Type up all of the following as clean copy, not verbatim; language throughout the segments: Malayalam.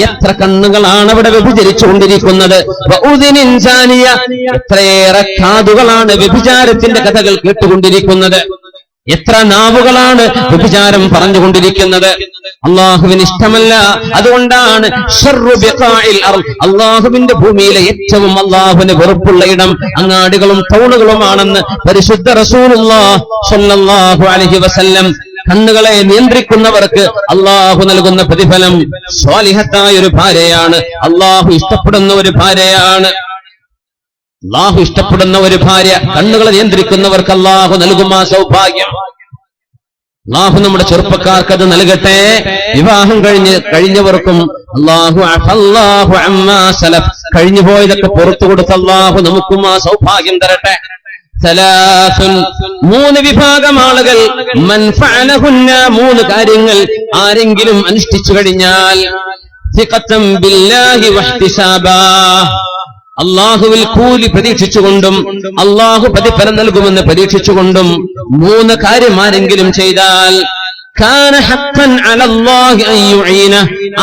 എത്ര കണ്ണുകളാണ് അവിടെ വ്യഭിചരിച്ചുകൊണ്ടിരിക്കുന്നത്, എത്രയേറെ കാതുകളാണ് വ്യഭിചാരത്തിന്റെ കഥകൾ കേട്ടുകൊണ്ടിരിക്കുന്നത്, എത്ര നാവുകളാണ് വ്യഭിചാരം പറഞ്ഞുകൊണ്ടിരിക്കുന്നത്. അള്ളാഹുവിന് ഇഷ്ടമല്ല. അതുകൊണ്ടാണ് അള്ളാഹുവിന്റെ ഭൂമിയിലെ ഏറ്റവും അള്ളാഹുവിന് വെറുപ്പുള്ള ഇടം അങ്ങാടികളും ടൗണുകളുമാണെന്ന് പരിശുദ്ധ റസൂലുള്ളാഹി സ്വല്ലല്ലാഹു അലൈഹി വസല്ലം. കണ്ണുകളെ നിയന്ത്രിക്കുന്നവർക്ക് അള്ളാഹു നൽകുന്ന പ്രതിഫലം സ്വാലിഹത്തായ ഒരു ഭാര്യയാണ്, അള്ളാഹു ഇഷ്ടപ്പെടുന്ന ഒരു ഭാര്യയാണ്. അള്ളാഹു ഇഷ്ടപ്പെടുന്ന ഒരു ഭാര്യ, കണ്ണുകളെ നിയന്ത്രിക്കുന്നവർക്ക് അള്ളാഹു നൽകും ആ സൗഭാഗ്യം. അള്ളാഹു നമ്മുടെ ചെറുപ്പക്കാർക്ക് അത് നൽകട്ടെ. വിവാഹം കഴിഞ്ഞവർക്കും അള്ളാഹു കഴിഞ്ഞു പോയതൊക്കെ പുറത്തു കൊടുത്ത് അള്ളാഹു നമുക്കും ആ സൗഭാഗ്യം തരട്ടെ. മൂന്ന് വിഭാഗം ആളുകൾ, മൂന്ന് കാര്യങ്ങൾ ആരെങ്കിലും അനുഷ്ഠിച്ചു കഴിഞ്ഞാൽ അള്ളാഹുവിൽ കൂലി പ്രതീക്ഷിച്ചുകൊണ്ടും അള്ളാഹു പ്രതിഫലം നൽകുമെന്ന് പ്രതീക്ഷിച്ചുകൊണ്ടും മൂന്ന് കാര്യം ആരെങ്കിലും ചെയ്താൽ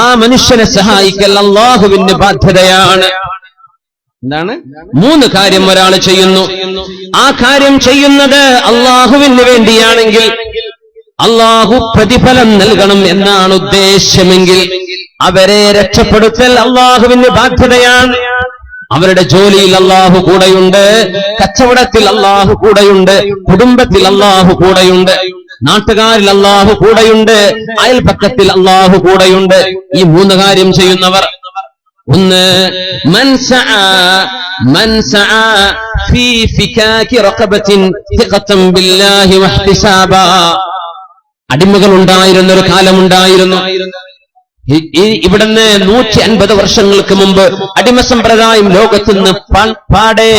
ആ മനുഷ്യനെ സഹായിക്കൽ അള്ളാഹുവിന്റെ ബാധ്യതയാണ്. എന്താണ്? മൂന്ന് കാര്യം ഒരാൾ ചെയ്യുന്നു, ആ കാര്യം ചെയ്യുന്നത് അള്ളാഹുവിന് വേണ്ടിയാണെങ്കിൽ അള്ളാഹു പ്രതിഫലം നൽകണം എന്നാണ് ഉദ്ദേശ്യമെങ്കിൽ അവരെ രക്ഷപ്പെടുത്തൽ അള്ളാഹുവിന്റെ ബാധ്യതയാണ്. അവരുടെ ജോലിയിൽ അള്ളാഹു കൂടെയുണ്ട്, കച്ചവടത്തിൽ അള്ളാഹു കൂടെയുണ്ട്, കുടുംബത്തിൽ അള്ളാഹു കൂടെയുണ്ട്, നാട്ടുകാരിൽ അള്ളാഹു കൂടെയുണ്ട്, അയൽപക്കത്തിൽ അള്ളാഹു കൂടെയുണ്ട്. ഈ മൂന്ന് കാര്യം ചെയ്യുന്നവർ, ഒന്ന് അടിമകൾ ഉണ്ടായിരുന്ന ഒരു കാലമുണ്ടായിരുന്നു. ഇവിടുന്ന് 150 വർഷങ്ങൾക്ക് മുമ്പ് അടിമ സമ്പ്രദായം ലോകത്തുനിന്ന് പാടെ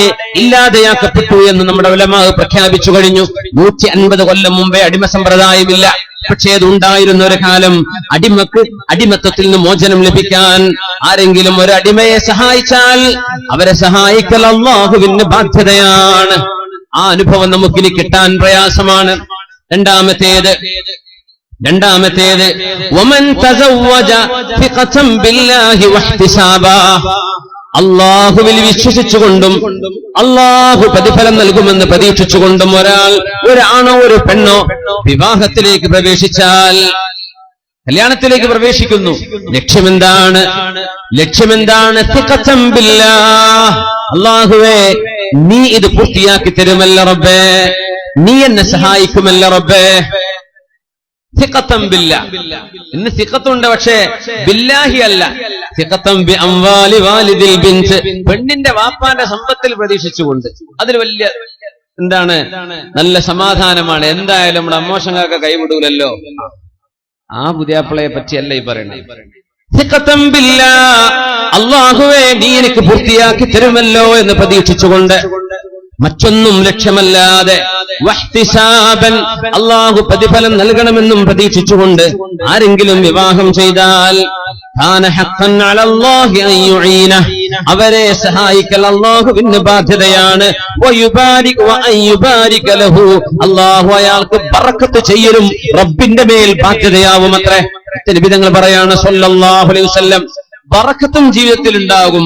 ഇല്ലാതെയാക്കപ്പെട്ടു എന്ന് നമ്മുടെ ഉലമാ പ്രഖ്യാപിച്ചു കഴിഞ്ഞു. 150 കൊല്ലം മുമ്പേ അടിമ സമ്പ്രദായമില്ല. പക്ഷേ അത് ഉണ്ടായിരുന്ന ഒരു കാലം. അടിമത്തത്തിൽ നിന്ന് മോചനം ലഭിക്കാൻ ആരെങ്കിലും ഒരു അടിമയെ സഹായിച്ചാൽ അവരെ സഹായിക്കൽ അല്ലാഹുവിന്റെ ബാധ്യതയാണ്. ആ അനുഭവം നമുക്കിനി കിട്ടാൻ പ്രയാസമാണ്. രണ്ടാമത്തേത് വമൻ തസവ്വജ ഫിഖതൻ ബില്ലാഹി വഹ്തിസാബാ, അല്ലാഹുവിൽ വിശ്വസിച്ചുകൊണ്ടും അല്ലാഹു പ്രതിഫലം നൽകുമെന്ന് പ്രതീക്ഷിച്ചുകൊണ്ടും ഒരാണോ ഒരു പെണ്ണോ വിവാഹത്തിലേക്ക് പ്രവേശിച്ചാൽ, കല്യാണത്തിലേക്ക് പ്രവേശിക്കുന്നു, ലക്ഷ്യമെന്താണ്? ഫിഖതൻ ബില്ലാഹ്, അല്ലാഹുവേ നീ ഇത് പൂർത്തിയാക്കി തരുമല്ല റബ്ബേ, നീ എന്നെ സഹായിക്കുമല്ല റബ്ബേ. ഇന്ന് സിഖത്തുണ്ട്, പക്ഷേ ബില്ലാഹി അല്ല. പെണ്ണിന്റെ വാപ്പാന്റെ സമ്പത്തിൽ പ്രതീക്ഷിച്ചുകൊണ്ട്, അതിൽ വലിയ എന്താണ്, നല്ല സമാധാനമാണ്. എന്തായാലും നമ്മുടെ അമ്മോഷങ്ങൾക്ക് കൈവിടൂലല്ലോ. ആ പുതിയാപ്പിളയെ പറ്റിയല്ല ഈ പറയുന്നത്. അല്ലാഹുവേ നീ എനിക്ക് പൂർത്തിയാക്കി തരുമല്ലോ എന്ന് പ്രതീക്ഷിച്ചുകൊണ്ട്, മറ്റൊന്നും ലക്ഷ്യമല്ലാതെ വഹ്തിസാബൻ, അല്ലാഹു പ്രതിഫലം നൽകണമെന്നും പ്രതീക്ഷിച്ചുകൊണ്ട് ആരെങ്കിലും വിവാഹം ചെയ്താൽ കാന ഹഖ്ഖൻ അലല്ലാഹി അൻ യുഈനഹ, അവരെ സഹായിക്കൽ അല്ലാഹുവിന്റെ ബാധ്യതയാണ്. വയുബാരിക വഅൻ യുബാരിക ലഹു, അല്ലാഹു അയാൾക്ക് ബറക്കത്ത് ചെയ്യലും റബ്ബിന്റെ മേൽ ബാധ്യതയാവുമത്രേ. നബി തങ്ങൾ പറയാണ് സ്വല്ലല്ലാഹു അലൈഹി വസല്ലം, ബറക്കത്തും ജീവിതത്തിൽ ഉണ്ടാകും,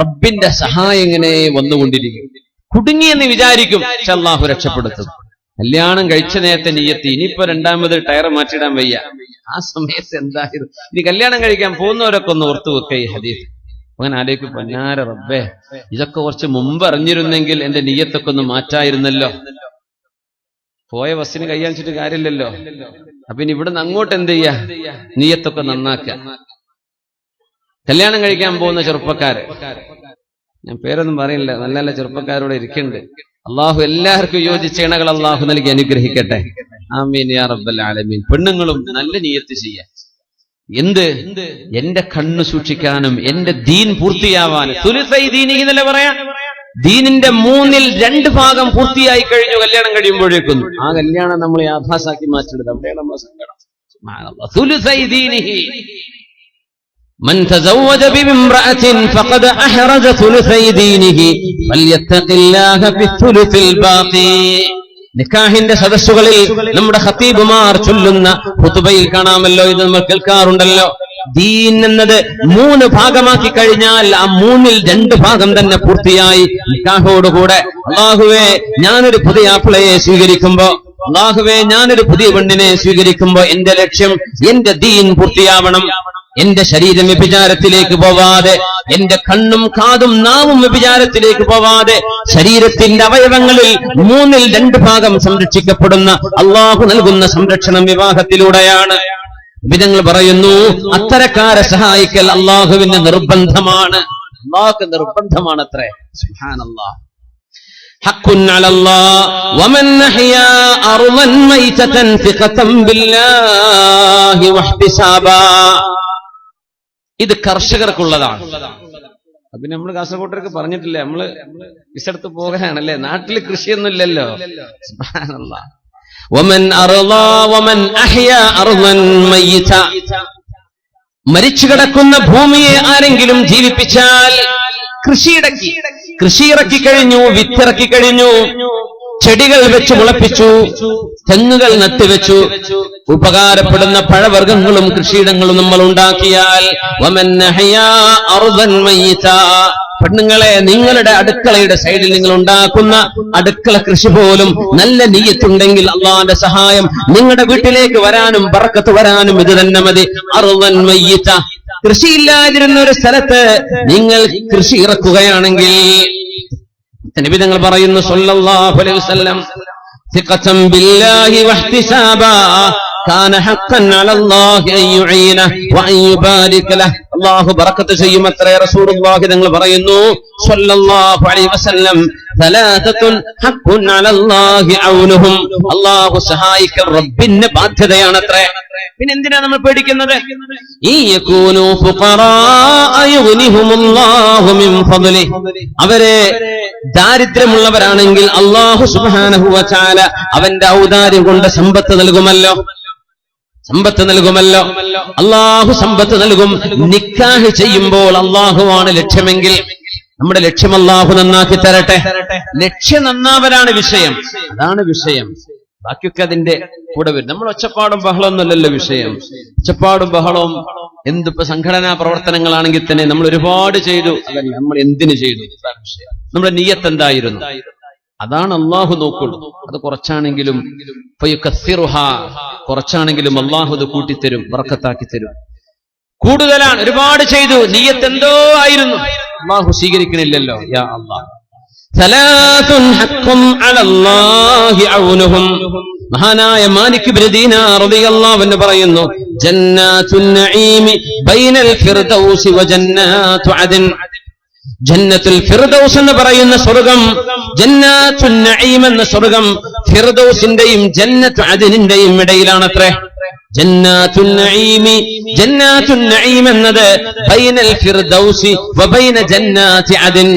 റബ്ബിന്റെ സഹായം ഇങ്ങനെ വന്നുകൊണ്ടിരിക്കും. കുടുങ്ങിയെന്ന് വിചാരിക്കും, പക്ഷെ അല്ലാഹു രക്ഷപ്പെടുത്തും. കല്യാണം കഴിച്ച നേരത്തെ നിയ്യത്ത്, ഇനിയിപ്പോ രണ്ടാമത് ടയർ മാറ്റിടാൻ വയ്യ, ആ സമയത്ത് എന്തായിരുന്നു. ഇനി കല്യാണം കഴിക്കാൻ പോകുന്നവരൊക്കെ ഒന്ന് ഓർത്തു വെക്ക ഈ ഹദീസ്. അങ്ങനെ ആലേക്ക് പൊന്നാര റബ്ബേ, ഇതൊക്കെ കുറച്ച് മുമ്പ് അറിഞ്ഞിരുന്നെങ്കിൽ എന്റെ നിയ്യത്തൊക്കെ ഒന്ന് മാറ്റായിരുന്നല്ലോ. പോയ ബസ്സിന് കൈയാണിച്ചിട്ട് കാര്യമില്ലല്ലോ. അപ്പൊ ഇനി ഇവിടുന്ന് അങ്ങോട്ട് എന്ത് ചെയ്യാ, നിയ്യത്തൊക്കെ നന്നാക്കുക. കല്യാണം കഴിക്കാൻ പോകുന്ന ചെറുപ്പക്കാര്, ഞാൻ പേരൊന്നും പറയില്ല, നല്ല നല്ല ചെറുപ്പക്കാരോടെ ഇരിക്കുന്നുണ്ട്. അള്ളാഹു എല്ലാവർക്കും യോജിച്ച ഇണകൾ അള്ളാഹു നൽകി അനുഗ്രഹിക്കട്ടെ. ആമീൻ യാ റബ്ബൽ ആലമീൻ. പെണ്ണുങ്ങളും നല്ല നിയ്യത്ത് ചെയ്യാൻ, എന്ത്, എന്റെ കണ്ണു സൂക്ഷിക്കാനും എന്റെ ദീൻ പൂർത്തിയാവാനും. സുലുസൈ ദീനിഹി എന്നല്ലേ പറയാ, ദീനിന്റെ 2/3 ഭാഗം പൂർത്തിയായി കഴിഞ്ഞു കല്യാണം കഴിയുമ്പോഴേക്കും. ആ കല്യാണം നമ്മൾ യാഥാസാക്കി മാറ്റിടുന്നത് അവിടെയാണ് നമ്മളെ സങ്കടം. സുലുസൈ ദീനിഹി من تزوج بامرأة فقد أحرز ثلثي دينه فليتق الله في الثلث الباقي. നിക്കാഹിന്റെ സദസ്സുകളിൽ നമ്മുടെ ഖതീബുമാർ ചൊല്ലുന്ന ഖുതുബയിൽ കാണാമല്ലോ, ഇത് നമ്മൾ കേൾക്കാറുണ്ടല്ലോ. ദീൻ എന്നത് 3 ഭാഗമാക്കി കഴിഞ്ഞാൽ ആ 3ൽ 2 ഭാഗം തന്നെ പൂർത്തിയായി നിക്കാഹോടുകൂടെ. അല്ലാഹുവേ, ഞാനൊരു പുതിയ ആപ്പിളയെ സ്വീകരിക്കുമ്പോ, അല്ലാഹുവേ, ഞാനൊരു പുതിയ പെണ്ണിനെ സ്വീകരിക്കുമ്പോ എന്റെ ലക്ഷ്യം എന്റെ ദീൻ പൂർത്തിയാവണം. എന്റെ ശരീരം വ്യഭിചാരത്തിലേക്ക് പോവാതെ, എന്റെ കണ്ണും കാതും നാവും വ്യഭിചാരത്തിലേക്ക് പോവാതെ, ശരീരത്തിന്റെ അവയവങ്ങളിൽ 3ൽ 2 ഭാഗം സംരക്ഷിക്കപ്പെടുന്ന അല്ലാഹു നൽകുന്ന സംരക്ഷണം വിവാഹത്തിലൂടെയാണ്. വിധങ്ങൾ പറയുന്നു, അത്തരക്കാരെ സഹായിക്കൽ അല്ലാഹുവിന്റെ നിർബന്ധമാണ്. അല്ലാഹുവിന്റെ നിർബന്ധമാണത്രേ. സുബ്ഹാനല്ലാഹ്. ഹഖ്ഖുൻ അലല്ലാഹ് വമൻ അഹ്യാ അർളൻ മൈതതൻ ഫിഖതൻ ബില്ലാഹി വഹ്തിസാബാ. ഇത് കർഷകർക്കുള്ളതാണ്. അപ്പൊ നമ്മൾ കാസർഗോട്ടർക്ക് പറഞ്ഞിട്ടില്ലേ, നമ്മള് വിസെടുത്ത് പോകാനാണല്ലേ, നാട്ടില് കൃഷിയൊന്നുമില്ലല്ലോ. സുബ്ഹാനല്ലാഹ്. വമൻ അർളാ വമൻ അഹ്യാ അർളൻ മയ്യിത. മരിച്ചു കിടക്കുന്ന ഭൂമിയെ ആരെങ്കിലും ജീവിപ്പിച്ചാൽ, കൃഷി ഇറക്കി കഴിഞ്ഞു, വിത്തിറക്കി കഴിഞ്ഞു, ചെടികൾ വെച്ച് മുളപ്പിച്ചു, തെങ്ങുകൾ നട്ടുവെച്ചു, ഉപകാരപ്പെടുന്ന പഴവർഗ്ഗങ്ങളും കൃഷിയിടങ്ങളും നമ്മൾ ഉണ്ടാക്കിയാൽ, വമൻ അഹ്യാ അർളൻ മയ്യിത. പെണ്ണുങ്ങളെ, നിങ്ങളുടെ അടുക്കളയുടെ സൈഡിൽ നിങ്ങൾ ഉണ്ടാക്കുന്ന അടുക്കള കൃഷി പോലും നല്ല നിയ്യത്തുണ്ടെങ്കിൽ അല്ലാഹുവിന്റെ സഹായം നിങ്ങളുടെ വീട്ടിലേക്ക് വരാനും ബർക്കത്ത് വരാനും ഇത് തന്നെ മതി. അർളൻ മയ്യിത. കൃഷിയില്ലാതിരുന്ന ഒരു സ്ഥലത്ത് നിങ്ങൾ കൃഷി ഇറക്കുകയാണെങ്കിൽ, നബി തങ്ങൾ പറയുന്നു സല്ലല്ലാഹു അലൈഹി വസല്ലം, സിഖതൻ ബില്ലാഹി വഹ്തിസാബാ കാന ഹഖ്ഖൻ അലല്ലാഹി അൻ യുഈനഹു വഅൻ യുബാരിക ലഹു. അല്ലാഹു ബറക്കത്ത് ചെയ്യുമത്രേ. റസൂലുള്ളാഹി തങ്ങൾ പറയുന്നു സല്ലല്ലാഹു അലൈഹി വസല്ലം, സലാസത്തുൻ ഹഖ്ഖുൻ അലല്ലാഹി ഔനുഹും. അല്ലാഹു സഹായിക്കൽ റബ്ബിന്റെ ബാധ്യതയാണത്രേ. പിന്നെന്തിനാ നമ്മൾ പേടിക്കുന്നത്? ഇയകൂനു ഫുഖറാ യുഗ്നിഹുമുല്ലാഹു മിൻ ഫദ്ലിഹി. അവരെ ദാരിദ്ര്യമുള്ളവരാണെങ്കിൽ അല്ലാഹു സുബ്ഹാനഹു വ തആല അവന്റെ ഔദാര്യം കൊണ്ട് സമ്പത്ത് നൽകുമല്ലോ. അല്ലാഹു സമ്പത്ത് നൽകും. നിക്കാഹ് ചെയ്യുമ്പോൾ അല്ലാഹുവാണ് ലക്ഷ്യമെങ്കിൽ നമ്മുടെ ലക്ഷ്യം അല്ലാഹു നന്നാക്കി തരട്ടെ. ലക്ഷ്യം നന്നാവലാണ് വിഷയം, അതാണ് വിഷയം. ബാക്കിയൊക്കെ അതിന്റെ കൂടെ വരും. നമ്മൾ ഒച്ചപ്പാടും ബഹളമൊന്നുമല്ലല്ലോ വിഷയം. ഒച്ചപ്പാടും ബഹളവും എന്തിപ്പോ സംഘടനാ പ്രവർത്തനങ്ങളാണെങ്കിൽ തന്നെ നമ്മൾ ഒരുപാട് ചെയ്തു, അതല്ല നമ്മൾ എന്തിനു ചെയ്തു, വിഷയം. നമ്മുടെ നിയ്യത്ത് എന്തായിരുന്നു, അതാണ് അള്ളാഹു നോക്കുള്ളൂ. അത് കുറച്ചാണെങ്കിലും കുറച്ചാണെങ്കിലും അള്ളാഹു അത് കൂട്ടിത്തരും, ബർക്കത്താക്കി തരും. കൂടുതലാണ്, ഒരുപാട് ചെയ്തു, നിയ്യത്ത് എന്തോ ആയിരുന്നു, അള്ളാഹു സ്വീകരിക്കണില്ലല്ലോ. യാ അല്ലാഹ്. സലാസുൻ ഹഖ്ഖുൻ അലല്ലാഹി ഔനുഹും. മഹാനായ മാലിക് ഇബ്നു ദീനാർ റളിയല്ലാഹു അൻഹു പറയുന്നു, ജന്നാത്തുൻ നഈമി ബൈനൽ ഫിർദൗസി വ ജന്നാത്തു അദൻ. ജന്നത്തുൽ ഫിർദൗസ് എന്ന് പറയുന്ന സ്വർഗം, ജന്നാത്തുൻ നഈം എന്ന സ്വർഗം ഫിർദൗസിന്റെയും ജന്നത്തു അദനിന്റെയും ഇടയിലാണത്രേ. ജന്നാത്തുൻ നഈം എന്നത് ബൈനൽ ഫിർദൗസി വ ബൈന ജന്നാത്തി അദൻ.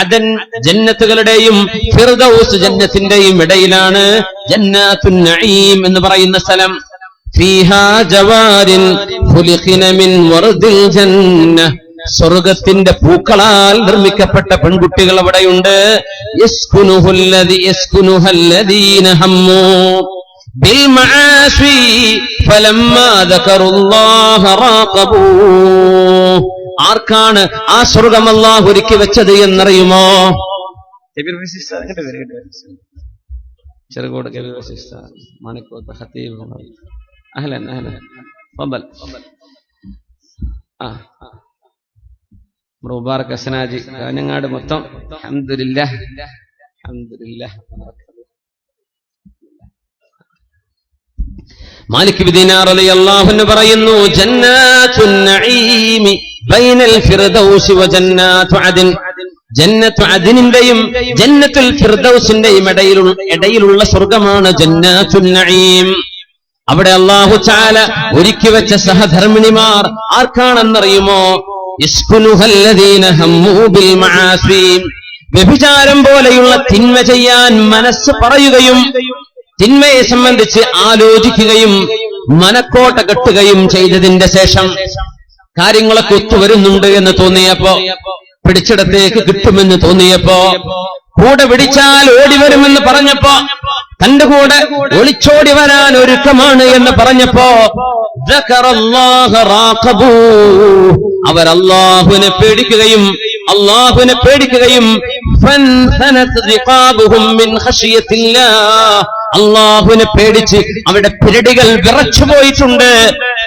അദൻ ജന്നത്തുകളുടെയും ഫിർദൗസ് ജന്നത്തിന്റെയും ഇടയിലാണ് ജന്നാത്തുൻ നഈം എന്ന് പറയുന്ന സ്ഥലം. ഫീഹാ ജവാരിൻ ഖുലിഖന മിൻ വർദിൽ ജന്ന. സ്വർഗത്തിന്റെ പൂക്കളാൽ നിർമ്മിക്കപ്പെട്ട പെൺകുട്ടികൾ അവിടെയുണ്ട്. യസ്കുനുഹല്ലദീന ഹമ്മൂ ബിൽ മആസി ഫലമ്മാ ദകറുല്ലാഹ റാഖബൂ. ആർക്കാണ് ആ സ്വർഗം അല്ലാഹു ഒരുക്കി വെച്ചത് എന്നറിയുമോ? ചെറുകോട് മാണിക്കോത്ത് ഖതീബ്. അഹ്ലൻ അഹ്ലൻ ഫضل. മുബാറക് ഹസനാജി കാഞ്ഞങ്ങാട് മൊത്തം. അൽഹംദുലില്ലാഹ് അൽഹംദുലില്ലാഹ്. മാലിക് ഇബ്നു ദീനാർ റളിയല്ലാഹു അൻഹു പറയുന്നു, ജന്നാത്തുൻ നഈമി ബൈനൽ ഫിർദൗസി വ ജന്നാത്തു അദൻ. ജന്നത്തു അദനിന്റെയും ജന്നത്തുൽ ഫിർദൗസിന്റെയും ഇടയിലുള്ള സ്വർഗമാണ് ജന്നാത്തുൻ നഈം. അവിടെ അല്ലാഹു തആല ഒരുക്കി വെച്ച സഹധർമ്മിണിമാർ ആർക്കാണെന്നറിയുമോ? യസ്കുനുഹല്ലദീന ഹമ്മൂ ബിൽ മആസി. വ്യഭിചാരം പോലെയുള്ള തിന്മ ചെയ്യാൻ മനസ്സ് പറയുകയും തിന്മയെ സംബന്ധിച്ച് ആലോചിക്കുകയും മനക്കോട്ട കെട്ടുകയും ചെയ്തതിന്റെ ശേഷം കാര്യങ്ങളൊക്കെ ഒത്തുവരുന്നുണ്ട് എന്ന് തോന്നിയപ്പോ, പിടിച്ചിടത്തേക്ക് കിട്ടുമെന്ന് തോന്നിയപ്പോ, കൂടെ പിടിച്ചാൽ ഓടിവരുമെന്ന് പറഞ്ഞപ്പോ തന്റെ കൂടെ ഒളിച്ചോടി വരാൻ ഒരുക്കമാണ് എന്ന് പറഞ്ഞപ്പോ അവർ അല്ലാഹുവിനെ പേടിക്കുകയും അല്ലാഹുവിനെ പേടിച്ച് അവിടെ പിരടികൾ വിറച്ചുപോയിട്ടുണ്ട്.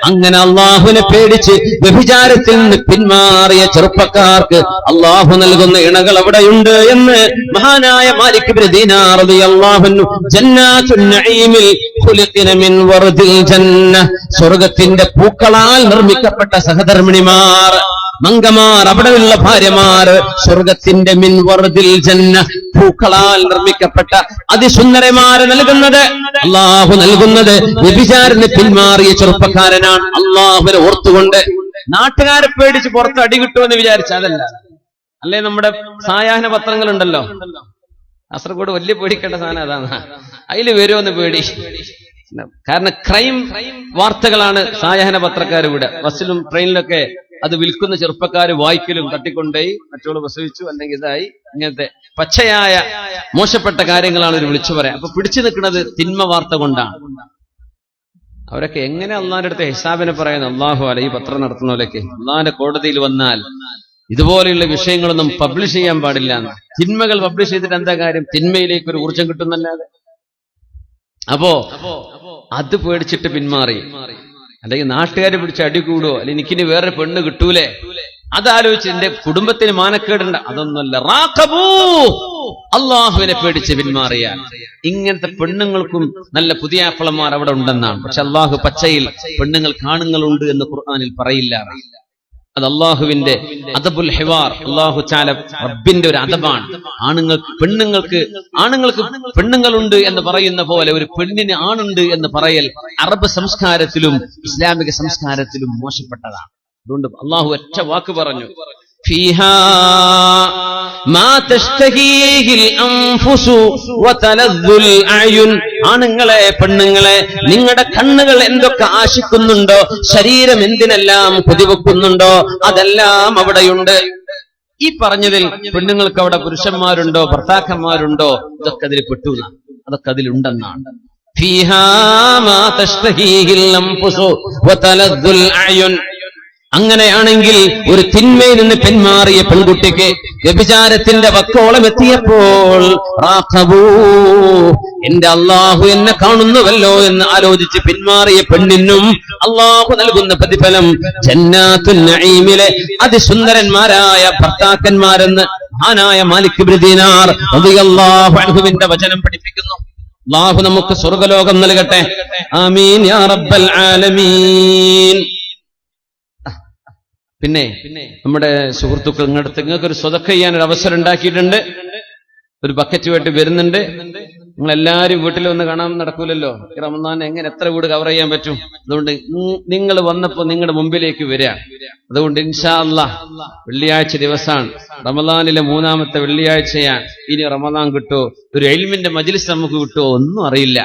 അങ്ങനെ അല്ലാഹുവിനെ പേടിച്ച് വ്യഭിചാരത്തിൽ നിന്ന് പിന്മാറിയ ചെറുപ്പക്കാർക്ക് അല്ലാഹു നൽകുന്ന ഇണകൾ അവിടെയുണ്ട് എന്ന് മഹാനായ മാലിക് ഇബ്നു ദീനാർ റളിയല്ലാഹു അൻഹു ജന്നാത്തുൻ നഈമിൽ ഖുലിഖന മിൻ വറദിൽ ജന്ന, സ്വർഗ്ഗത്തിന്റെ പൂക്കളാൽ നിർമ്മിക്കപ്പെട്ട സഹധർമ്മിണിമാർ, മംഗമാർ, അവിടെയുള്ള ഭാര്യമാർ സ്വർഗത്തിന്റെ മിൻ വറദിൽ ജന്ന, പൂക്കളാൽ നിർമ്മിക്കപ്പെട്ട അതിസുന്ദരമാരെ നൽകുന്നത്, അള്ളാഹു നൽകുന്നത് വ്യഭിചാരത്തിന് പിന്മാറിയ ചെറുപ്പക്കാരനാണ്. അള്ളാഹുവിനെ ഓർത്തുകൊണ്ട് നാട്ടുകാരെ പേടിച്ച് പുറത്ത് അടി കിട്ടുമെന്ന് വിചാരിച്ചതല്ല. അല്ലേ നമ്മുടെ സായാഹ്ന പത്രങ്ങളുണ്ടല്ലോ, കാസർഗോഡ് വലിയ പേടിക്കേണ്ട സാധനം അതാണ്. അതിൽ വരുമെന്ന് പേടി. കാരണം ക്രൈം വാർത്തകളാണ് സായാഹ്ന പത്രക്കാർ ഇവിടെ ബസ്സിലും ട്രെയിനിലൊക്കെ അത് വിൽക്കുന്ന ചെറുപ്പക്കാർ വായിക്കലും തട്ടിക്കൊണ്ടേയി മറ്റുള്ള പ്രസവിച്ചു അല്ലെങ്കിൽ ഇതായി, ഇങ്ങനത്തെ പച്ചയായ മോശപ്പെട്ട കാര്യങ്ങളാണ് ഒരു വിളിച്ചു പറയാം. അപ്പൊ പിടിച്ചു നിൽക്കുന്നത് തിന്മ വാർത്ത കൊണ്ടാണ്. അവരൊക്കെ എങ്ങനെ അള്ളാഹിന്റെ അടുത്ത് ഹിസാബിനെ പറയുന്നത്? അള്ളാഹു അല ഈ പത്രം നടത്തുന്നവരൊക്കെ അള്ളാഹിന്റെ കോടതിയിൽ വന്നാൽ ഇതുപോലെയുള്ള വിഷയങ്ങളൊന്നും പബ്ലിഷ് ചെയ്യാൻ പാടില്ല. തിന്മകൾ പബ്ലിഷ് ചെയ്തിട്ട് എന്താ കാര്യം? തിന്മയിലേക്ക് ഒരു ഊർജം കിട്ടുന്നല്ലാതെ. അപ്പോ അത് പേടിച്ചിട്ട് പിന്മാറി. അല്ലെങ്കിൽ നാട്ടുകാരെ പിടിച്ച് അടി കൂടുവോ, അല്ലെങ്കിൽ എനിക്കിനി വേറെ പെണ്ണ് കിട്ടൂലേ, അതാലോചിച്ച് എന്റെ കുടുംബത്തിന് മാനക്കേടുണ്ട്, അതൊന്നുമല്ല. റാഖബൂ, അള്ളാഹുവിനെ പേടിച്ച് പിന്മാറിയാൽ ഇങ്ങനത്തെ പെണ്ണുങ്ങൾക്കും നല്ല പുതിയ ആപ്പിളന്മാർ അവിടെ ഉണ്ടെന്നാണ്. പക്ഷെ അള്ളാഹു പച്ചയിൽ പെണ്ണുങ്ങൾക്ക് ആണുങ്ങളുണ്ട് എന്ന് ഖുർആനിൽ പറയില്ല. അത് അള്ളാഹുവിന്റെ അദബുൽ ഹിവാർ, അള്ളാഹു ചാല റബ്ബിന്റെ ഒരു അദബാണ്. പെണ്ണുങ്ങൾക്ക് പെണ്ണുങ്ങളുണ്ട് എന്ന് പറയുന്ന പോലെ ഒരു പെണ്ണിന് ആണുണ്ട് എന്ന് പറയൽ അറബ് സംസ്കാരത്തിലും ഇസ്ലാമിക സംസ്കാരത്തിലും മോശപ്പെട്ടതാണ്. അതുകൊണ്ട് അള്ളാഹു ഒറ്റ വാക്ക് പറഞ്ഞു, ഫീഹാ മാ തശ്തഹീഹിൽ അൻഫുസു വതലദ്ദുൽ അയുൻ. ആണുങ്ങളെ, പെണ്ണുങ്ങളെ, നിങ്ങളുടെ കണ്ണുകൾ എന്തൊക്കെ ആശിക്കുന്നുണ്ടോ, ശരീരം എന്തിനെല്ലാം കൊതിവെക്കുന്നുണ്ടോ, അതെല്ലാം അവിടെയുണ്ട്. ഈ പറഞ്ഞതിൽ പെണ്ണുങ്ങൾക്ക് അവിടെ പുരുഷന്മാരുണ്ടോ ഭർത്താക്കന്മാരുണ്ടോ, ഇതൊക്കെ അതിൽ പെട്ടു, അതൊക്കെ അതിലുണ്ടെന്നാണ്. ഫീഹാ മാ തശ്തഹീഹിൽ അൻഫുസു വതലദ്ദുൽ അയുൻ. അങ്ങനെയാണെങ്കിൽ ഒരു തിന്മയിൽ നിന്ന് പിന്മാറിയ പെൺകുട്ടിക്ക് വ്യഭിചാരത്തിന്റെ വക്കോളം എത്തിയപ്പോൾ എന്റെ അള്ളാഹു എന്നെ കാണുന്നുവല്ലോ എന്ന് ആലോചിച്ച് പിന്മാറിയ പെണ്ണിനും അള്ളാഹു നൽകുന്ന പ്രതിഫലം ജന്നാത്തുൻ നഈമിലെ അതിസുന്ദരന്മാരായ ഭർത്താക്കന്മാരെന്ന് മഹാനായ മാലിക് ഇബ്നു ദീനാർ റളിയല്ലാഹു അൻഹുവിന്റെ വചനം പഠിപ്പിക്കുന്നു. അള്ളാഹു നമുക്ക് സ്വർഗ്ഗലോകം നൽകട്ടെ. ആമീൻ യാ റബ്ബൽ ആലമീൻ. പിന്നെ നമ്മുടെ സുഹൃത്തുക്കൾ നിങ്ങൾക്കൊരു സ്വതക്ക ചെയ്യാൻ ഒരു അവസരം ഉണ്ടാക്കിയിട്ടുണ്ട്. ഒരു ബക്കറ്റുമായിട്ട് വരുന്നുണ്ട്. നിങ്ങളെല്ലാവരും വീട്ടിൽ വന്ന് കാണാൻ നടക്കൂലല്ലോ. ഈ റമദാൻ എങ്ങനെ എത്ര വീട് കവർ ചെയ്യാൻ പറ്റും? അതുകൊണ്ട് നിങ്ങൾ വന്നപ്പോ നിങ്ങളുടെ മുമ്പിലേക്ക് വരിക. അതുകൊണ്ട് ഇൻഷാ അല്ലാഹ് വെള്ളിയാഴ്ച ദിവസമാണ്, റമദാനിലെ 3ാമത്തെ വെള്ളിയാഴ്ചയാണ്. ഇനി റമദാൻ കിട്ടുമോ, ഒരു ഇൽമിന്റെ മജ്ലിസ് നമുക്ക് കിട്ടുമോ, ഒന്നും അറിയില്ല.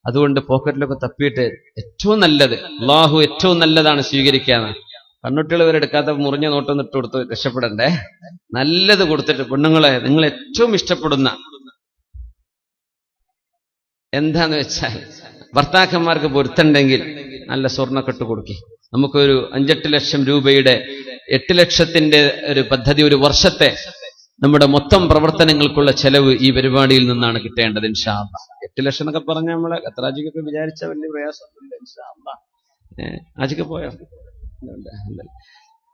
അതുകൊണ്ട് പോക്കറ്റിലൊക്കെ തപ്പിയിട്ട് ഏറ്റവും നല്ലത്, അള്ളാഹു ഏറ്റവും നല്ലതാണ് സ്വീകരിക്കാന്ന്. കണ്ണുട്ടികൾ വരെ എടുക്കാത്ത മുറിഞ്ഞ നോട്ടം ഇട്ട് കൊടുത്ത് രക്ഷപ്പെടണ്ടേ. നല്ലത് കൊടുത്തിട്ട് പെണ്ണുങ്ങളെ നിങ്ങൾ ഏറ്റവും ഇഷ്ടപ്പെടുന്ന എന്താന്ന് വെച്ചാൽ ഭർത്താക്കന്മാർക്ക് പൊരുത്തണ്ടെങ്കിൽ നല്ല സ്വർണ്ണക്കെട്ട് കൊടുക്കി. നമുക്കൊരു 5-8 ലക്ഷം രൂപയുടെ 8 ലക്ഷത്തിന്റെ ഒരു പദ്ധതി, ഒരു വർഷത്തെ നമ്മുടെ മൊത്തം പ്രവർത്തനങ്ങൾക്കുള്ള ചെലവ് ഈ പരിപാടിയിൽ നിന്നാണ് കിട്ടേണ്ടത് ഇൻഷാ അല്ലാഹ്. 8 ലക്ഷം എന്നൊക്കെ പറഞ്ഞാൽ നമ്മളെ ഖത്തറാജിക്കൊക്കെ വിചാരിച്ച വലിയ പ്രയാസമൊന്നുമില്ല ഇൻഷാ അല്ലാഹ്. ആജിക്ക് പോയോ?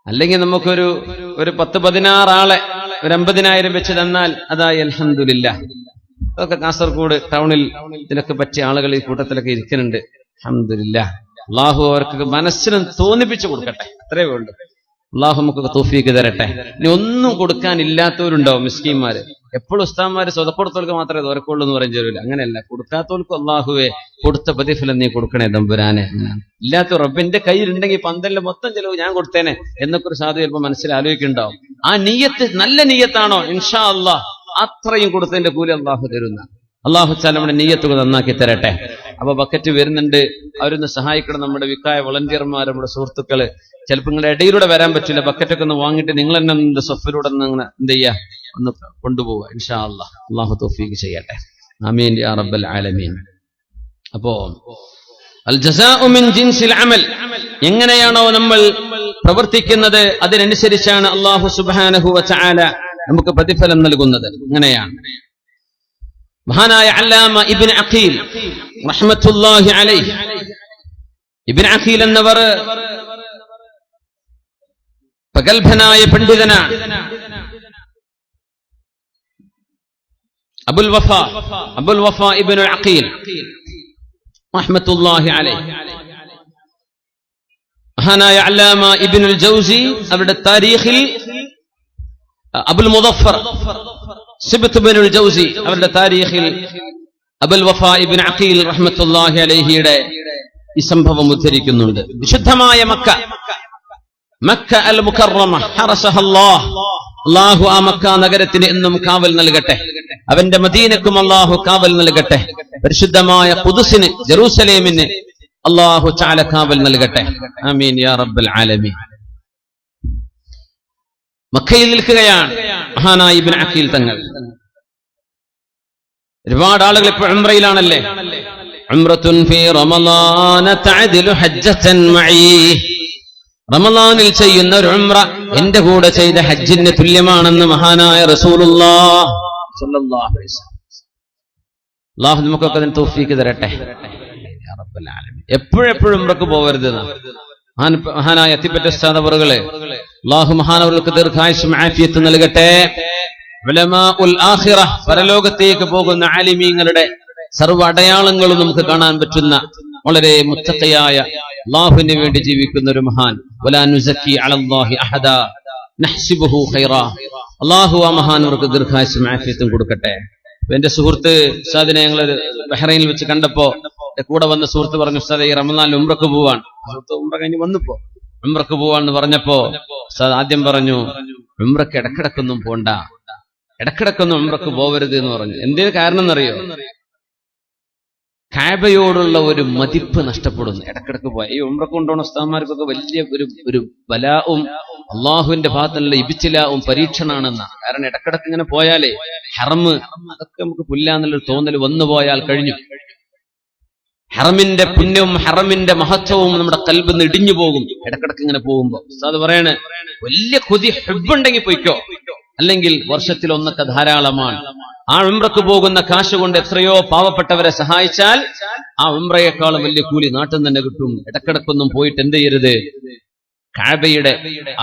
അല്ലെങ്കിൽ നമുക്കൊരു 10-16 ആളെ ഒരു 50,000 വെച്ച് തന്നാൽ അതായി അൽഹംദുലില്ലാഹ്. അതൊക്കെ കാസർഗോഡ് ടൗണിൽ ഇതിനൊക്കെ പറ്റിയ ആളുകൾ ഈ കൂട്ടത്തിലൊക്കെ ഇരിക്കുന്നുണ്ട്. അൽഹംദുലില്ലാഹ്. അള്ളാഹു അവർക്ക് മനസ്സിനും തോന്നിപ്പിച്ചു കൊടുക്കട്ടെ, അത്രേ വേണ്ടു. അള്ളാഹു നമുക്ക് തൗഫീഖ് തരട്ടെ. ഇനി ഒന്നും കൊടുക്കാനില്ലാത്തവരുണ്ടാവും മിസ്കീന്മാര്. എപ്പോഴും ഉസ്താദ്മാര് സ്വതപ്പെടുത്തവർക്ക് മാത്രമേ തോരക്കുള്ളൂ എന്ന് പറയാൻ ചേരില്ല. അങ്ങനെയല്ല, കൊടുക്കാത്തവർക്കും അള്ളാഹുവെ കൊടുത്ത പ്രതിഫലം നീ കൊടുക്കണേ തമ്പുരാനെ. ഇല്ലാത്ത റബ്ബിന്റെ കയ്യിലുണ്ടെങ്കിൽ പന്തലിന്റെ മൊത്തം ചെലവ് ഞാൻ കൊടുത്തേനെ എന്നൊക്കെ ഒരു സാധു ചിലപ്പോൾ മനസ്സിൽ ആലോചിക്കുന്നുണ്ടാവും. ആ നീയത്ത് നല്ല നീയത്താണോ, ഇൻഷാ അല്ലാഹ് അത്രയും കൊടുത്തതിന്റെ കൂലി അള്ളാഹു തരുന്ന. അള്ളാഹു താല നമ്മുടെ നീയത്തുകൾ നന്നാക്കി തരട്ടെ. അപ്പൊ ബക്കറ്റ് വരുന്നുണ്ട്, അവരൊന്ന് സഹായിക്കണം. നമ്മുടെ വിക്കായ വളണ്ടിയർമാർ, നമ്മുടെ സുഹൃത്തുക്കള്. ചിലപ്പോൾ നിങ്ങളുടെ ഇടയിലൂടെ വരാൻ പറ്റില്ല, ബക്കറ്റൊക്കെ ഒന്ന് വാങ്ങിയിട്ട് നിങ്ങൾ തന്നെ ഒന്ന് സഫിലൂടെ ഒന്ന് എന്ത് ചെയ്യാ, ഒന്ന് കൊണ്ടുപോവുക ഇൻഷാ അല്ലാഹ്. അള്ളാഹു തൗഫീഖ് ചെയ്യട്ടെ. ആമീൻ യാ റബ്ബൽ ആലമീൻ. അപ്പോ അൽ ജസാഉ മിൻ ജിൻസിൽ അമൽ, എങ്ങനെയാണോ നമ്മൾ പ്രവർത്തിക്കുന്നത് അതിനനുസരിച്ചാണ് അല്ലാഹു സുബ്ഹാനഹു വ തആല നമുക്ക് പ്രതിഫലം നൽകുന്നത്. അങ്ങനെയാണ് മഹാനായ അല്ലാമ ഇബ്നു അഖീൽ റഹ്മത്തുള്ളാഹി അലൈഹി, ഇബ്നു അഖീൽ എന്നവർ പ്രഗൽഭനായ പണ്ഡിതനാണ്. അബുൽ വഫ ഇബ്നു അഖീൽ റഹ്മത്തുള്ളാഹി അലൈഹി. മഹാനായ അല്ലാമ ഇബ്നുൽ ജൗസി അവരുടെ താരീഖിൽ അബുൽ മുദഫർ സിബ്ത് ഇബ്നുൽ ജൗസി അവരുടെ താരീഖിൽ അബുൽ വഫ ഇബ്നു അഖീൽ റഹ്മത്തുള്ളാഹി അലൈഹിയുടെ ഈ സംഭവം ഉദ്ധരിക്കുന്നുണ്ട്. വിശുദ്ധമായ മക്ക അൽ മുകറമ ഹറസഹല്ലാഹ്, അല്ലാഹു ആ മക്ക നഗരത്തിന് എന്നും കാവൽ നൽകട്ടെ. അവന്റെ മദീനക്കും അല്ലാഹു കാവൽ നൽകട്ടെ. പരിശുദ്ധമായ ഖുദ്സിന് ജെറൂസലേമിന് അല്ലാഹു തആല കാവൽ നൽകട്ടെ. ആമീൻ യാ റബ്ബൽ ആലമീൻ. മക്കയിൽ നിൽക്കുകയാണ് മഹാനായ ഇബ്നു അഖീൽ തങ്ങൾ. ഒരുപാട് ആളുകൾ ഇപ്പോൾ ഉംറയിലാണല്ലേ. ഉംറത്തുൻ ഫീ റമളാന തഅദിലു ഹജ്ജതൻ മഈ, റമളാനിൽ ചെയ്യുന്ന ഒരു ഉംറ എന്റെ കൂടെ ചെയ്ത ഹജ്ജിന് തുല്യമാണെന്ന് മഹാനായ റസൂലുള്ളാഹ് സ്വല്ലല്ലാഹു അലൈഹി വസല്ലം. അല്ലാഹു നമുക്കൊക്കെ അതിന് തൗഫീഖ് തരട്ടെ യാ റബ്ബൽ ആലമീൻ. എപ്പോഴെപ്പോഴും ഉംറക്ക് പോകരുത്. മഹാനായ അത്തിപ്പറ്റ ഉസ്താദ് അവറുകളെ അല്ലാഹു മഹാനവർക്ക് ദീർഘായുസ്സും ആഫിയത്തും നൽകട്ടെ. ഉലമാഉൽ ആഖിറ, പരലോകത്തേക്ക് പോകുന്ന ആലിമീങ്ങളുടെ സർവ്വ അടയാളങ്ങളും നമുക്ക് കാണാൻ പറ്റുന്ന വളരെ മുത്തഖിയായ അല്ലാഹുവിന് വേണ്ടി ജീവിക്കുന്ന ഒരു മഹാൻ. വലാ നുസക്കി അലല്ലാഹി അഹദ നഹ്സിബുഹു ഖൈറാ. അല്ലാഹു ആ മഹാനവർക്ക് ദീർഘായുസ്സും ആഫിയത്തും കൊടുക്കട്ടെ. എന്റെ സുഹൃത്ത് ഉസ്താദിനെ ഞങ്ങൾ ബഹ്റൈനിൽ വെച്ച് കണ്ടപ്പോ കൂടെ വന്ന സുഹൃത്ത് പറഞ്ഞു, ഉസ്താദ് ഈ റമളാനിൽ ഉംറക്ക് പോവാൻ. സുഹൃത്ത് ഉംറ കഴിഞ്ഞ് വന്നപ്പോ ഉംറക്ക് പോവാന്ന് പറഞ്ഞപ്പോ ഉസ്താദ് ആദ്യം പറഞ്ഞു, ഉംറക്ക് ഇടക്കിടക്കൊന്നും പോണ്ട, ഇടക്കിടക്കൊന്നും ഉംറക്ക് പോവരുത് എന്ന് പറഞ്ഞു. എന്തേ കാരണം എന്നറിയോ? കഅബയോടുള്ള ഒരു മതിപ്പ് നഷ്ടപ്പെടുന്നു ഇടക്കിടക്ക് പോയ. ഈ ഉംറക്ക് കൊണ്ടുപോകുന്ന ഉസ്താദ്മാർക്കൊക്കെ വലിയ ഒരു ബലാവും അള്ളാഹുവിന്റെ ഭാഗത്തുള്ള ഇബ്തിലാവും പരീക്ഷണാണെന്നാണ്. കാരണം ഇടക്കിടക്ക് ഇങ്ങനെ പോയാലേ ഹറമ് അതൊക്കെ നമുക്ക് പുല്ലാന്നുള്ളൊരു തോന്നൽ വന്നുപോയാൽ കഴിഞ്ഞു. ഹറമിന്റെ പുണ്യവും ഹറമിന്റെ മഹത്വവും നമ്മുടെ കൽബിന്ന് ഇടിഞ്ഞു പോകും ഇടക്കിടക്ക് ഇങ്ങനെ പോകുമ്പോ. ഉസ്താദ് പറയാണ്, വലിയ കൊതി ഹുബ്ബുണ്ടെങ്കിൽ പോയിക്കോ, അല്ലെങ്കിൽ വർഷത്തിൽ ഒന്നൊക്കെ ധാരാളമാണ്. ആ ഉംറക്ക് പോകുന്ന കാശ് കൊണ്ട് എത്രയോ പാവപ്പെട്ടവരെ സഹായിച്ചാൽ ആ ഉംറയെക്കാളും വലിയ കൂലി നാട്ടിൽ തന്നെ കിട്ടും. ഇടക്കിടക്കൊന്നും പോയിട്ട് എന്ത് ചെയ്യരുത്, കഅബയുടെ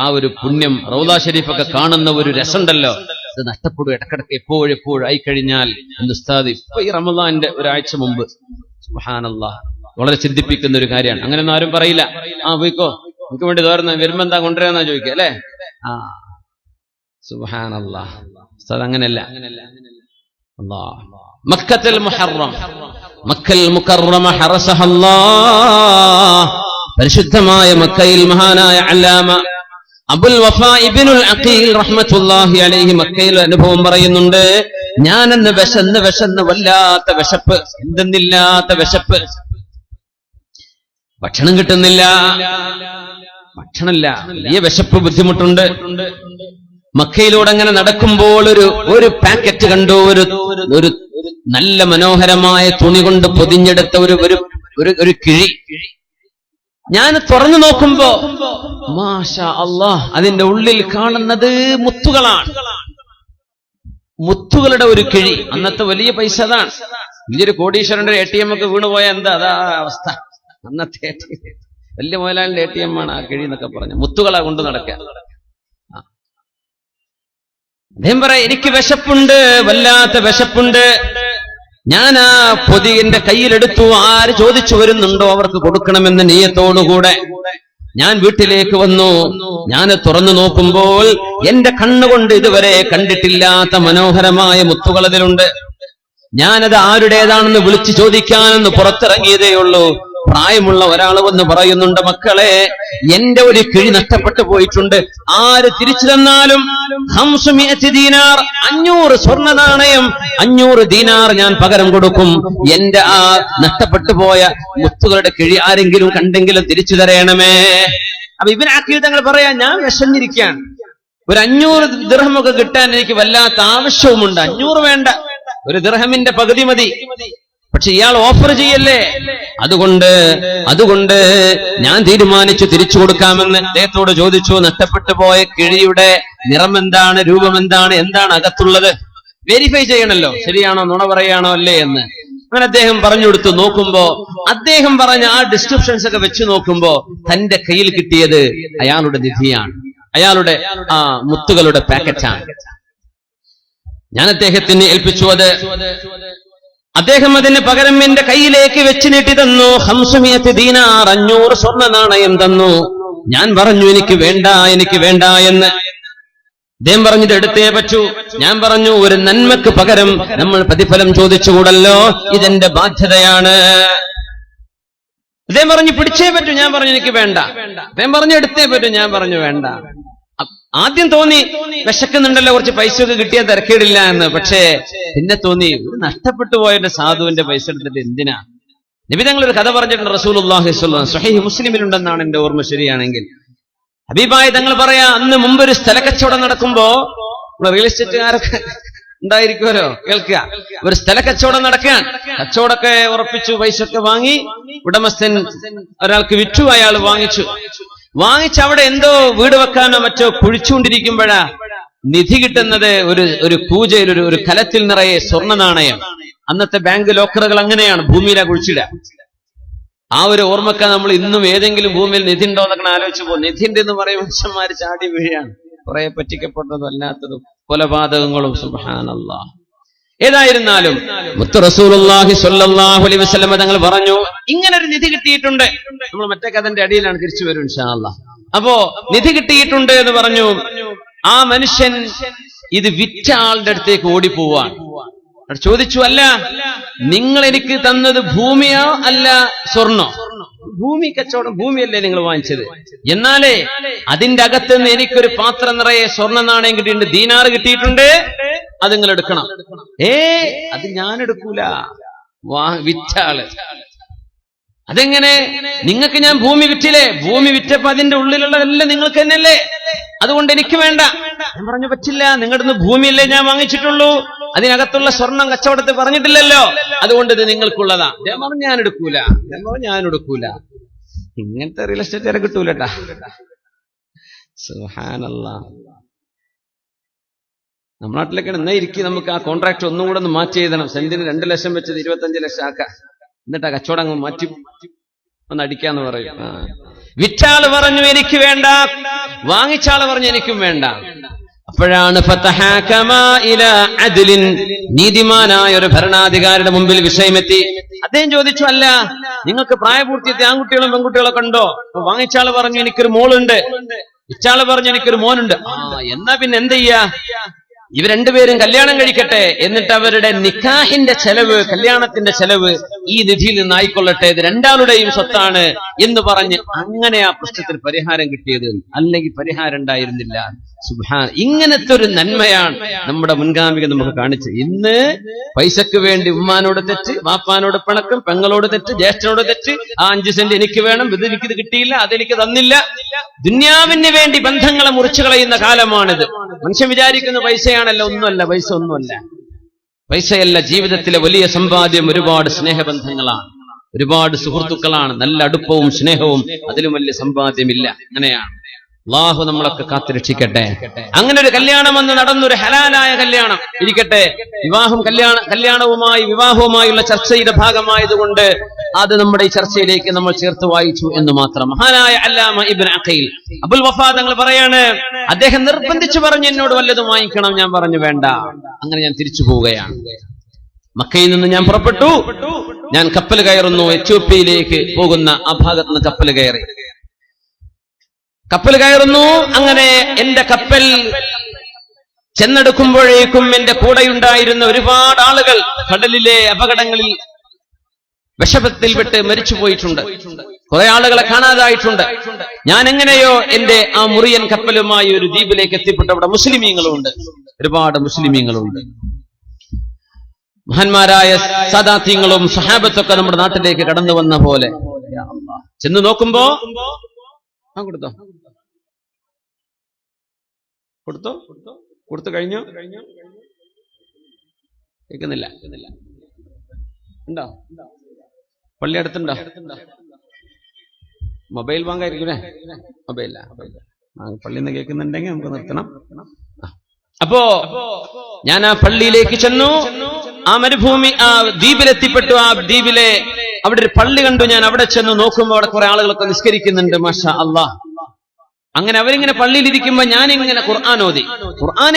ആ ഒരു പുണ്യം റൗദ ഷരീഫൊക്കെ കാണുന്ന ഒരു രസമുണ്ടല്ലോ, അത് നഷ്ടപ്പെടും ഇടക്കിടക്ക് എപ്പോഴെപ്പോഴും ആയിക്കഴിഞ്ഞാൽ. ഉസ്താദ് ഇപ്പൊ ഈ റമളാന്റെ ഒരാഴ്ച മുമ്പ് സുബ്ഹാനല്ലാഹ് വളരെ ചിന്തിപ്പിക്കുന്ന ഒരു കാര്യമാണ്. അങ്ങനെയൊന്നും ആരും പറയില്ല, ആ പോയിക്കോ നമുക്ക് വേണ്ടി തോരുന്ന വരുമ്പോ എന്താ കൊണ്ടുവരാന്നാ ചോദിക്കുക അല്ലെ. ആ സുബ്ഹാനല്ലാഹ്, ഉസ്താദ് അങ്ങനെയല്ല. മക്കത്തുൽ മുഹറം, മക്കൽ മുകറമ ഹറസഹല്ലാഹ്, പരിശുദ്ധമായ മക്കയിൽ മഹാനായ അല്ലാമ അബുൽ വഫാ ഇബ്നുൽ അഖീൽ റഹ്മത്തുള്ളാഹി അലൈഹി മക്കയിൽ അനുഭവം പറയുന്നുണ്ട്. ഞാനെന്ന് വിശന്ന് വല്ലാത്ത വിശപ്പ്, എന്തെന്നില്ലാത്ത വിശപ്പ്, ഭക്ഷണം കിട്ടുന്നില്ല, ഭക്ഷണമില്ല, വലിയ വിശപ്പ്, ബുദ്ധിമുട്ടുണ്ട്. മക്കയിലൂടെ അങ്ങനെ നടക്കുമ്പോൾ ഒരു പാക്കറ്റ് കണ്ടു, ഒരു നല്ല മനോഹരമായ തുണി കൊണ്ട് പൊതിഞ്ഞെടുത്ത ഒരു കിഴി. ഞാൻ തുറന്നു നോക്കുമ്പോ മാഷാ അല്ലാഹ്, അതിന്റെ ഉള്ളിൽ കാണുന്നത് മുത്തുകളാണ്. മുത്തുകളുടെ ഒരു കിഴി. അന്നത്തെ വലിയ പൈസ അതാണ്. വലിയൊരു കോടീശ്വരന്റെ ATM ഒക്കെ വീണുപോയ എന്താ അതാ അവസ്ഥ. അന്നത്തെ വലിയ മുതലാളിന്റെ ATM ആണ് ആ കിഴി എന്നൊക്കെ പറഞ്ഞു. മുത്തുകളാ കൊണ്ട് നടക്കുക. അദ്ദേഹം പറയാം, എനിക്ക് വിശപ്പുണ്ട്, വല്ലാത്ത വിശപ്പുണ്ട്. ഞാൻ ആ പൊതി എന്റെ കയ്യിലെടുത്തു. ആര് ചോദിച്ചു വരുന്നുണ്ടോ അവർക്ക് കൊടുക്കണമെന്ന നിയ്യത്തോടുകൂടെ ഞാൻ വീട്ടിലേക്ക് വന്നു. ഞാൻ തുറന്നു നോക്കുമ്പോൾ എന്റെ കണ്ണുകൊണ്ട് ഇതുവരെ കണ്ടിട്ടില്ലാത്ത മനോഹരമായ മുത്തുകൾ അതിലുണ്ട്. ഞാനത് ആരുടേതാണെന്ന് വിളിച്ചു ചോദിക്കാനെന്ന് പുറത്തിറങ്ങിയതേ ഉള്ളൂ. പ്രായമുള്ള ഒരാൾ വന്ന് പറയുന്നുണ്ട്, മക്കളെ എന്റെ ഒരു കിഴി നഷ്ടപ്പെട്ടു പോയിട്ടുണ്ട്, ആര് തിരിച്ചു തന്നാലും 500 ദീനാർ, 500 സ്വർണ്ണ നാണയം, 500 ദീനാർ ഞാൻ പകരം കൊടുക്കും. എന്റെ ആ നഷ്ടപ്പെട്ടു പോയ മുത്തുകളുടെ കിഴി ആരെങ്കിലും കണ്ടെങ്കിലും തിരിച്ചു തരയണമേ. അപ്പൊ ഇബ്നു അഖീൽ തങ്ങൾ പറയാ, ഞാൻ വിശന്നിരിക്കുകയാണ്, ഒരു 500 ദിർഹമൊക്കെ കിട്ടാൻ എനിക്ക് വല്ലാത്ത ആവശ്യവുമുണ്ട്. 500 വേണ്ട, ഒരു ദിർഹമിന്റെ പകുതി മതി. പക്ഷെ ഇയാൾ ഓഫർ ചെയ്യല്ലേ. അതുകൊണ്ട് ഞാൻ തീരുമാനിച്ചു തിരിച്ചു കൊടുക്കാമെന്ന് അദ്ദേഹത്തോട് ചോദിച്ചു. നഷ്ടപ്പെട്ടു പോയ കിഴിയുടെ നിറം എന്താണ്, രൂപം എന്താണ്, എന്താണ് അകത്തുള്ളത്, വെരിഫൈ ചെയ്യണല്ലോ, ശരിയാണോ നുണ പറയാണോ അല്ലേ എന്ന്. അങ്ങനെ അദ്ദേഹം പറഞ്ഞു കൊടുത്തു. നോക്കുമ്പോ അദ്ദേഹം പറഞ്ഞ ആ ഡിസ്ക്രിപ്ഷൻസ് ഒക്കെ വെച്ച് നോക്കുമ്പോ തന്റെ കയ്യിൽ കിട്ടിയത് അയാളുടെ നിധിയാണ്, അയാളുടെ ആ മുത്തുകളുടെ പാക്കറ്റാണ്. ഞാൻ അദ്ദേഹത്തിന് ഏൽപ്പിച്ചു അത്. അദ്ദേഹം അതിന് പകരം എന്റെ കയ്യിലേക്ക് വെച്ച് നീട്ടി തന്നു. 500 ദീനാർ, 500 സ്വർണ്ണ നാണയം തന്നു. ഞാൻ പറഞ്ഞു എനിക്ക് വേണ്ട എന്ന്. അദ്ദേഹം പറഞ്ഞത് എടുത്തേ പറ്റൂ. ഞാൻ പറഞ്ഞു ഒരു നന്മക്ക് പകരം നമ്മൾ പ്രതിഫലം ചോദിച്ചുകൂടല്ലോ, ഇതെന്റെ ബാധ്യതയാണ്. അദ്ദേഹം പറഞ്ഞു പിടിച്ചേ പറ്റൂ. ഞാൻ പറഞ്ഞു എനിക്ക് വേണ്ട. അദ്ദേഹം പറഞ്ഞു എടുത്തേ പറ്റൂ. ഞാൻ പറഞ്ഞു വേണ്ട. ആദ്യം തോന്നി വിശക്കുന്നുണ്ടല്ലോ, കുറച്ച് പൈസ ഒക്കെ കിട്ടിയാൽ തിരക്കേടില്ല എന്ന്. പക്ഷേ പിന്നെ തോന്നി നഷ്ടപ്പെട്ടു പോയതിന്റെ സാധുവിന്റെ പൈസ എടുത്തിട്ട് എന്തിനാ. നബി തങ്ങൾ ഒരു കഥ പറഞ്ഞിട്ടുണ്ട് റസൂലുള്ളാഹി സ്വല്ലല്ലാഹു അലൈഹി വസല്ലം, സ്വഹീഹ് മുസ്ലിമിലുണ്ടെന്നാണ് എന്റെ ഓർമ്മ ശരിയാണെങ്കിൽ. ഹബീബായ തങ്ങൾ പറയാ, അന്ന് മുമ്പ് ഒരു സ്ഥല കച്ചവടം നടക്കുമ്പോ, റിയൽ എസ്റ്റേറ്റുകാരൊക്കെ ഉണ്ടായിരിക്കുമല്ലോ, കേൾക്കുക. ഒരു സ്ഥല കച്ചവടം നടക്കാൻ, കച്ചവടമൊക്കെ ഉറപ്പിച്ചു, പൈസ ഒക്കെ വാങ്ങി, ഉടമസ്ഥൻ ഒരാൾക്ക് വിറ്റു, അയാൾ വാങ്ങിച്ച് അവിടെ എന്തോ വീട് വെക്കാനോ മറ്റോ കുഴിച്ചുകൊണ്ടിരിക്കുമ്പോഴാ നിധി കിട്ടുന്നത് ഒരു പൂജയിൽ ഒരു കലത്തിൽ നിറയെ സ്വർണ്ണ നാണയം. അന്നത്തെ ബാങ്ക് ലോക്കറുകൾ അങ്ങനെയാണ്, ഭൂമിയിലാ കുഴിച്ചിടുക. ആ ഒരു ഓർമ്മക്ക നമ്മൾ ഇന്നും ഏതെങ്കിലും ഭൂമിയിൽ നിധി ഉണ്ടോ എന്നൊക്കെ ആലോചിച്ചു പോകും. നിധിന്റെ എന്ന് പറയും മനുഷ്യന്മാര് ചാടി വീഴാണ്, കുറെ പറ്റിക്കപ്പെട്ടതും അല്ലാത്തതും കൊലപാതകങ്ങളും. സുബ്ഹാനല്ലാഹ്. ഏതായിരുന്നാലും മുത്ത് റസൂലുള്ളാഹി സ്വല്ലല്ലാഹു അലൈഹി വസല്ലം തങ്ങൾ പറഞ്ഞു, ഇങ്ങനെ ഒരു നിധി കിട്ടിയിട്ടുണ്ട്. നമ്മൾ മറ്റേ കഥന്റെ അടിയിലാണ്, തിരിച്ചു വരും ഇൻഷാ അല്ലാഹ്. അപ്പോ നിധി കിട്ടിയിട്ടുണ്ട് എന്ന് പറഞ്ഞു. ആ മനുഷ്യൻ ഇത് വിറ്റ ആളുടെ അടുത്തേക്ക് ഓടിപ്പോവാൻ ചോദിച്ചു, അല്ല നിങ്ങൾ എനിക്ക് തന്നത് ഭൂമിയോ അല്ല സ്വർണ്ണോ? ഭൂമി കച്ചവടം, ഭൂമിയല്ലേ നിങ്ങൾ വാങ്ങിച്ചത്, എന്നാലേ അതിന്റെ അകത്തുനിന്ന് എനിക്കൊരു പാത്രം നിറയെ സ്വർണ്ണ നാണയം കിട്ടിയിട്ടുണ്ട്, ദീനാറ് കിട്ടിയിട്ടുണ്ട്, അത് നിങ്ങൾ എടുക്കണം. അത് ഞാൻ എടുക്കൂല, വിറ്റാള്. അതെങ്ങനെ? നിങ്ങൾക്ക് ഞാൻ ഭൂമി വിറ്റില്ലേ, ഭൂമി വിറ്റപ്പോ അതിന്റെ ഉള്ളിലുള്ളതെല്ലാം നിങ്ങൾക്ക് തന്നെയല്ലേ, അതുകൊണ്ട് എനിക്ക് വേണ്ട. ഞാൻ പറഞ്ഞു പറ്റില്ല, നിങ്ങളുടെ ഭൂമിയല്ലേ ഞാൻ വാങ്ങിച്ചിട്ടുള്ളൂ, അതിനകത്തുള്ള സ്വർണം കച്ചവടത്തിൽ പറഞ്ഞിട്ടില്ലല്ലോ, അതുകൊണ്ട് ഇത് നിങ്ങൾക്കുള്ളതാ. ഞാൻ പറഞ്ഞു ഞാൻ എടുക്കൂല. ഇങ്ങനത്തെ റിയൽ എസ്റ്റേറ്റ് കിട്ടൂലട്ടാ. സുബ്ഹാനല്ലാഹ്. നമ്മുടെ നാട്ടിലൊക്കെ എന്നാ ഇരിക്കും, നമുക്ക് ആ കോൺട്രാക്ട് ഒന്നും കൂടെ ഒന്ന് മാറ്റി എഴുതണം. സെന്റിന് 2 ലക്ഷം വെച്ചത് 25 ലക്ഷം ആക്കാം, എന്നിട്ട് ആ കച്ചവടം അങ്ങ് മാറ്റി ഒന്ന് അടിക്കാന്ന് പറയും. വിറ്റാള് പറഞ്ഞു എനിക്ക് വേണ്ട, വാങ്ങിച്ചാള് പറഞ്ഞു എനിക്കും വേണ്ട. അപ്പോഴാണ് നീതിമാനായ ഒരു ഭരണാധികാരിയുടെ മുമ്പിൽ വിഷയമെത്തി. അദ്ദേഹം ചോദിച്ചു, അല്ല നിങ്ങൾക്ക് പ്രായപൂർത്തിയെത്തിയ ആൺകുട്ടികളും പെൺകുട്ടികളൊക്കെ ഉണ്ടോ? വാങ്ങിച്ചാള് പറഞ്ഞു എനിക്കൊരു മോളുണ്ട്, വിറ്റാള് പറഞ്ഞു എനിക്കൊരു മോനുണ്ട്. എന്നാ പിന്നെ എന്ത് ചെയ്യാ, ഇവർ രണ്ടുപേരും കല്യാണം കഴിക്കട്ടെ, എന്നിട്ട് അവരുടെ നിക്കാഹിന്റെ ചെലവ്, കല്യാണത്തിന്റെ ചെലവ് ഈ നിധിയിൽ നിന്നായിക്കൊള്ളട്ടെ, ഇത് രണ്ടാളുടെയും സ്വത്താണ് എന്ന് പറഞ്ഞ് അങ്ങനെ ആ പ്രശ്നത്തിൽ പരിഹാരം കിട്ടിയത്. അല്ലെങ്കിൽ പരിഹാരം ഉണ്ടായിരുന്നില്ല. സുബ്ഹാൻ. ഇങ്ങനത്തെ ഒരു നന്മയാണ് നമ്മുടെ മുൻഗാമികൾ നമുക്ക് കാണിച്ചത്. ഇന്ന് പൈസക്ക് വേണ്ടി ഉമ്മാനോട് തെറ്റ്, വാപ്പാനോട് പിണക്കം, പെങ്ങളോട് തെറ്റ്, ജ്യേഷ്ഠനോട് തെറ്റ്, ആ 5 സെന്റ് എനിക്ക് വേണം, ഇത് എനിക്കിത് കിട്ടിയില്ല, അതെനിക്ക് തന്നില്ല. ദുന്യാവിന് വേണ്ടി ബന്ധങ്ങളെ മുറിച്ചു കളയുന്ന കാലമാണിത്. മനുഷ്യൻ വിചാരിക്കുന്ന പൈസയാണല്ലോ, ഒന്നുമല്ല, പൈസ ഒന്നുമല്ല, പൈസയല്ല. ജീവിതത്തിലെ വലിയ സമ്പാദ്യം ഒരുപാട് സ്നേഹബന്ധങ്ങളാണ്, ഒരുപാട് സുഹൃത്തുക്കളാണ്, നല്ല അടുപ്പവും സ്നേഹവും, അതിലും വലിയ സമ്പാദ്യമില്ല. അങ്ങനെയാണ്. അല്ലാഹു നമ്മളൊക്കെ കാത്തുരക്ഷിക്കട്ടെ. അങ്ങനെ ഒരു കല്യാണം വന്ന് നടന്നൊരു ഹലാലായ കല്യാണം ഇരിക്കട്ടെ. വിവാഹവുമായുള്ള ചർച്ചയുടെ ഭാഗമായതുകൊണ്ട് അത് നമ്മുടെ ഈ ചർച്ചയിലേക്ക് നമ്മൾ ചേർത്ത് വായിച്ചു എന്ന് മാത്രം. മഹാനായ അല്ലാമ ഇബ്നു അഖീൽ അബുൽ വഫാ തങ്ങൾ പറയാണ്, അദ്ദേഹം നിർബന്ധിച്ചു പറഞ്ഞു എന്നോട് വല്ലതും വാങ്ങിക്കണം. ഞാൻ പറഞ്ഞു വേണ്ട. അങ്ങനെ ഞാൻ തിരിച്ചു പോവുകയാണ്. മക്കയിൽ നിന്ന് ഞാൻ പുറപ്പെട്ടു. ഞാൻ കപ്പൽ കയറുന്നു. എത്യോപ്യയിലേക്ക് പോകുന്ന ആ ഭാഗത്ത് നിന്ന് കപ്പൽ കയറുന്നു. അങ്ങനെ എന്റെ കപ്പൽ ചെന്നെടുക്കുമ്പോഴേക്കും എന്റെ കൂടെയുണ്ടായിരുന്ന ഒരുപാട് ആളുകൾ കടലിലെ അപകടങ്ങളിൽ വിഷമത്തിൽപ്പെട്ട് മരിച്ചുപോയിട്ടുണ്ട്. കുറെ ആളുകളെ കാണാതായിട്ടുണ്ട്. ഞാൻ എങ്ങനെയോ എന്റെ ആ മുറിയൻ കപ്പലുമായി ഒരു ദ്വീപിലേക്ക് എത്തിപ്പെട്ട അവിടെ മുസ്ലിമീങ്ങളുണ്ട്, ഒരുപാട് മുസ്ലിമീങ്ങളുണ്ട്. മഹാന്മാരായ സാദാത്യങ്ങളും സഹാബത്തൊക്കെ നമ്മുടെ നാട്ടിലേക്ക് കടന്നു വന്ന പോലെ. ചെന്ന് നോക്കുമ്പോ കൊടുത്തു കഴിഞ്ഞു. കേൾക്കുന്നില്ല? ഉണ്ടോ? പള്ളി അടുത്തുണ്ടോ? മൊബൈൽ ബാങ്കായിരിക്കും. മൊബൈലില്ല. പള്ളിയിൽ നിന്ന് കേൾക്കുന്നുണ്ടെങ്കിൽ നമുക്ക് നിർത്തണം. അപ്പോ ഞാൻ ആ പള്ളിയിലേക്ക് ചെന്നു. ആ മരുഭൂമി, ആ ദ്വീപിലെത്തിപ്പെട്ടു. ആ ദ്വീപിലെ അവിടെ ഒരു പള്ളി കണ്ടു. ഞാൻ അവിടെ ചെന്ന് നോക്കുമ്പോൾ അവിടെ കുറെ ആളുകളൊക്കെ നിസ്കരിക്കുന്നുണ്ട്. മാഷാ അല്ലാഹ്. അങ്ങനെ അവരിങ്ങനെ പള്ളിയിലിരിക്കുമ്പോ ഞാനിങ്ങനെ ഖുർആൻ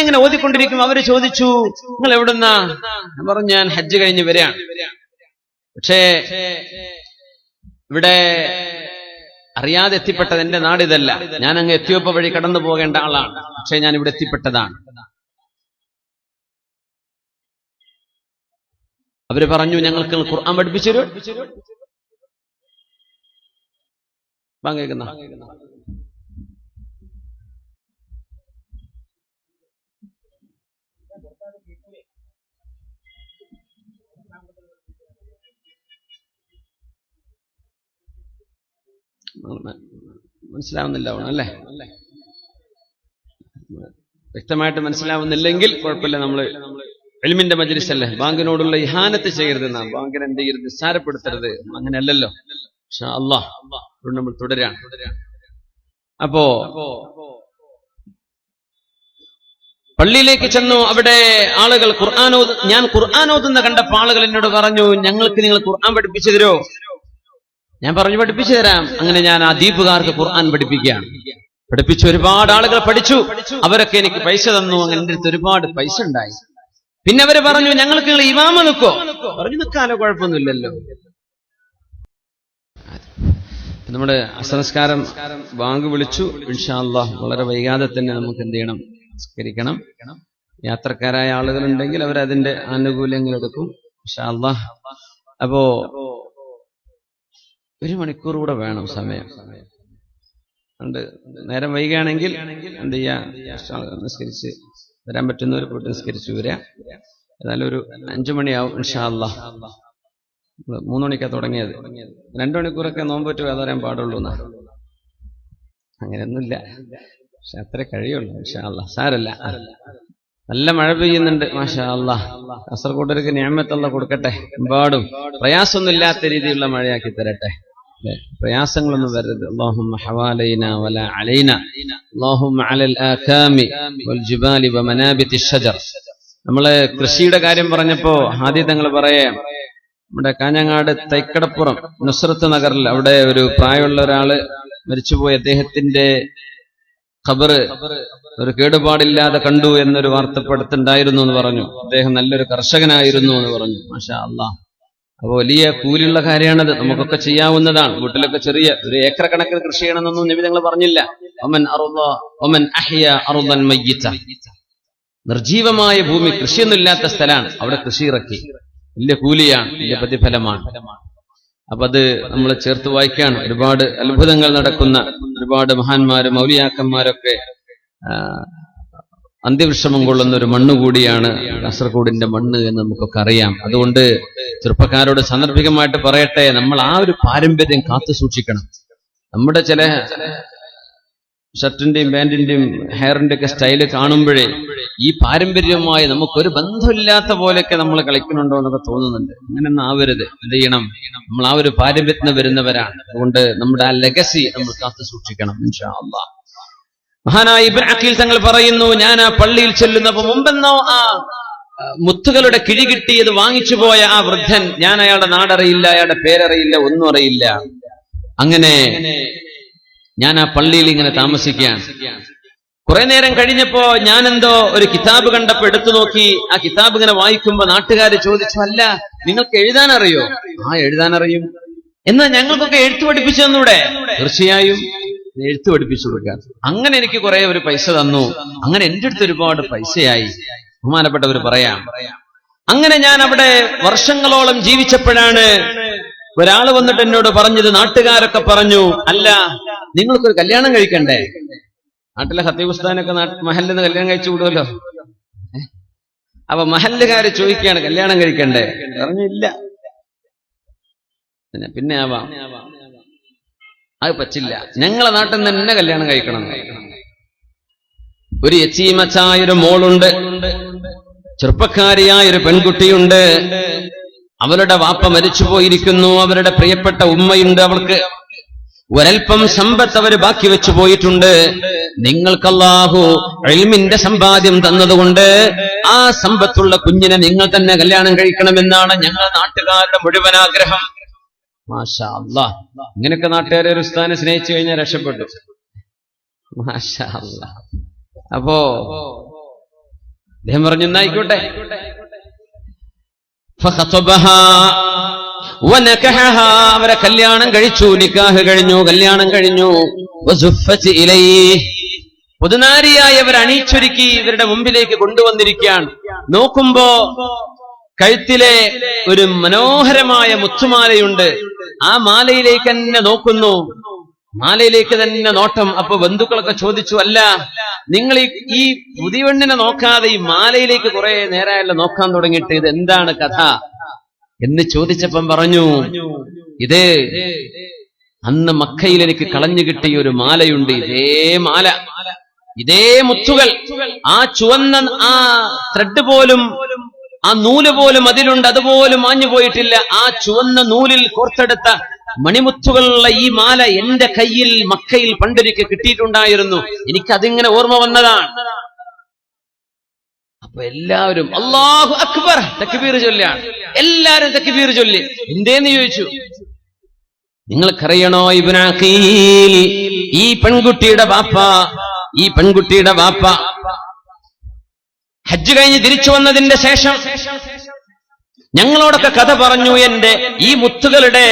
ഇങ്ങനെ ഓതിക്കൊണ്ടിരിക്കുമ്പോ അവര് ചോദിച്ചു, നിങ്ങൾ എവിടുന്നാ? ഞാൻ പറഞ്ഞു, ഞാൻ ഹജ്ജ് കഴിഞ്ഞ് വരികയാണ്. പക്ഷേ ഇവിടെ അറിയാതെ എത്തിപ്പെട്ടത്, എന്റെ നാട് ഇതല്ല. ഞാൻ അങ്ങ് എത്യോപ്യ വഴി കടന്നു പോകേണ്ട ആളാണ്. പക്ഷെ ഞാൻ ഇവിടെ എത്തിപ്പെട്ടതാണ്. അവര് പറഞ്ഞു, ഞങ്ങൾക്ക് ഖുർആൻ പഠിപ്പിച്ചു തരൂ. കേൾക്കുന്ന മനസ്സിലാവുന്നില്ല അല്ലേ? വ്യക്തമായിട്ട് മനസ്സിലാവുന്നില്ലെങ്കിൽ കുഴപ്പമില്ല. നമ്മള് ഇൽമിന്റെ മജ്ലിസ് അല്ലേ, ബാങ്കിനോടുള്ള ഇഹാനത്ത് ചെയ്യരുത്. നാം ബാങ്കിനെ എന്ത് ചെയ്യരുത്? നിസ്സാരപ്പെടുത്തരുത്. അങ്ങനെയല്ലല്ലോ. ഇൻഷാ അല്ലാഹ് നമ്മൾ തുടരാം. അപ്പോ പള്ളിയിലേക്ക് ചെന്നു. അവിടെ ആളുകൾ ഞാൻ ഖുർആൻ ഓതുന്ന കണ്ടപ്പോൾ ആളുകൾ എന്നോട് പറഞ്ഞു, ഞങ്ങൾക്ക് നിങ്ങൾ ഖുർആൻ പഠിപ്പിച്ചു തരോ? ഞാൻ പറഞ്ഞു, പഠിപ്പിച്ചു തരാം. അങ്ങനെ ഞാൻ ആ ദ്വീപുകാർക്ക് ഖുർആൻ പഠിപ്പിക്കുകയാണ്. പഠിപ്പിച്ചു. ഒരുപാട് ആളുകൾ പഠിച്ചു. അവരൊക്കെ എനിക്ക് പൈസ തന്നു. അങ്ങനെ എൻ്റെ അടുത്ത് ഒരുപാട് പൈസ ഉണ്ടായി. പിന്നെ അവര് പറഞ്ഞു, ഞങ്ങൾക്ക് നിങ്ങൾ ഇമാമ നിൽക്കോ? പറഞ്ഞു, നിൽക്കാനോ, കുഴപ്പമൊന്നുമില്ലല്ലോ. നമ്മുടെ അസംസ്കാരം ബാങ്ക് വിളിച്ചു. ഇൻഷാ അല്ലാഹ് വളരെ വൈകാതെ തന്നെ നമുക്ക് എന്ത് ചെയ്യണം? സംസ്കരിക്കണം. യാത്രക്കാരായ ആളുകളുണ്ടെങ്കിൽ അവരതിന്റെ ആനുകൂല്യങ്ങൾ എടുക്കും ഇൻഷാ അല്ലാഹ്. അപ്പോ 1 മണിക്കൂർ കൂടെ വേണം സമയം. നേരം വൈകുകയാണെങ്കിൽ എന്ത് ചെയ്യാ? നിസ്കരിച്ച് വരാൻ പറ്റുന്നവർ പോയിട്ട് നിസ്കരിച്ചു വരിക. ഏതായാലും ഒരു 5 മണിയാവും ഇൻഷാ അല്ലാഹ്. 3 മണിക്കാണ് തുടങ്ങിയത്. 2 മണിക്കൂറൊക്കെ നോമ്പ് പറ്റുക അതറിയാൻ പാടുള്ളൂ. അങ്ങനെയൊന്നുമില്ല, പക്ഷെ അത്രേ കഴിയുള്ളൂ ഇൻഷാ അല്ലാഹ്. സാരല്ല. നല്ല മഴ പെയ്യുന്നുണ്ട് മാഷാ അല്ലാഹ്. കാസർഗോഡർക്ക് നിഅമത്ത് അല്ലാഹ് കൊടുക്കട്ടെ. എമ്പാടും പ്രയാസമൊന്നും ഇല്ലാത്ത രീതിയിലുള്ള മഴയാക്കി തരട്ടെ. പ്രയാസങ്ങളൊന്നും വരരുത്. അല്ലാഹുമ്മ ഹവാലൈനാ വലാ അലൈനാ അല്ലാഹുമ്മ അലൽ ആകാമി വൽ ജിബാലി വമനാബിതി ഷജർ. നമ്മള് കൃഷിയുടെ കാര്യം പറഞ്ഞപ്പോ ആദ്യം തങ്ങൾ പറയാം, നമ്മുടെ കാഞ്ഞങ്ങാട് തൈക്കടപ്പുറം നുസ്രത്ത് നഗറിൽ അവിടെ ഒരു പ്രായമുള്ള ഒരാള് മരിച്ചുപോയി. അദ്ദേഹത്തിന്റെ ഖബറ് ഒരു കേടുപാടില്ലാതെ കണ്ടു എന്നൊരു വാർത്തപ്പെടുത്തുണ്ടായിരുന്നു എന്ന് പറഞ്ഞു. അദ്ദേഹം നല്ലൊരു കർഷകനായിരുന്നു എന്ന് പറഞ്ഞു. മാഷാ അല്ലാഹ്. അപ്പൊ വലിയ കൂലിയുള്ള കാര്യമാണത്. നമുക്കൊക്കെ ചെയ്യാവുന്നതാണ്. വീട്ടിലൊക്കെ ചെറിയ ഒരു ഏക്കർ കണക്കിന് കൃഷി ചെയ്യണമെന്നൊന്നും നബി തങ്ങൾ പറഞ്ഞില്ല. നിർജീവമായ ഭൂമി, കൃഷിയൊന്നുമില്ലാത്ത സ്ഥലമാണ്, അവിടെ കൃഷി ഇറക്കി. വലിയ കൂലിയാണ്, വലിയ പ്രതിഫലമാണ്. അപ്പൊ അത് നമ്മൾ ചേർത്ത് വായിക്കാണ്. ഒരുപാട് അത്ഭുതങ്ങൾ നടക്കുന്ന ഒരുപാട് മഹാന്മാരും മൗലിയാക്കന്മാരൊക്കെ അന്ത്യവിശ്രമം കൊള്ളുന്ന ഒരു മണ്ണുകൂടിയാണ് കാസർഗോഡിന്റെ മണ്ണ് എന്ന് നമുക്കൊക്കെ അറിയാം. അതുകൊണ്ട് ചെറുപ്പക്കാരോട് സാന്ദർഭികമായിട്ട് പറയട്ടെ, നമ്മൾ ആ ഒരു പാരമ്പര്യം കാത്തു സൂക്ഷിക്കണം. നമ്മുടെ ചില ഷർട്ടിന്റെയും പാന്റിന്റെയും ഹെയറിന്റെ ഒക്കെ സ്റ്റൈല് കാണുമ്പോഴേ ഈ പാരമ്പര്യവുമായി നമുക്കൊരു ബന്ധമില്ലാത്ത പോലെയൊക്കെ നമ്മൾ കളിക്കുന്നുണ്ടോ എന്നൊക്കെ തോന്നുന്നുണ്ട്. അങ്ങനെയൊന്നും ആവരുത്. എന്ത് ചെയ്യണം? നമ്മൾ ആ ഒരു പാരമ്പര്യത്തിന് വരുന്നവരാണ്. അതുകൊണ്ട് നമ്മുടെ ആ ലെഗസി നമ്മൾ കാത്തു സൂക്ഷിക്കണം ഇൻഷാ അല്ലാഹ്. മഹാനായ ഇബ്നു അഖീൽ തങ്ങൾ പറയുന്നു, ഞാൻ ആ പള്ളിയിൽ ചെല്ലുന്നപ്പോ മുമ്പെന്നോ ആ മുത്തുകളുടെ കിഴി കിട്ടിയത് വാങ്ങിച്ചു പോയ ആ വൃദ്ധൻ, ഞാൻ അയാളുടെ നാടറിയില്ല, അയാളുടെ പേരറിയില്ല, ഒന്നും അറിയില്ല. അങ്ങനെ ഞാൻ ആ പള്ളിയിൽ ഇങ്ങനെ താമസിക്കുകയാണ്. കുറെ നേരം കഴിഞ്ഞപ്പോ ഞാനെന്തോ ഒരു കിതാബ് കണ്ടപ്പോ എടുത്തു നോക്കി. ആ കിതാബ് ഇങ്ങനെ വായിക്കുമ്പോ നാട്ടുകാര് ചോദിച്ചു, അല്ല നിങ്ങൾക്ക് എഴുതാൻ അറിയോ? ആ എഴുതാൻ അറിയും. എന്നാ ഞങ്ങൾക്കൊക്കെ എഴുത്ത് പഠിപ്പിച്ചു തന്നൂടെ? തീർച്ചയായും എഴുത്ത് പഠിപ്പിച്ചു കൊടുക്കാൻ. അങ്ങനെ എനിക്ക് കുറെ ഒരു പൈസ തന്നു. അങ്ങനെ എന്റെ അടുത്ത് ഒരുപാട് പൈസയായി. ബഹുമാനപ്പെട്ടവർ പറയാം. അങ്ങനെ ഞാൻ അവിടെ വർഷങ്ങളോളം ജീവിച്ചപ്പോഴാണ് ഒരാൾ വന്നിട്ട് എന്നോട് പറഞ്ഞത്, നാട്ടുകാരൊക്കെ പറഞ്ഞു, അല്ല നിങ്ങൾക്കൊരു കല്യാണം കഴിക്കണ്ടേ? നാട്ടിലെ ഖത്തീബ് ഉസ്താദിനൊക്കെ മഹല്ലിൽ നിന്ന് കല്യാണം കഴിച്ചു വിടുമല്ലോ. അപ്പൊ മഹല്ലുകാര് ചോദിക്കുകയാണ്, കല്യാണം കഴിക്കണ്ടേ? പറഞ്ഞില്ല. പിന്നെ ആവാം, അത് പറ്റില്ല, ഞങ്ങളെ നാട്ടിൽ നിന്ന് തന്നെ കല്യാണം കഴിക്കണം. ഒരു യതീമച്ചായൊരു മോളുണ്ട്. ചെറുപ്പക്കാരിയായ ഒരു പെൺകുട്ടിയുണ്ട്. അവളുടെ വാപ്പ മരിച്ചുപോയിരിക്കുന്നു. അവരുടെ പ്രിയപ്പെട്ട ഉമ്മയുണ്ട്. അവൾക്ക് ഒരൽപ്പം സമ്പത്ത് അവർ ബാക്കി വെച്ചു പോയിട്ടുണ്ട്. നിങ്ങൾക്ക് അല്ലാഹു ഇൽമിന്റെ സമ്പാദ്യം തന്നതുകൊണ്ട് ആ സമ്പത്തുള്ള കുഞ്ഞിനെ നിങ്ങൾ തന്നെ കല്യാണം കഴിക്കണമെന്നാണ് ഞങ്ങളുടെ നാട്ടുകാരുടെ മുഴുവൻ ആഗ്രഹം. മാഷാ അല്ലാഹ്. ഇങ്ങനെയൊക്കെ നാട്ടുകാരെ ഒരു ഉസ്താദിനെ സ്നേഹിച്ചു കഴിഞ്ഞാൽ രക്ഷപ്പെട്ടു. മാഷാ അല്ലാഹ്. അപ്പോ അദ്ദേഹം പറഞ്ഞു എന്നായിക്കോട്ടെ. അവരെ കല്യാണം കഴിച്ചു. നിക്കാഹ് കഴിഞ്ഞു, കല്യാണം കഴിഞ്ഞു. പുതുനാരിയായി അവർ അണിയിച്ചൊരുക്കി ഇവരുടെ മുമ്പിലേക്ക് കൊണ്ടുവന്നിരിക്കുകയാണ്. നോക്കുമ്പോ കഴുത്തിലെ ഒരു മനോഹരമായ മുത്തുമാലയുണ്ട്. ആ മാലയിലേക്ക് തന്നെ നോക്കുന്നു, മാലയിലേക്ക് തന്നെ നോട്ടം. അപ്പൊ ബന്ധുക്കളൊക്കെ ചോദിച്ചു, അല്ല നിങ്ങൾ ഈ പുതിയവണ്ണിനെ നോക്കാതെ ഈ മാലയിലേക്ക് കുറെ നേരമല്ല നോക്കാൻ തുടങ്ങിയിട്ട്, ഇത് എന്താണ് കഥ എന്ന് ചോദിച്ചപ്പം പറഞ്ഞു, ഇത് അന്ന് മക്കയിൽ എനിക്ക് കളഞ്ഞു കിട്ടിയ ഒരു മാലയുണ്ട്. ഇതേ മാല, ഇതേ മുത്തുകൾ, ആ ചുവന്ന ആ ത്രെഡ് പോലും, ആ നൂല് പോലും അതിലുണ്ട്, അതുപോലും മാഞ്ഞു പോയിട്ടില്ല. ആ ചുവന്ന നൂലിൽ കോർത്തെടുത്ത മണിമുത്തുകളുള്ള ഈ മാല എന്റെ കയ്യിൽ മക്കയിൽ പണ്ടൊരിക്കൽ കിട്ടിയിട്ടുണ്ടായിരുന്നു. എനിക്കതിങ്ങനെ ഓർമ്മ വന്നതാണ്. അപ്പൊ എല്ലാവരും അല്ലാഹു അക്ബർ തക്ബീർ ചൊല്ലാണ്. എല്ലാരും തക്ബീർ ചൊല്ലി. എന്തേന്ന് ചോദിച്ചു. നിങ്ങൾക്കറിയണോ ഇബ്നു അഖീൽ, ഈ പെൺകുട്ടിയുടെ വാപ്പ ഹജ്ജ് കഴിഞ്ഞ് തിരിച്ചു വന്നതിന്റെ ശേഷം ഞങ്ങളോടൊക്കെ കഥ പറഞ്ഞു. എന്റെ ഈ മുത്തുകളുടെ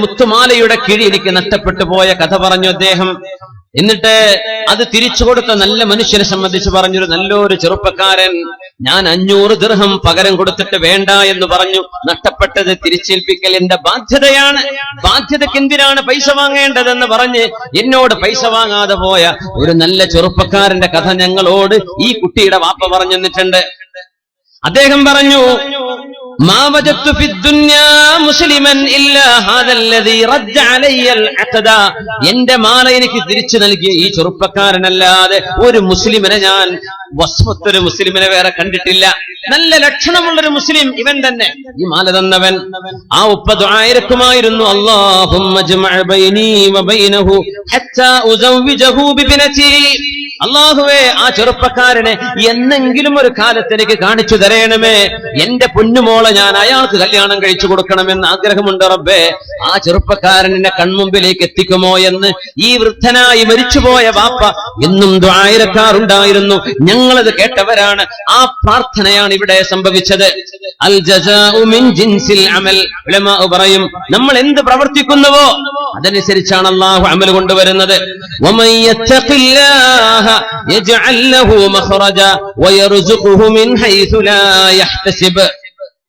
മുത്തുമാലയുടെ കിഴി എനിക്ക് നഷ്ടപ്പെട്ടു പോയ കഥ പറഞ്ഞു അദ്ദേഹം. എന്നിട്ട് അത് തിരിച്ചു കൊടുത്ത നല്ല മനുഷ്യനെ സംബന്ധിച്ച് പറഞ്ഞൊരു നല്ലൊരു ചെറുപ്പക്കാരൻ, ഞാൻ 500 ദിർഹം പകരം കൊടുത്തിട്ട് വേണ്ട എന്ന് പറഞ്ഞു. നഷ്ടപ്പെട്ടത് തിരിച്ചേൽപ്പിക്കൽ എന്റെ ബാധ്യതയാണ്, ബാധ്യതയ്ക്ക് എന്തിനാണ് പൈസ വാങ്ങേണ്ടതെന്ന് പറഞ്ഞ് എന്നോട് പൈസ വാങ്ങാതെ പോയ ഒരു നല്ല ചെറുപ്പക്കാരന്റെ കഥ ഞങ്ങളോട് ഈ കുട്ടിയുടെ വാപ്പ പറഞ്ഞു തന്നിട്ടുണ്ട്. അദ്ദേഹം പറഞ്ഞു, മാ വജദ്തു ഫിദ്ദുനിയാ മുസ്ലിമൻ ഇല്ലാ ഹാദല്ലദീ റദ്ദ അലയ്യൽ അഖദ. എന്റെ മാല എനിക്ക് തിരിച്ചു നൽകിയ ഈ ചെറുപ്പക്കാരനല്ലാതെ ഒരു മുസ്ലിമിനെ ഞാൻ വസ്വത്തൊരു മുസ്ലിമിനെ വേറെ കണ്ടിട്ടില്ല. നല്ല ലക്ഷണമുള്ളൊരു മുസ്ലിം ഇവൻ തന്നെ, ഈ മാല തന്നവൻ. ആ ഉപ്പ ദുആ ഇറക്കുമായിരുന്നു, അല്ലാഹുമ്മ ജമഅ ബൈനി വബൈനഹു ഹത്താ ഉസവ്വിജഹു ബിബനതി. അല്ലാഹുവേ, ആ ചെറുപ്പക്കാരനെ എന്നെങ്കിലും ഒരു കാലത്ത് എനിക്ക് കാണിച്ചു തരേണമേ. എന്റെ പൊന്നുമോളെ ഞാൻ അയാൾക്ക് കല്യാണം കഴിച്ചു കൊടുക്കണമെന്ന് ആഗ്രഹമുണ്ട് റബ്ബേ. ആ ചെറുപ്പക്കാരൻ എന്നെ കൺമുമ്പിലേക്ക് എത്തിക്കുമോ എന്ന് ഈ വൃദ്ധനായി മരിച്ചുപോയ വാപ്പ എന്നും ദുആ ഇറക്കാറുണ്ടായിരുന്നു. ഞങ്ങളത് കേട്ടവരാണ്. ആ പ്രാർത്ഥനയാണ് ഇവിടെ സംഭവിച്ചത്. അൽ ജസാഉ മിൻ ജിൻസിൽ അമൽ. ഉലമാ പറയും, നമ്മൾ എന്ത് പ്രവർത്തിക്കുന്നുവോ അതനുസരിച്ചാണ് അല്ലാഹു അമൽ കൊണ്ടുവരുന്നത്. വമൻ യത്തഖില്ലാഹ യജ്അൽ ലഹു മഖറജ വയർസുഖുഹു മിൻ ഹൈസു ലാ യഹ്തസിബ്.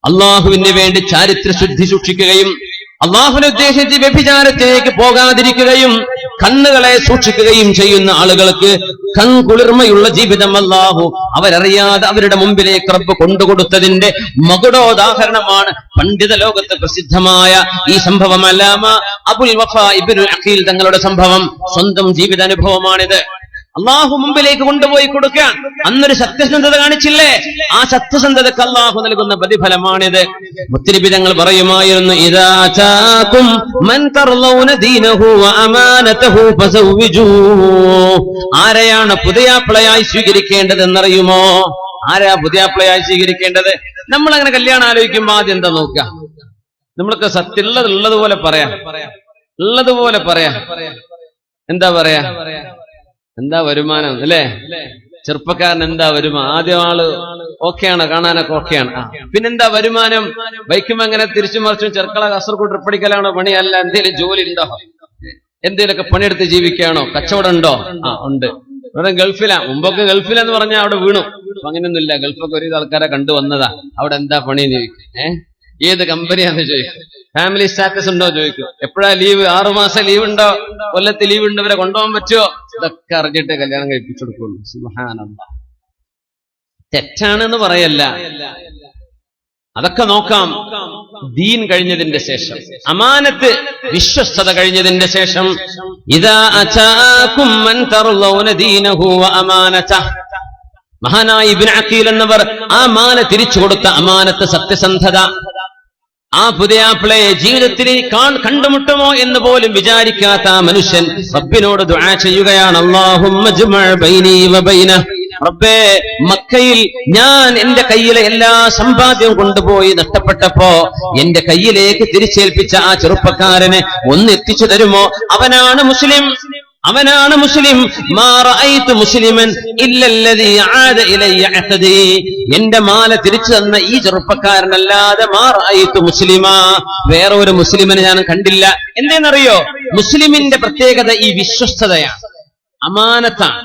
അല്ലാഹുവിന് വേണ്ടി ചാരിത്ര ശുദ്ധി സൂക്ഷിക്കുകയും അല്ലാഹുവിനെ ഉദ്ദേശിച്ച് വ്യഭിചാരത്തിലേക്ക് പോകാതിരിക്കുകയും കണ്ണുകളെ സൂക്ഷിക്കുകയും ചെയ്യുന്ന ആളുകൾക്ക് കൺകുളിർമയുള്ള ജീവിതം അല്ലാഹു അവരറിയാതെ അവരുടെ മുമ്പിലേക്ക് റബ്ബ് കൊണ്ടുകൊടുത്തതിന്റെ മകുടോദാഹരണമാണ് പണ്ഡിത ലോകത്ത് പ്രസിദ്ധമായ ഈ സംഭവം. അല്ലാമ അബുൽ വഫാ ഇബ്നുൽ അഖീൽ തങ്ങളുടെ സംഭവം, സ്വന്തം ജീവിതാനുഭവമാണിത്. അള്ളാഹു മുമ്പിലേക്ക് കൊണ്ടുപോയി കൊടുക്കാൻ അന്നൊരു സത്യസന്ധത കാണിച്ചില്ലേ, ആ സത്യസന്ധതക്ക് അള്ളാഹു നൽകുന്ന പ്രതിഫലമാണിത്. മുത്തനബി തങ്ങൾ പറയുമായിരുന്നു, ഇദാ അതാകും മൻ തർളൗന ദീനഹു വഅമാനതഹു ഫസവ്വിജൂഹു. ആരെയാണ് പുതിയാപ്ലയായി സ്വീകരിക്കേണ്ടതെന്നറിയുമോ? ആരാ പുതിയാപ്ലയായി സ്വീകരിക്കേണ്ടത്? നമ്മൾ അങ്ങനെ കല്യാണം ആലോചിക്കുമ്പോൾ ആദ്യം എന്താ നോക്കുക? നമ്മൾക്ക് സത്യമുള്ളതുപോലെ പറയാം, ഉള്ളതുപോലെ പറയാം. എന്താ പറയാ? എന്താ വരുമാനം അല്ലേ? ചെറുപ്പക്കാരൻ എന്താ വരുമാനം? ആദ്യം ആള് ഓക്കെയാണ്, കാണാനൊക്കെ ഓക്കെയാണ്. പിന്നെന്താ വരുമാനം? ബൈക്കും അങ്ങനെ തിരിച്ചു മറിച്ചും ചെറുക്കള കാസർഗോഡ് ട്രിപ്പടിക്കലാണോ പണിയല്ല? എന്തേലും ജോലി ഉണ്ടോ? എന്തേലൊക്കെ പണിയെടുത്ത് ജീവിക്കുകയാണോ? കച്ചവടം ഉണ്ടോ? ഉണ്ട്. ഇവിടെ ഗൾഫിലാ. മുമ്പൊക്കെ ഗൾഫിലെന്ന് പറഞ്ഞാൽ അവിടെ വീണു. അപ്പൊ അങ്ങനെയൊന്നുമില്ല. ഗൾഫൊക്കെ ഒരു ആൾക്കാരെ കണ്ടുവന്നതാ. അവിടെ എന്താ പണിയെന്ന് ചോദിക്കും. ഏത് കമ്പനിയാന്ന് ചോദിക്കും. ഫാമിലി സ്റ്റാറ്റസ് ഉണ്ടോ ചോദിക്കും. എപ്പോഴാ ലീവ്? 6 മാസം ലീവ് ഉണ്ടോ? കൊല്ലത്ത് ലീവ് ഉണ്ട്, ഇവരെ കൊണ്ടുപോകാൻ പറ്റുമോ? ഇതൊക്കെ അറിഞ്ഞിട്ട് കല്യാണം കഴിപ്പിച്ചു കൊടുക്കുള്ളൂ. സുബ്ഹാനല്ലാഹ്. തെറ്റാണെന്ന് പറയല്ല, അതൊക്കെ നോക്കാം. ദീൻ കഴിഞ്ഞതിന്റെ ശേഷം, അമാനത്ത് വിശ്വസ്തത കഴിഞ്ഞതിന്റെ ശേഷം, ഇദാ അതാകും മൻ തർളൗന ദീനഹു വഅമാനതഹു. മഹാനായ ഇബ്നു അഖീൽ എന്നവർ ആ മാല തിരിച്ചു കൊടുത്ത അമാനത്ത് സത്യസന്ധത. ആ പുതിയാപ്പിളയെ ജീവിതത്തിൽ കണ്ടുമുട്ടുമോ എന്ന് പോലും വിചാരിക്കാത്ത ആ മനുഷ്യൻ റബ്ബിനോട് ദുആ ചെയ്യുകയാണ്, അല്ലാഹുമ്മ ജ്മഅ ബൈനി വ ബൈനഹു, റബ്ബേ മക്കയിൽ ഞാൻ എന്റെ കയ്യിലെ എല്ലാ സമ്പാദ്യവും കൊണ്ടുപോയി നഷ്ടപ്പെട്ടപ്പോ എന്റെ കയ്യിലേക്ക് തിരിച്ചേൽപ്പിച്ച ആ ചെറുപ്പക്കാരനെ ഒന്ന് എത്തിച്ചു തരുമോ? അവനാണ് മുസ്ലിം, അവനാണ് മുസ്ലിം. മാ റഅയ്തു മുസ്ലിമൻ ഇല്ലല്ലദീ ആദ ഇലയ്യ അഖദി, എന്റെ മാല തിരിച്ചു തന്ന ഈ ചെറുപ്പക്കാരനല്ലാതെ മാ റഅയ്തു മുസ്ലിമാ, വേറെ ഒരു മുസ്ലിമിനെ ഞാൻ കണ്ടില്ല. എന്തെന്നറിയോ? മുസ്ലിമിന്റെ പ്രത്യേകത ഈ വിശ്വസ്തതയാണ്, അമാനത്താണ്.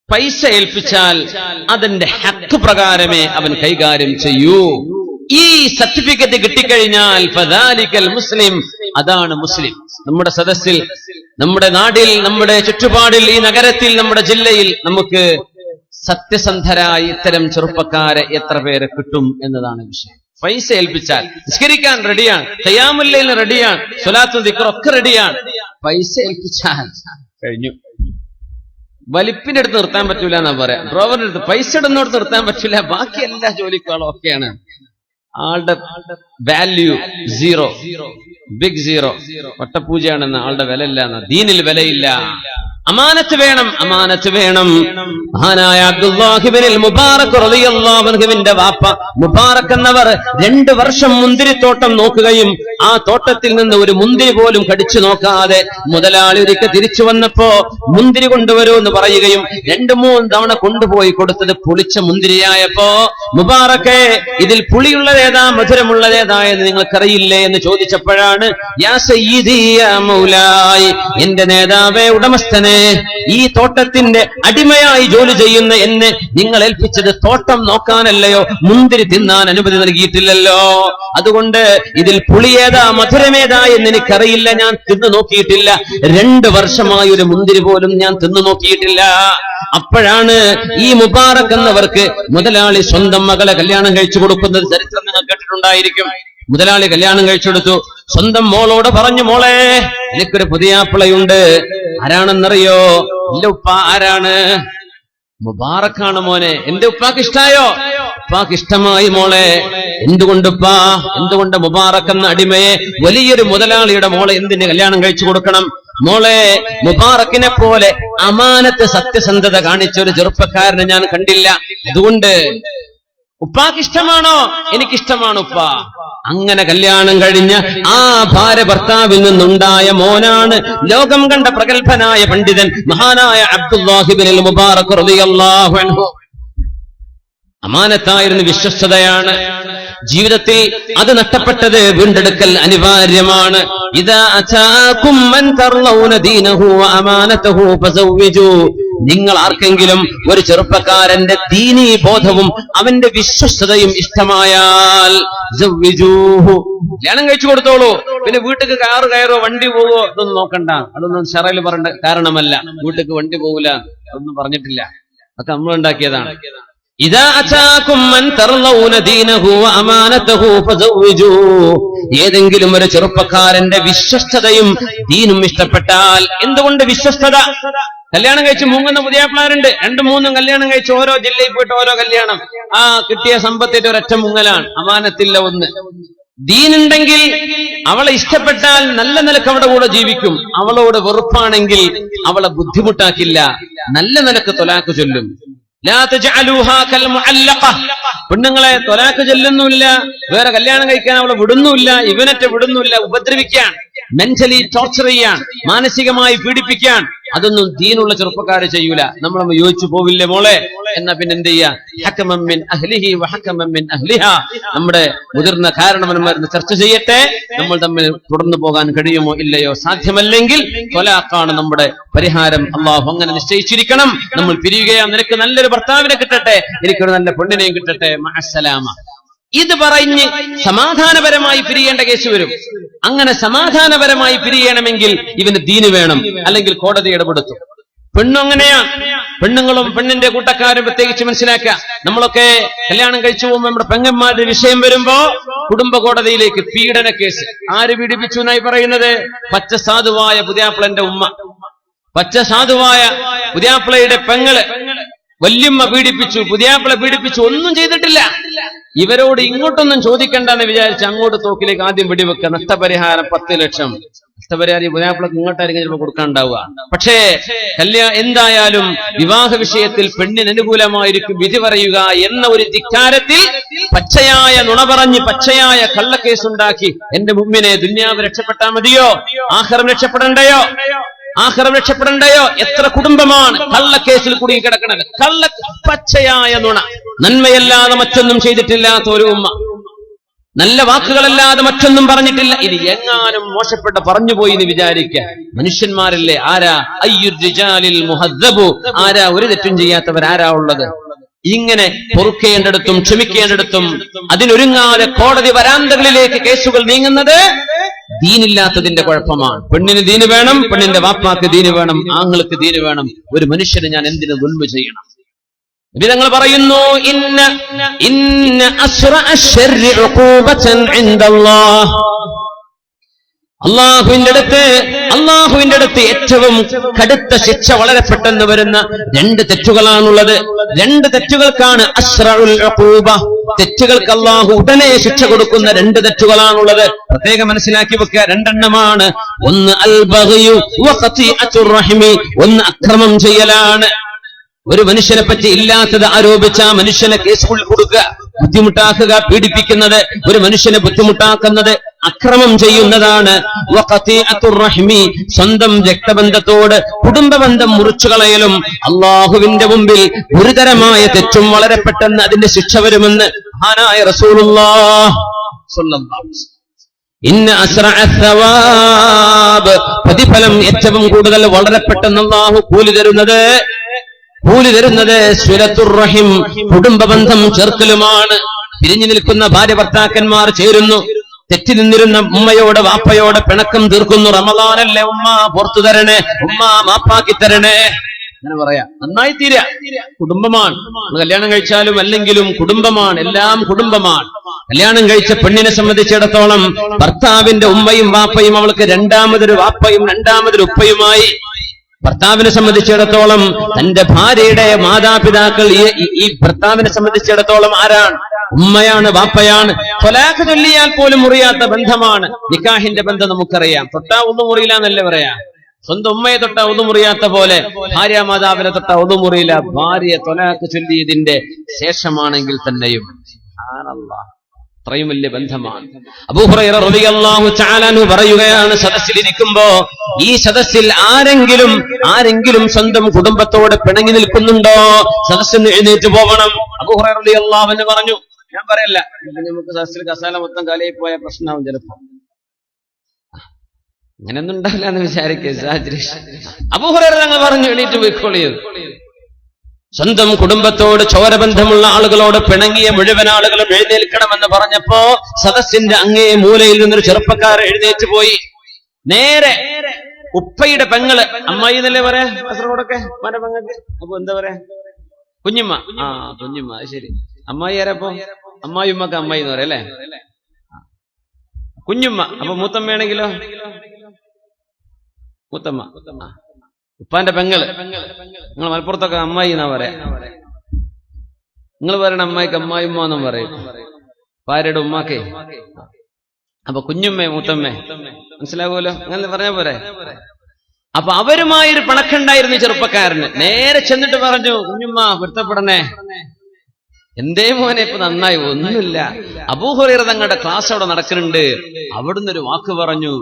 പൈസ ഏൽപ്പിച്ചാൽ അതിന്റെ ഹക്ക് പ്രകാരമേ അവൻ കൈകാര്യം ചെയ്യൂ. ഈ സർട്ടിഫിക്കറ്റ് കിട്ടിക്കഴിഞ്ഞാൽ ഫദാലിക്കൽ മുസ്ലിം, അതാണ് മുസ്ലിം. നമ്മുടെ സദസ്സിൽ, നമ്മുടെ നാടിൽ, നമ്മുടെ ചുറ്റുപാടിൽ, ഈ നഗരത്തിൽ, നമ്മുടെ ജില്ലയിൽ നമുക്ക് സത്യസന്ധരായി ഇത്തരം ചെറുപ്പക്കാരെ എത്ര പേരെ കിട്ടും എന്നതാണ് വിഷയം. പൈസ ഏൽപ്പിച്ചാൽ നിസ്കരിക്കാൻ റെഡിയാണ്, ഖിയാമുൽ ലൈൽ റെഡിയാണ്, സ്വലാത്തും ദിക്റും ഒക്കെ റെഡിയാണ്. പൈസ ഏൽപ്പിച്ചാൽ കഴിഞ്ഞു. വലിപ്പിന്റെ അടുത്ത് നിർത്താൻ പറ്റൂല എന്നാ പറയാ, ഡ്രോവറിന്റെ അടുത്ത്, പൈസ ഇടുന്നോടത്ത് നിർത്താൻ പറ്റൂല, ബാക്കി എല്ലാ ജോലിക്കാളും ഒക്കെയാണ്. ആളുടെ വാല്യൂ സീറോ, ബിഗ് സീറോ, വട്ടപൂജയാണെന്ന ആളുടെ വില ഇല്ല എന്ന, ദീനിൽ വിലയില്ല. അമാനത്ത് വേണം, അമാനത്ത് വേണം. മഹാനായ അബ്ദുല്ലാഹി ഇബ്നുൽ മുബാറക് റളിയല്ലാഹു അൻഹുവിന്റെ വാപ്പ മുബാറക് എന്നവർ 2 വർഷം മുന്തിരിത്തോട്ടം നോക്കുകയും ആ തോട്ടത്തിൽ നിന്ന് ഒരു മുന്തിരി പോലും കടിച്ചു നോക്കാതെ മുതലാളി ഒരിക്കൽ തിരിച്ചു വന്നപ്പോ മുന്തിരി കൊണ്ടുവരൂ എന്ന് പറയുകയും 2-3 തവണ കൊണ്ടുപോയി കൊടുത്തത് പുളിച്ച മുന്തിരിയായപ്പോ, മുബാറക്കെ ഇതിൽ പുളിയുള്ളതേതാ മധുരമുള്ളതേതാ എന്ന് നിങ്ങൾക്കറിയില്ലേ എന്ന് ചോദിച്ചപ്പോഴാണ്, യാ സയ്യിദി യാ മൗലായി, എന്റെ നേതാവേ, ഉടമസ്ഥനെ, ഈ തോട്ടത്തിന്റെ അടിമയായി ജോലി ചെയ്യുന്ന എന്നെ നിങ്ങൾ ഏൽപ്പിച്ചത് തോട്ടം നോക്കാനല്ലയോ, മുന്തിരി തിന്നാൻ അനുമതി നൽകിയിട്ടില്ലല്ലോ. അതുകൊണ്ട് ഇതിൽ പുളിയേതാ മധുരമേതാ എന്ന് എനിക്കറിയില്ല, ഞാൻ തിന്നു നോക്കിയിട്ടില്ല. 2 വർഷമായി ഒരു മുന്തിരി പോലും ഞാൻ തിന്നു നോക്കിയിട്ടില്ല. അപ്പോഴാണ് ഈ മുബാറക് എന്നവർക്ക് മുതലാളി സ്വന്തം മകളെ കല്യാണം കഴിച്ചു കൊടുക്കുന്നത് ചരിത്രം നിങ്ങൾ കേട്ടിട്ടുണ്ടായിരിക്കും. മുതലാളി കല്യാണം കഴിച്ചെടുത്തു. സ്വന്തം മോളോട് പറഞ്ഞു, മോളെ എനിക്കൊരു പുതിയാപ്പിളയുണ്ട്. ആരാണെന്നറിയോ? എന്റെ ഉപ്പ. ആരാണ്? മുബാറക്കാണ് മോനെ. എന്റെ ഉപ്പാക്ക് ഇഷ്ടായോ? ഉപ്പാക്ക് ഇഷ്ടമായി മോളെ. എന്തുകൊണ്ടുപ്പാ? എന്തുകൊണ്ട് മുബാറക് എന്ന അടിമയെ, വലിയൊരു മുതലാളിയുടെ മോളെ എന്തിന് കല്യാണം കഴിച്ചു കൊടുക്കണം? മോളെ, മുബാറക്കിനെ പോലെ അമാനത്ത് സത്യസന്ധത കാണിച്ച ഒരു ചെറുപ്പക്കാരനെ ഞാൻ കണ്ടില്ല. അതുകൊണ്ട് ഉപ്പാക്ക് ഇഷ്ടമാണോ? എനിക്കിഷ്ടമാണ് ഉപ്പ. അങ്ങനെ കല്യാണം കഴിഞ്ഞ ആ ഭാര്യ ഭർത്താവിൽ നിന്നുണ്ടായ മോനാണ് ലോകം കണ്ട പ്രഗത്ഭനായ പണ്ഡിതൻ മഹാനായ അബ്ദുല്ലാഹി ഇബ്നുൽ മുബാറക് റളിയല്ലാഹു അൻഹു. അമാനത്തായിരുന്നു, വിശ്വസ്തതയാണ്. ജീവിതത്തിൽ അത് നഷ്ടപ്പെട്ടത് വീണ്ടെടുക്കൽ അനിവാര്യമാണ്. ഇദാ അതാകും മൻ തർലൗന ദീനഹു വ അമാനതഹു ഫസവ്വിജു, നിങ്ങൾ ആർക്കെങ്കിലും ഒരു ചെറുപ്പക്കാരന്റെ ദീനീ ബോധവും അവന്റെ വിശ്വസ്തതയും ഇഷ്ടമായാൽ കല്യാണം കഴിച്ചു കൊടുത്തോളൂ. പിന്നെ വീട്ടിക്ക് കാറ് കയറോ വണ്ടി പോവോ ഇതൊന്നും നോക്കണ്ട, അതൊന്നും ഷറയിൽ പറയേണ്ട കാരണമല്ല. വീട്ടിക്ക് വണ്ടി പോകൂല അതൊന്നും പറഞ്ഞിട്ടില്ല, അതൊക്കെ നമ്മൾ ഉണ്ടാക്കിയതാണ്. ഇദാ അതാകും മൻ തർലൗന ദീനഹു വ അമാനതഹു ഫസവ്വിജു, ഏതെങ്കിലും ഒരു ചെറുപ്പക്കാരന്റെ വിശ്വസ്തതയും ദീനും ഇഷ്ടപ്പെട്ടാൽ. എന്തുകൊണ്ട് വിശ്വസ്തത? കല്യാണം കഴിച്ച് മുങ്ങുന്ന പുതിയാപ്പിളാരുണ്ട്, 2-3 കല്യാണം കഴിച്ച് ഓരോ ജില്ലയിൽ പോയിട്ട് ഓരോ കല്യാണം. ആ കിട്ടിയ സമ്പത്തിന്റെ ഒരൊറ്റ മുങ്ങലാണ്, അമാനത്തില്ല ഒന്ന്. ദീനുണ്ടെങ്കിൽ അവളെ ഇഷ്ടപ്പെട്ടാൽ നല്ല നിലക്ക് അവളുടെ കൂടെ ജീവിക്കും. അവളോട് വെറുപ്പാണെങ്കിൽ അവളെ ബുദ്ധിമുട്ടാക്കില്ല, നല്ല നിലക്ക് തൊലാക്ക് ചൊല്ലും. പെണ്ണുങ്ങളെ തൊലാക്ക് ചൊല്ലുന്നില്ല, വേറെ കല്യാണം കഴിക്കാൻ അവളെ വിടുന്നില്ല, ഇവനറ്റ വിടുന്നില്ല, ഉപദ്രവിക്കാൻ, മെന്റലി ടോർച്ചർ ചെയ്യാൻ, മാനസികമായി പീഡിപ്പിക്കാൻ. അതൊന്നും ദീനുള്ള ചെറുപ്പക്കാരെ ചെയ്യൂല. നമ്മളൊന്ന് യോജിച്ചു പോവില്ലേ മോളെ? എന്നാ പിന്നെ എന്ത് ചെയ്യാ? ഹക്കമൻ മിൻ അഹ്ലിഹി വ ഹക്കമൻ മിൻ അഹ്ലിഹാ. നമ്മുടെ മുതിർന്ന കാരണവന്മാർ ചർച്ച ചെയ്യട്ടെ, നമ്മൾ തമ്മിൽ തുടർന്നു പോകാൻ കഴിയുമോ ഇല്ലയോ. സാധ്യമല്ലെങ്കിൽ ത്വലാഖാണ് നമ്മുടെ പരിഹാരം. അള്ളാഹു അങ്ങനെ നിശ്ചയിച്ചിരിക്കണം. നമ്മൾ പിരിയുകയാ, നിനക്ക് നല്ലൊരു ഭർത്താവിനെ കിട്ടട്ടെ, എനിക്കൊരു നല്ല പെണ്ണിനെയും കിട്ടട്ടെ, മഅസ്സലാമ. ഇത് പറഞ്ഞ് സമാധാനപരമായി പിരിയേണ്ട കേസ് വരും. അങ്ങനെ സമാധാനപരമായി പിരിയണമെങ്കിൽ ഇവന് ദീന് വേണം, അല്ലെങ്കിൽ കോടതി ഇടപെടുത്തും. പെണ്ണും അങ്ങനെയാ. പെണ്ണുങ്ങളും പെണ്ണിന്റെ കൂട്ടക്കാരും പ്രത്യേകിച്ച് മനസ്സിലാക്കുക. നമ്മളൊക്കെ കല്യാണം കഴിച്ചു പോകുമ്പോൾ നമ്മുടെ പെങ്ങന്മാരുടെ വിഷയം വരുമ്പോ കുടുംബ കോടതിയിലേക്ക് പീഡന കേസ്. ആര് പീഡിപ്പിച്ചു എന്നായി പറയുന്നത്? പച്ച സാധുവായ പുതിയാപ്പിളന്റെ ഉമ്മ, പച്ച സാധുവായ പുതിയാപ്പിളയുടെ പെങ്ങള് വല്യമ്മ പീഡിപ്പിച്ചു, പുതിയാപ്പിള പീഡിപ്പിച്ചു, ഒന്നും ചെയ്തിട്ടില്ല. ഇവരോട് ഇങ്ങോട്ടൊന്നും ചോദിക്കണ്ടെന്ന് വിചാരിച്ച് അങ്ങോട്ട് തോക്കിലേക്ക് ആദ്യം വെടിവെക്കുക. നഷ്ടപരിഹാരം 10 ലക്ഷം. നഷ്ടപരിഹാരം പുതിയാപ്പിളക്ക് ഇങ്ങോട്ടായിരിക്കും ചിലപ്പോൾ കൊടുക്കാനുണ്ടാവുക. പക്ഷേ എന്തായാലും വിവാഹ വിഷയത്തിൽ പെണ്ണിന് അനുകൂലമായിരിക്കും വിധി പറയുക എന്ന ഒരു ധിക്കാരത്തിൽ പച്ചയായ നുണ പറഞ്ഞ് പച്ചയായ കള്ളക്കേസുണ്ടാക്കി എന്റെ മുമ്പിനെ ദുന്യാവ് രക്ഷപ്പെട്ടാൽ മതിയോ? ആഖിറം രക്ഷപ്പെടണ്ടയോ? എത്ര കുടുംബമാണ് കള്ളക്കേസിൽ കുടുങ്ങി കിടക്കുന്നത്? പച്ചയായ നുണ, നന്മയല്ലാതെ മറ്റൊന്നും ചെയ്തിട്ടില്ലാത്ത ഒരു ഉമ്മ, നല്ല വാക്കുകളല്ലാതെ മറ്റൊന്നും പറഞ്ഞിട്ടില്ല. ഇത് എങ്ങാനും മോശപ്പെട്ട പറഞ്ഞുപോയി എന്ന് വിചാരിക്കുക. മനുഷ്യന്മാരില്ലേ ആരാ അയ്യുർരിജാലിൽ മുഹദ്ദബു, ആരാ ഒരു തെറ്റും ചെയ്യാത്തവരാരാ ഉള്ളത്? ഇങ്ങനെ പൊറുക്കേണ്ടടുത്തും ക്ഷമിക്കേണ്ടടുത്തും അതിനൊരുങ്ങാതെ കോടതി വരാന്തകളിലേക്ക് കേസുകൾ നീങ്ങുന്നത് ദീനില്ലാത്തതിന്റെ കുഴപ്പമാണ്. പെണ്ണിന് ദീന് വേണം, പെണ്ണിന്റെ വാപ്പാക്ക് ദീന് വേണം, ആങ്ങൾക്ക് ദീന് വേണം. ഒരു മനുഷ്യന് ഞാൻ എന്തിനു ദുൽമ ചെയ്യണം? വിധങ്ങൾ പറയുന്നു, ഇന്ന അശ്റഅ അശ്ശർരി ഉഖൂബതൻ ഇൻദല്ലാഹ്. അള്ളാഹുവിന്റെ അടുത്ത് ഏറ്റവും കടുത്ത ശിക്ഷ വളരെ പെട്ടെന്ന് വരുന്ന 2 തെറ്റുകളാണുള്ളത്. 2 തെറ്റുകൾക്കാണ് അശ്റഉൽ ഉഖൂബ. തെറ്റുകൾക്ക് അള്ളാഹു ഉടനെ ശിക്ഷ കൊടുക്കുന്ന 2 തെറ്റുകളാണുള്ളത്. പ്രത്യേകം മനസ്സിലാക്കി വെക്കുക. 2 എണ്ണമാണ്. ഒന്ന് അൽ ബഗ്യു വ ഖതീഅത്തുർ റഹിമി, ഒന്ന് അക്രമം ചെയ്യലാണ്. ഒരു മനുഷ്യനെ പറ്റി ഇല്ലാത്തത് ആരോപിച്ച മനുഷ്യനെ കേസുകളിൽ കൊടുക്കുക, ബുദ്ധിമുട്ടാക്കുക, പീഡിപ്പിക്കുന്നത്, ഒരു മനുഷ്യനെ ബുദ്ധിമുട്ടാക്കുന്നത് അക്രമം ചെയ്യുന്നതാണ്. സ്വന്തം രക്തബന്ധത്തോട് കുടുംബബന്ധം മുറിച്ചു കളയലും അള്ളാഹുവിന്റെ മുമ്പിൽ ഗുരുതരമായ തെറ്റും വളരെ പെട്ടെന്ന് അതിന്റെ ശിക്ഷ വരുമെന്ന് മഹാനായ റസൂലുള്ളാഹ് സ്വല്ലല്ലാഹു അലൈഹി വസല്ലം. ഇന്ന അസ്റഅ സവാബ്, പ്രതിഫലം ഏറ്റവും കൂടുതൽ വളരെ പെട്ടെന്ന് അള്ളാഹു കൂലി തരുന്നത് സിലത്തുർ റഹിം, കുടുംബബന്ധം ചേർക്കലുമാണ്. പിരിഞ്ഞു നിൽക്കുന്ന ഭാര്യ ഭർത്താക്കന്മാർ ചേരുന്നു, തെറ്റി നിന്നിരുന്ന ഉമ്മയോട് വാപ്പയോട് പിണക്കം തീർക്കുന്നു. റമളാനല്ലേ ഉമ്മ പുറത്തു തരണേ, ഉമ്മ മാപ്പാക്കി തരണേ, അങ്ങനെ പറയാ. നന്നായി തീരാ. കുടുംബമാണ്. കല്യാണം കഴിച്ചാലും അല്ലെങ്കിലും കുടുംബമാണ്, എല്ലാം കുടുംബമാണ്. കല്യാണം കഴിച്ച പെണ്ണിനെ സംബന്ധിച്ചിടത്തോളം ഭർത്താവിന്റെ ഉമ്മയും വാപ്പയും അവൾക്ക് രണ്ടാമതൊരു വാപ്പയും രണ്ടാമതൊരു ഉപ്പയുമായി. ഭർത്താവിനെ സംബന്ധിച്ചിടത്തോളം തന്റെ ഭാര്യയുടെ മാതാപിതാക്കൾ ഈ ഭർത്താവിനെ സംബന്ധിച്ചിടത്തോളം ആരാണ്? ഉമ്മയാണ്, വാപ്പയാണ്. ത്വലാഖ് ചൊല്ലിയാൽ പോലും മുറിയാത്ത ബന്ധമാണ് നിക്കാഹിന്റെ ബന്ധം. നമുക്കറിയാം. തൊട്ടാ ഒന്നും മുറിയില്ല എന്നല്ലേ പറയാ. സ്വന്തം ഉമ്മയെ തൊട്ടാ ഒന്നും മുറിയാത്ത പോലെ ഭാര്യ മാതാവിനെ തൊട്ടാ ഒന്നും മുറിയില്ല. ഭാര്യ ത്വലാഖ് ചൊല്ലിയതിന്റെ ശേഷമാണെങ്കിൽ തന്നെയും അത്രയും വലിയ ബന്ധമാണ്. അബൂ ഹുറൈറ റളിയല്ലാഹു തആല അൻഹു പറയുകയാണ്, സദസ്സിലിരിക്കുമ്പോ ഈ സദസ്സിൽ ആരെങ്കിലും സ്വന്തം കുടുംബത്തോട് പിണങ്ങി നിൽക്കുന്നുണ്ടോ? സദസ്സിന് എഴുന്നേറ്റ് പോകണം. അബൂ ഹുറൈറ റളിയല്ലാഹു അൻഹു പറഞ്ഞു, ഞാൻ പറയല്ല, നമുക്ക് സദസ്സിൽ കസാല മൊത്തം കാലിയായി പോയ പ്രശ്നമാവും ചിലപ്പോ. അങ്ങനെയൊന്നും ഉണ്ടാവില്ല എന്ന് വിചാരിക്കുക. അബൂ ഹുറൈറ തങ്ങൾ പറഞ്ഞു, എണീറ്റ് പോയിക്കോളിയത്. സ്വന്തം കുടുംബത്തോട് ചോരബന്ധമുള്ള ആളുകളോട് പിണങ്ങിയ മുഴുവൻ ആളുകളും എഴുന്നേൽക്കണമെന്ന് പറഞ്ഞപ്പോ സദസ്സിന്റെ അങ്ങേ മൂലയിൽ നിന്നൊരു ചെറുപ്പക്കാർ എഴുന്നേറ്റ് പോയി. നേരെ ഉപ്പയുടെ പെങ്ങള്, അമ്മായി എന്നല്ലേ പറയാ കാസർഗോഡൊക്കെ മര പെങ്ങൾക്ക്. അപ്പൊ എന്താ പറയാ? കുഞ്ഞുമ്മ. കുഞ്ഞുമ്മ, അത് ശരി. അമ്മായി ആരപ്പോ? അമ്മായി ഉമ്മക്ക് അമ്മായി എന്ന് പറയാം അല്ലേ? കുഞ്ഞുമ്മ. അപ്പൊ മൂത്തമ്മയാണെങ്കിലോ? മൂത്തമ്മ. ഉപ്പാന്റെ പെങ്ങള്. നിങ്ങൾ മലപ്പുറത്തൊക്കെ അമ്മായി എന്നാ പറയാ. നിങ്ങൾ പറയണ അമ്മായിക്ക് അമ്മായിമ്മ എന്നും പറയും, ഭാര്യയുടെ ഉമ്മാക്കേ. അപ്പൊ കുഞ്ഞുമ്മേ മൂത്തമ്മേ, മനസ്സിലാവുമല്ലോ? അങ്ങനെ പറഞ്ഞാ പോരെ. അപ്പൊ അവരുമായൊരു പിണക്കുണ്ടായിരുന്നു ചെറുപ്പക്കാരന്. നേരെ ചെന്നിട്ട് പറഞ്ഞു, കുഞ്ഞുമ്മ പൊരുത്തപ്പെടണേ. എന്തേ മോനെ ഇപ്പൊ നന്നായി? ഒന്നുമില്ല. അബൂ ഹുറൈറ തങ്ങളുടെ ക്ലാസ് അവിടെ നടക്കുന്നുണ്ട്. അവിടുന്ന് ഒരു വാക്ക് പറഞ്ഞു,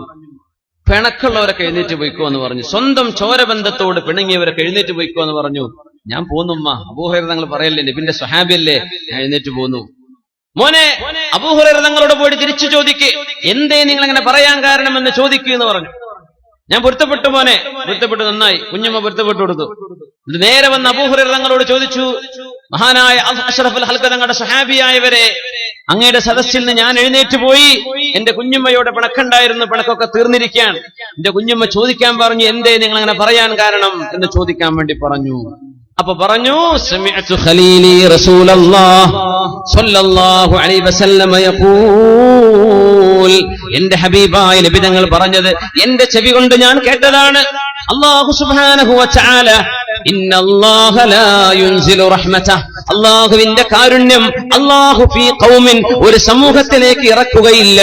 പിണക്കുള്ളവരൊക്കെ എഴുന്നേറ്റ് പോയിക്കോ എന്ന് പറഞ്ഞു. സ്വന്തം ചോരബന്ധത്തോട് പിണങ്ങിയവരൊക്കെ എഴുന്നേറ്റ് പോയിക്കോ എന്ന് പറഞ്ഞു. ഞാൻ പോന്നുമ്മ. അബൂ ഹുറൈറ തങ്ങൾ പറയല്ലേ, നബിന്റെ സ്വഹാബിയല്ലേ, ഞാൻ എഴുന്നേറ്റ് പോന്നു. മോനെ, അബൂ ഹുറൈറ തങ്ങളോട് പോയിട്ട് തിരിച്ചു ചോദിക്ക്, എന്തേ നിങ്ങൾ അങ്ങനെ പറയാൻ കാരണമെന്ന് ചോദിക്കൂ എന്ന് പറഞ്ഞു. ഞാൻ പൊരുത്തപ്പെട്ടു മോനെ. പൊരുത്തപ്പെട്ടു, നന്നായി. കുഞ്ഞമ്മ പൊരുത്തപ്പെട്ടു കൊടുത്തു. നേരെ വന്ന് അബൂ ഹുറൈറ തങ്ങളോട് ചോദിച്ചു, മഹാനായ അഷ്റഫുൽ ഖൽഖ് തങ്ങളുടെ സ്വഹാബിയായവരെ, അങ്ങയുടെ സദസ്സിൽ നിന്ന് ഞാൻ എഴുന്നേറ്റ് പോയി. എന്റെ കുഞ്ഞുമ്മയോട് പിണക്കുണ്ടായിരുന്നു, പിണക്കൊക്കെ തീർന്നിരിക്കാൻ. എന്റെ കുഞ്ഞുമ്മ ചോദിക്കാൻ പറഞ്ഞു, എന്തേ നിങ്ങൾ അങ്ങനെ പറയാൻ കാരണം എന്ന് ചോദിക്കാൻ വേണ്ടി പറഞ്ഞു. അപ്പൊ പറഞ്ഞു, സമിഅതു ഖലീലി റസൂലല്ലാഹ് സ്വല്ലല്ലാഹു അലൈഹി വസല്ലം യഖൂൽ, എന്റെ ഹബീബായ നബി തങ്ങൾ പറഞ്ഞത് എന്റെ ചെവി കൊണ്ട് ഞാൻ കേട്ടതാണ്. അല്ലാഹു സുബ്ഹാനഹു വ തആല ഇന്നല്ലാഹ ലാ യുൻസിലു റഹ്മതഹ, അല്ലാഹുവിന്റെ കാരുണ്യം അല്ലാഹു ഫീ ഖൗമിൻ, ഒരു സമൂഹത്തിലേക്ക് ഇറക്കുകയില്ല,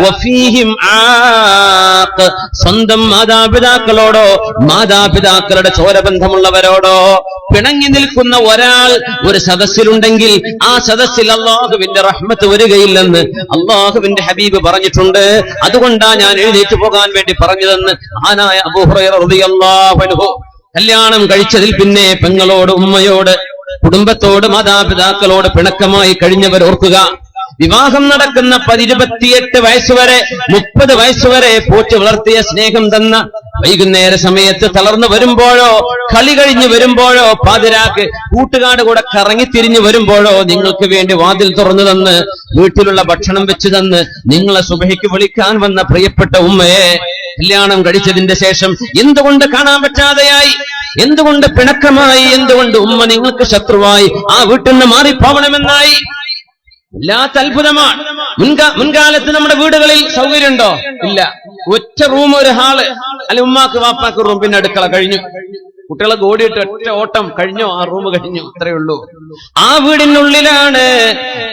വഫീഹിം ആഖ്, സ്വന്തം മാതാപിതാക്കളോടോ മാതാപിതാക്കളുടെ ചോരബന്ധമുള്ളവരോടോ പിണങ്ങി നിൽക്കുന്ന ഒരാൾ ഒരു സദസ്സിലുണ്ടെങ്കിൽ ആ സദസ്സിൽ അല്ലാഹുവിന്റെ റഹ്മത്ത് വരികയില്ലെന്ന് അല്ലാഹുവിന്റെ ഹബീബ് പറഞ്ഞിട്ടുണ്ട്. അതുകൊണ്ടാ ഞാൻ എഴുന്നേറ്റ് പോകാൻ വേണ്ടി പറഞ്ഞതെന്ന് മഹാനായ അബൂ ഹുറൈറ റളിയല്ലാഹു അൻഹു. കല്യാണം കഴിച്ചതിൽ പിന്നെ പെങ്ങളോട്, ഉമ്മയോട്, കുടുംബത്തോട്, മാതാപിതാക്കളോട് പിണക്കമായി കഴിഞ്ഞവർ ഓർക്കുക. വിവാഹം നടക്കുന്ന 28 വയസ്സുവരെ 30 വയസ്സുവരെ പോറ്റി വളർത്തിയ സ്നേഹം തന്ന വൈകുന്നേര സമയത്ത് തളർന്നു വരുമ്പോഴോ, കളി കഴിഞ്ഞു വരുമ്പോഴോ, പാതിരാക്ക് കൂട്ടുകാട് കൂടെ കറങ്ങിത്തിരിഞ്ഞു വരുമ്പോഴോ നിങ്ങൾക്ക് വേണ്ടി വാതിൽ തുറന്നു തന്ന് വീട്ടിലുള്ള ഭക്ഷണം വെച്ചു തന്ന് നിങ്ങളെ സുബഹിക്ക് വിളിക്കാൻ വന്ന പ്രിയപ്പെട്ട ഉമ്മയെ കല്യാണം കഴിച്ചതിന്റെ ശേഷം എന്തുകൊണ്ട് കാണാൻ പറ്റാതെയായി, എന്തുകൊണ്ട് പിണക്കമായി, എന്തുകൊണ്ട് ഉമ്മ നിങ്ങൾക്ക് ശത്രുവായി, ആ വീട്ടിൽ നിന്ന് മാറിപ്പോവണമെന്നായി? വല്ലാത്ത അത്ഭുതമാണ്. മുൻകാലത്ത് നമ്മുടെ വീടുകളിൽ സൗകര്യമുണ്ടോ? ഇല്ല. ഒറ്റ റൂം, ഒരു ഹാള്, അല്ലെ ഉമ്മാക്ക് വാപ്പാക്ക് റൂം, പിന്നെ അടുക്കള, കഴിഞ്ഞു. കുട്ടികളെ ഓടിയിട്ട് ഒറ്റ ഓട്ടം, കഴിഞ്ഞോ, ആ റൂം കഴിഞ്ഞു, അത്രയേ ഉള്ളൂ. ആ വീടിനുള്ളിലാണ്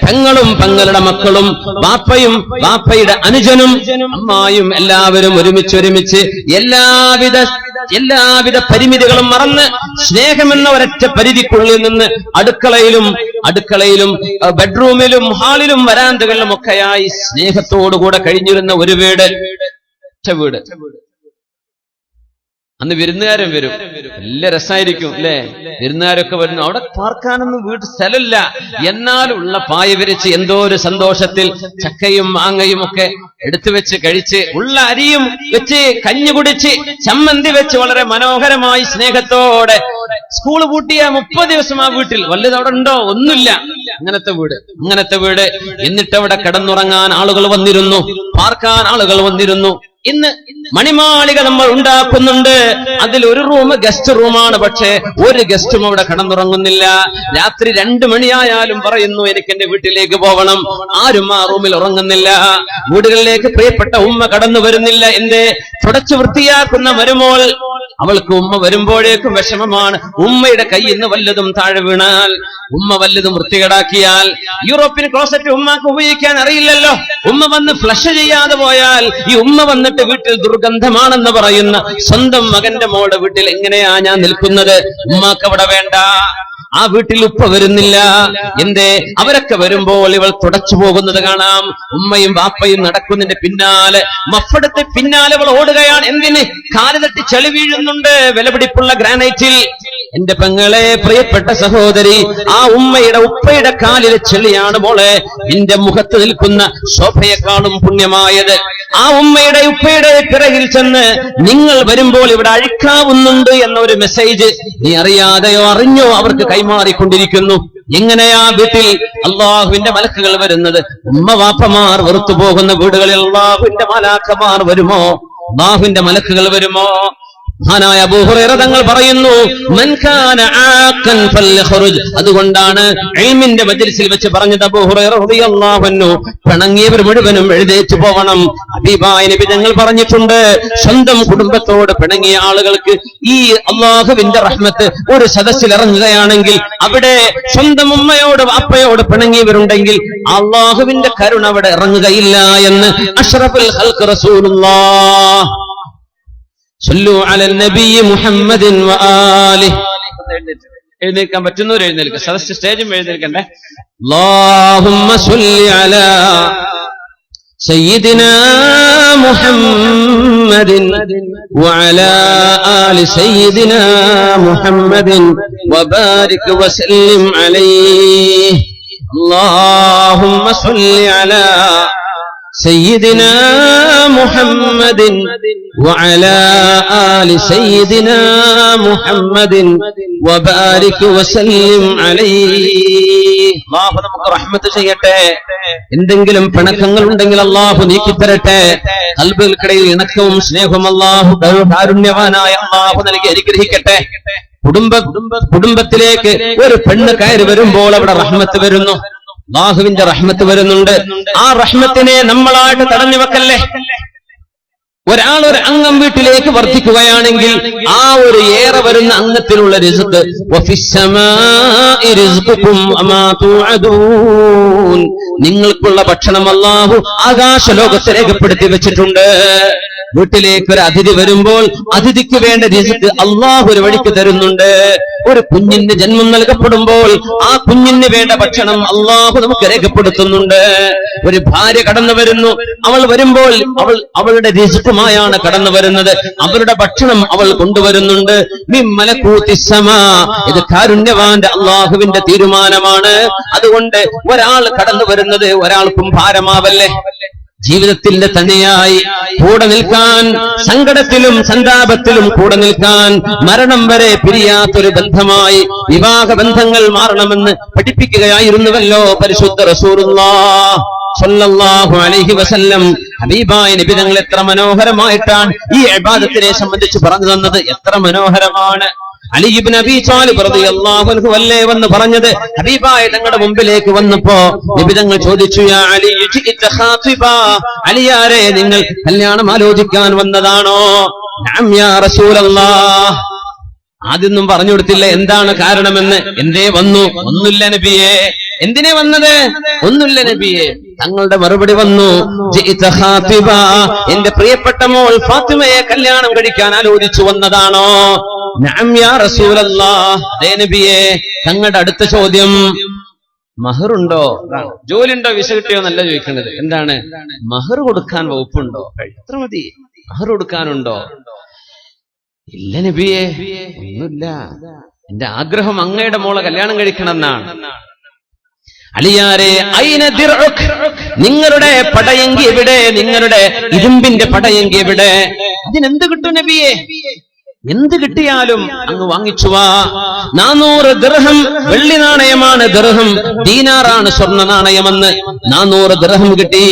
പെങ്ങളും പെങ്ങളുടെ മക്കളും വാപ്പയും വാപ്പയുടെ അനുജനും അമ്മായും എല്ലാവരും ഒരുമിച്ച് എല്ലാവിധ പരിമിതികളും മറന്ന് സ്നേഹമെന്ന ഒരൊറ്റ പരിധിക്കുള്ളിൽ നിന്ന് അടുക്കളയിലും ബെഡ്റൂമിലും ഹാളിലും വരാന്തകളിലും ഒക്കെയായി സ്നേഹത്തോടുകൂടെ കഴിഞ്ഞിരുന്ന ഒരു വീട്. അന്ന് വിരുന്നുകാരൻ വരും, നല്ല രസമായിരിക്കും അല്ലെ? വിരുന്നുകാരൊക്കെ വരുന്നു, അവിടെ പാർക്കാനൊന്നും വീട് സ്ഥലമില്ല, എന്നാലുള്ള പായ വിരിച്ച് എന്തോ ഒരു സന്തോഷത്തിൽ ചക്കയും മാങ്ങയും ഒക്കെ എടുത്തു വെച്ച് കഴിച്ച്, ഉള്ള അരിയും വെച്ച് കഞ്ഞി കുടിച്ച്, ചമ്മന്തി വെച്ച് വളരെ മനോഹരമായി സ്നേഹത്തോടെ സ്കൂൾ പൂട്ടിയ 30 ദിവസം ആ വീട്ടിൽ വല്ലത് അവിടെ ഉണ്ടോ? ഒന്നുമില്ല. അങ്ങനത്തെ വീട്. എന്നിട്ട് അവിടെ കിടന്നുറങ്ങാൻ ആളുകൾ വന്നിരുന്നു, പാർക്കാൻ ആളുകൾ വന്നിരുന്നു. ഇന്ന് മണിമാളിക നമ്മൾ ഉണ്ടാക്കുന്നുണ്ട്, അതിൽ ഒരു റൂം ഗസ്റ്റ് റൂമാണ്, പക്ഷേ ഒരു ഗസ്റ്റും അവിടെ കിടന്നുറങ്ങുന്നില്ല. രാത്രി 2 മണിയായാലും പറയുന്നു എനിക്ക് എന്റെ വീട്ടിലേക്ക് പോകണം, ആരും ആ റൂമിൽ ഉറങ്ങുന്നില്ല. വീടുകളിലേക്ക് പ്രിയപ്പെട്ട ഉമ്മ കടന്നു വരുന്നില്ല. എന്തേ? തുടച്ചു വൃത്തിയാക്കുന്ന മരുമോൾ, അവൾക്ക് ഉമ്മ വരുമ്പോഴേക്കും വിഷമമാണ്. ഉമ്മയുടെ കയ്യിൽ നിന്ന് വല്ലതും താഴെ വീണാൽ, ഉമ്മ വല്ലതും വൃത്തികേടാക്കിയാൽ, യൂറോപ്യൻ ക്ലോസറ്റ് ഉമ്മക്ക് ഉപയോഗിക്കാൻ അറിയില്ലല്ലോ, ഉമ്മ വന്ന് ഫ്ലഷ് ചെയ്യാതെ പോയാൽ ഈ ഉമ്മ വന്നിട്ട് വീട്ടിൽ ദുർഗന്ധമാണെന്ന് പറയുന്ന സ്വന്തം മകന്റെ മോളുടെ വീട്ടിൽ എങ്ങനെയാ ഞാൻ നിൽക്കുന്നത്? ഉമ്മാക്ക് അവിടെ വേണ്ട. ആ വീട്ടിൽ ഉപ്പ വരുന്നില്ല. എന്തേ? അവരൊക്കെ വരുമ്പോൾ ഇവൾ തുടച്ചു പോകുന്നത് കാണാം. ഉമ്മയും വാപ്പയും നടക്കുന്നതിന്റെ പിന്നാലെ, മഫെടുത്ത് പിന്നാലെ അവൾ ഓടുകയാണ്. എന്തിന്? കാല് തട്ടി ചെളി വീഴുന്നുണ്ട് വിലപിടിപ്പുള്ള ഗ്രാനൈറ്റിൽ. എന്റെ പെങ്ങളെ, പ്രിയപ്പെട്ട സഹോദരി, ആ ഉപ്പയുടെ കാലിലെ ചെളിയാണ് മോളെ നിന്റെ മുഖത്ത് നിൽക്കുന്ന ശോഭയെക്കാളും പുണ്യമായത്. ആ ഉപ്പയുടെ പിറകിൽ ചെന്ന് നിങ്ങൾ വരുമ്പോൾ ഇവിടെ അഴിക്കാവുന്നുണ്ട് എന്ന ഒരു മെസ്സേജ് നീ അറിയാതെയോ അറിഞ്ഞോ അവർക്ക് കൈമാറിക്കൊണ്ടിരിക്കുന്നു. എങ്ങനെയാ വീട്ടിൽ അള്ളാഹുവിന്റെ മലക്കുകൾ വരുന്നത്? ഉമ്മ വാപ്പമാർ വെറുത്തു പോകുന്ന വീടുകളിൽ അള്ളാഹുവിന്റെ മലാക്കമാർ വരുമോ? അള്ളാഹുവിന്റെ മലക്കുകൾ വരുമോ? മഹാനായ അബൂ ഹുറൈറ തങ്ങൾ പറയുന്നു, മൻ കാന ആഖൻ ഫൽഖുറുജ്. അതുകൊണ്ടാണ് ഇൽമിന്റെ മജ്ലിസിൽ വെച്ച് പറഞ്ഞത് അബൂ ഹുറൈറ റളിയല്ലാഹു അൻഹു, പിണങ്ങിയവർ മുഴുവനും എഴുന്നേറ്റ് പോകണം. ഹബീബായ നബി തങ്ങൾ പറഞ്ഞിട്ടുണ്ട്, സ്വന്തം കുടുംബത്തോട് പിണങ്ങിയ ആളുകൾക്ക് ഈ അല്ലാഹുവിന്റെ റഹ്മത്ത് ഒരു സദസ്സിൽ ഇറങ്ങുകയാണെങ്കിൽ, അവിടെ സ്വന്തം ഉമ്മയോട് വാപ്പയോട് പിണങ്ങിയവരുണ്ടെങ്കിൽ അല്ലാഹുവിന്റെ കരുണ അവിടെ ഇറങ്ങുകയില്ല എന്ന് അഷ്റഫുൽ ഖൽഖ് റസൂലുള്ളാഹ് സല്ലു അലൻ നബി മുഹമ്മദിൻ വആലിഹി. എഴുന്നേൽക്കാൻ പറ്റുന്നവർ എഴുന്നേൽക്കുക, സദസ്സ് സ്റ്റേജും എഴുന്നേൽക്കണ്ടേ. അല്ലാഹുമ്മ സല്ലി അലാ സയ്യിദിനാ മുഹമ്മദിൻ വഅലാ ആലി സയ്യിദിനാ മുഹമ്മദിൻ വബാരിക് വസല്ലിം അലൈഹി. അല്ലാഹുമ്മ സല്ലി അലാ سيدنا محمد وعلى آل سيدنا محمد وبارك وسلم عليه. അല്ലാഹു നമുക്ക് റഹ്മത്ത് ചെയ്യട്ടെ. എന്തെങ്കിലും പിണക്കങ്ങൾ ഉണ്ടെങ്കിൽ അല്ലാഹു നീക്കിത്തരട്ടെ. ഖൽബുകൾക്കിടയിൽ ഇണക്കവും സ്നേഹവും അല്ലാഹു കാരുണ്യവാനായ അല്ലാഹു നൽകി അനുഗ്രഹിക്കട്ടെ. കുടുംബത്തിലേക്ക് ഒരു പെണ്ണ് കയറി വരുമ്പോൾ അവിടെ റഹ്മത്ത് വരുന്നു, അല്ലാഹുവിന്റെ റഹ്മത്ത് വരുന്നുണ്ട്. ആ റഹ്മത്തിനെ നമ്മളായിട്ട് തടഞ്ഞു വെക്കല്ലേ. ഒരാൾ ഒരു അംഗം വീട്ടിലേക്ക് വർദ്ധിക്കുകയാണെങ്കിൽ ആ ഒരു ഏറെ വരുന്ന അംഗത്തിനുള്ള റിസ്ക് നിങ്ങൾക്കുള്ള ഭക്ഷണം അല്ലാഹു ആകാശലോകത്ത് രേഖപ്പെടുത്തി വെച്ചിട്ടുണ്ട്. വീട്ടിലേക്ക് ഒരു അതിഥി വരുമ്പോൾ അതിഥിക്ക് വേണ്ട റിസ്ക് അല്ലാഹു ഒരു വഴിക്ക് തരുന്നുണ്ട്. ഒരു കുഞ്ഞിന് ജന്മം നൽകപ്പെടുമ്പോൾ ആ കുഞ്ഞിന് വേണ്ട ഭക്ഷണം അല്ലാഹു നമുക്ക് രേഖപ്പെടുത്തുന്നുണ്ട്. ഒരു ഭാര്യ കടന്നു വരുന്നു, അവൾ വരുമ്പോൾ അവളുടെ റിസ്കുമായാണ് കടന്നു വരുന്നത്. അവരുടെ ഭക്ഷണം അവൾ കൊണ്ടുവരുന്നുണ്ട്. ഇത് കാരുണ്യവാന്റെ അല്ലാഹുവിന്റെ തീരുമാനമാണ്. അതുകൊണ്ട് ഒരാൾ കടന്നു വരുന്നത് ഒരാൾക്കും ഭാരമാവല്ലേ. ജീവിതത്തിന്റെ തണിയായി കൂടെ നിൽക്കാൻ, സങ്കടത്തിലും സന്താപത്തിലും കൂടെ നിൽക്കാൻ, മരണം വരെ പിരിയാത്തൊരു ബന്ധമായി വിവാഹ ബന്ധങ്ങൾ മാറണമെന്ന് പഠിപ്പിക്കുകയായിരുന്നുവല്ലോ പരിശുദ്ധ റസൂലുള്ളാഹി സ്വല്ലല്ലാഹു അലൈഹി വസല്ലം. ഹബീബായ നബി തങ്ങൾ എത്ര മനോഹരമായിട്ടാണ് ഈ ഇബാദത്തിനെ സംബന്ധിച്ച് പറഞ്ഞു തന്നത്. എത്ര മനോഹരമാണ്. അലി ഇബ്നു അബീ ത്വാലിബ് റളിയല്ലാഹു അൻഹു അല്ലേ വന്ന് പറഞ്ഞത്. ഹബീബായ തങ്ങളുടെ മുമ്പിലേക്ക് വന്നപ്പോ നബി തങ്ങൾ ചോദിച്ചു, യാ അലി ജിഇത ഖാതിബാ, അലിയാരെ നിങ്ങൾ കല്യാണം ആലോചിക്കാൻ വന്നതാണോ? നഅം യാ റസൂലല്ലാഹ്. ആദ്യമൊന്നും പറഞ്ഞു കൊടുത്തില്ല എന്താണ് കാരണമെന്ന്. എന്തേ വന്നു? ഒന്നുമില്ല നബിയേ. എന്തിനെ വന്നത്? ഒന്നുമില്ല നബിയെ. തങ്ങളുടെ മറുപടി വന്നു, ജിഇത ഖാതിബാ, എന്റെ പ്രിയപ്പെട്ട മോൾ ഫാത്തിമയെ കല്യാണം കഴിക്കാൻ ആലോചിച്ചു വന്നതാണോ? നഅം യാ റസൂലല്ലാഹ്. അതേ നബിയെ. തങ്ങളുടെ അടുത്ത ചോദ്യം, മഹറുണ്ടോ, ജോലിയുണ്ടോ, വിസ കിട്ടിയോ എന്നല്ല ചോദിക്കുന്നത്. എന്താണ്? മഹർ കൊടുക്കാൻ വകുപ്പുണ്ടോ? എത്ര മതി? മഹർ കൊടുക്കാനുണ്ടോ? ഇല്ല നബിയെ, ഒന്നുമില്ല. എന്റെ ആഗ്രഹം അങ്ങയുടെ മോളെ കല്യാണം കഴിക്കണം എന്നാണ്. അലിയാരെ ഐന ദിർഉക്, നിങ്ങളുടെ പടയങ്കി എവിടെ? നിങ്ങളുടെ ഇരുമ്പിന്റെ പടയങ്കി എവിടെ? അതിനെന്ത് കിട്ടും നബിയെ? എന്ത് കിട്ടിയാലും അങ്ങ് വാങ്ങിച്ചുവാ. 400 ദിർഹം വെള്ളി നാണയമാണ്. ദിർഹം ദീനാറാണ് സ്വർണ്ണ നാണയമെന്ന്. 400 ദിർഹം കിട്ടി.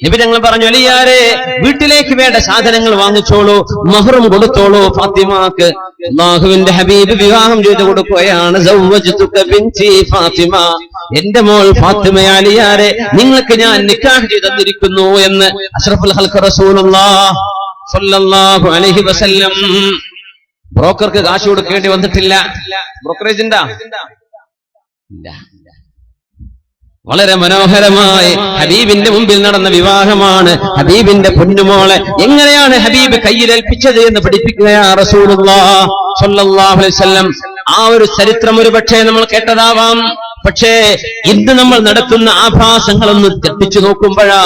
നബി തങ്ങൾ പറഞ്ഞു, അലിയാരെ വീട്ടിലേക്ക് വേണ്ട സാധനങ്ങൾ വാങ്ങിച്ചോളൂ, മഹറും കൊടുത്തോളൂ. ഫാത്തിമാക്ക് അല്ലാഹുവിന്റെ ഹബീബ് വിവാഹം ചെയ്തു കൊടുക്കുകയാണ്. സവ്വജ്തുക ബിൻതി ഫാത്തിമ, എന്റെ മോൾ ഫാത്തിമ അലിയാരെ നിങ്ങൾക്ക് ഞാൻ നിക്കാഹ് ചെയ്തു തന്നിരിക്കുന്നു എന്ന് അഷ്റഫുൽ ഖൽഖ് റസൂലുള്ളാഹി സ്വല്ലല്ലാഹു അലൈഹി വസല്ലം. ബ്രോക്കർക്ക് കാശ് കൊടുക്കേണ്ടി വന്നിട്ടില്ല. ബ്രോക്കറേജ് ഉണ്ടാ? ഇല്ല. വളരെ മനോഹരമായി ഹബീബിന്റെ മുമ്പിൽ നടന്ന വിവാഹമാണ്. ഹബീബിന്റെ പൊന്നുമോളെ എങ്ങനെയാണ് ഹബീബ് കയ്യിലേൽപ്പിച്ചത് എന്ന് പഠിപ്പിക്കുകയാ റസൂലുള്ളാഹി സ്വല്ലല്ലാഹു അലൈഹി വസല്ലം. ആ ഒരു ചരിത്രം ഒരു പക്ഷേ നമ്മൾ കേട്ടതാവാം. പക്ഷേ ഇന്ന് നമ്മൾ നടത്തുന്ന ആഭാസങ്ങളൊന്ന് തെറ്റിച്ചു നോക്കുമ്പോഴാ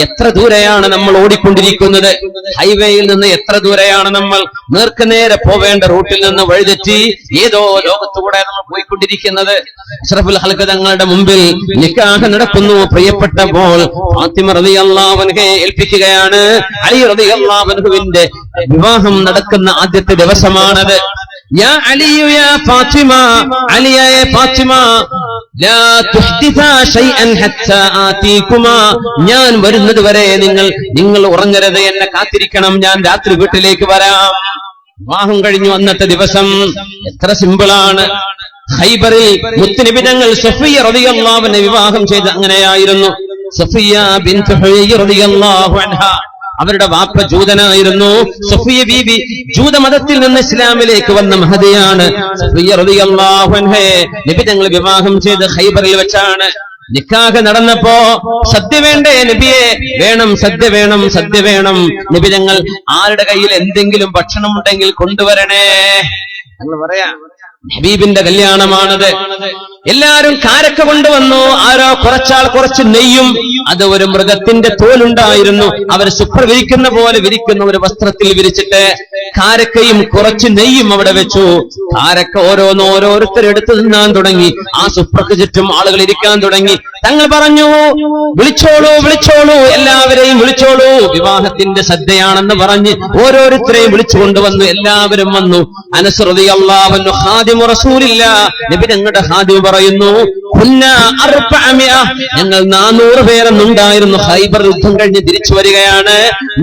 എത്ര ദൂരെയാണ് നമ്മൾ ഓടിക്കൊണ്ടിരിക്കുന്നത്. ഹൈവേയിൽ നിന്ന് എത്ര ദൂരെയാണ് നമ്മൾ നേർക്കുനേരെ പോവേണ്ട റൂട്ടിൽ നിന്ന് വഴിതെറ്റി ഏതോ ലോകത്തുകൂടെ നമ്മൾ പോയിക്കൊണ്ടിരിക്കുന്നത്. അഷ്റഫുൽ ഖൽഖ് തങ്ങളുടെ മുമ്പിൽ നിക്കാഹ് നടക്കുന്നു. പ്രിയപ്പെട്ട മോൾ ഫാത്തിമ റളിയല്ലാഹു അൻഹയെ ഏൽപ്പിക്കുകയാണ്. അലി റളിയല്ലാഹു അൻഹുവിന്റെ വിവാഹം നടക്കുന്ന ആദ്യത്തെ ദിവസമാണത്. യാ അലിയു യാ ഫാത്തിമ, അലിയായ ഫാത്തിമ, ലാ തുഹ്ദിഥാ ശൈഅൻ ഹത്താ ആതീകുമാ, ഞാൻ വരുന്നത് വരെ നിങ്ങൾ ഉറങ്ങരുത്, എന്നെ കാത്തിരിക്കണം, ഞാൻ രാത്രി വീട്ടിലേക്ക് വരാം. വിവാഹം കഴിഞ്ഞു അന്നത്തെ ദിവസം. എത്ര സിമ്പിളാണ്. ഖൈബറിൽ മുത്തുനബി തങ്ങൾ സഫിയ റളിയല്ലാഹു അൻഹ വിവാഹം ചെയ്ത് അങ്ങനെയായിരുന്നു. സഫിയ ബിൻത് ഹുയൈ റളിയല്ലാഹു അൻഹ, അവരുടെ വാപ്പ ജൂതനായിരുന്നു. സഫിയ ബീബി ജൂതമതത്തിൽ നിന്ന് ഇസ്ലാമിലേക്ക് വന്ന മഹദിയാണ്. സഫിയ റളിയല്ലാഹു അൻഹയെ നബി തങ്ങൾ വിവാഹം ചെയ്ത് ഖൈബറിൽ വെച്ചാണ്. നിക്കാഹ് നടന്നപ്പോ സദ്യ വേണ്ടേ നബിയെ? വേണം, സദ്യ വേണം, സദ്യ വേണം. നബി തങ്ങൾ ആരുടെ കയ്യിൽ എന്തെങ്കിലും ഭക്ഷണം ഉണ്ടെങ്കിൽ കൊണ്ടുവരണേ ഞങ്ങൾ പറയാ. ഹബീബിന്റെ കല്യാണമാണത്. എല്ലാരും കാരക്ക കൊണ്ടുവന്നു. ആരോ കുറച്ചാൾ കുറച്ച് നെയ്യും, അത് ഒരു മൃഗത്തിന്റെ തോലുണ്ടായിരുന്നു, അവർ സുപ്ര വിരിക്കുന്ന പോലെ വിരിക്കുന്ന ഒരു വസ്ത്രത്തിൽ വിരിച്ചിട്ട് കാരക്കയും കുറച്ച് നെയ്യും അവിടെ വെച്ചു. കാരക്ക ഓരോരുത്തരെടുത്ത് തിന്നാൻ തുടങ്ങി. ആ സുപ്രക്ക് ചുറ്റും ആളുകൾ ഇരിക്കാൻ തുടങ്ങി. തങ്ങൾ പറഞ്ഞു, വിളിച്ചോളൂ, വിളിച്ചോളൂ, എല്ലാവരെയും വിളിച്ചോളൂ, വിവാഹത്തിന്റെ സദ്യയാണെന്ന് പറഞ്ഞ് ഓരോരുത്തരെയും വിളിച്ചു കൊണ്ടുവന്നു. എല്ലാവരും വന്നു. അനസ് റളിയല്ലാഹു അൻഹു ഖാദിമു റസൂലില്ലാഹ്, നബി തങ്ങളുടെ ഖാദിം പറയുന്നു, ഞങ്ങൾ 400 പേരെ അന്നുണ്ടായിരുന്നു. ഖൈബർ യുദ്ധം കഴിഞ്ഞ് തിരിച്ചു വരികയാണ്.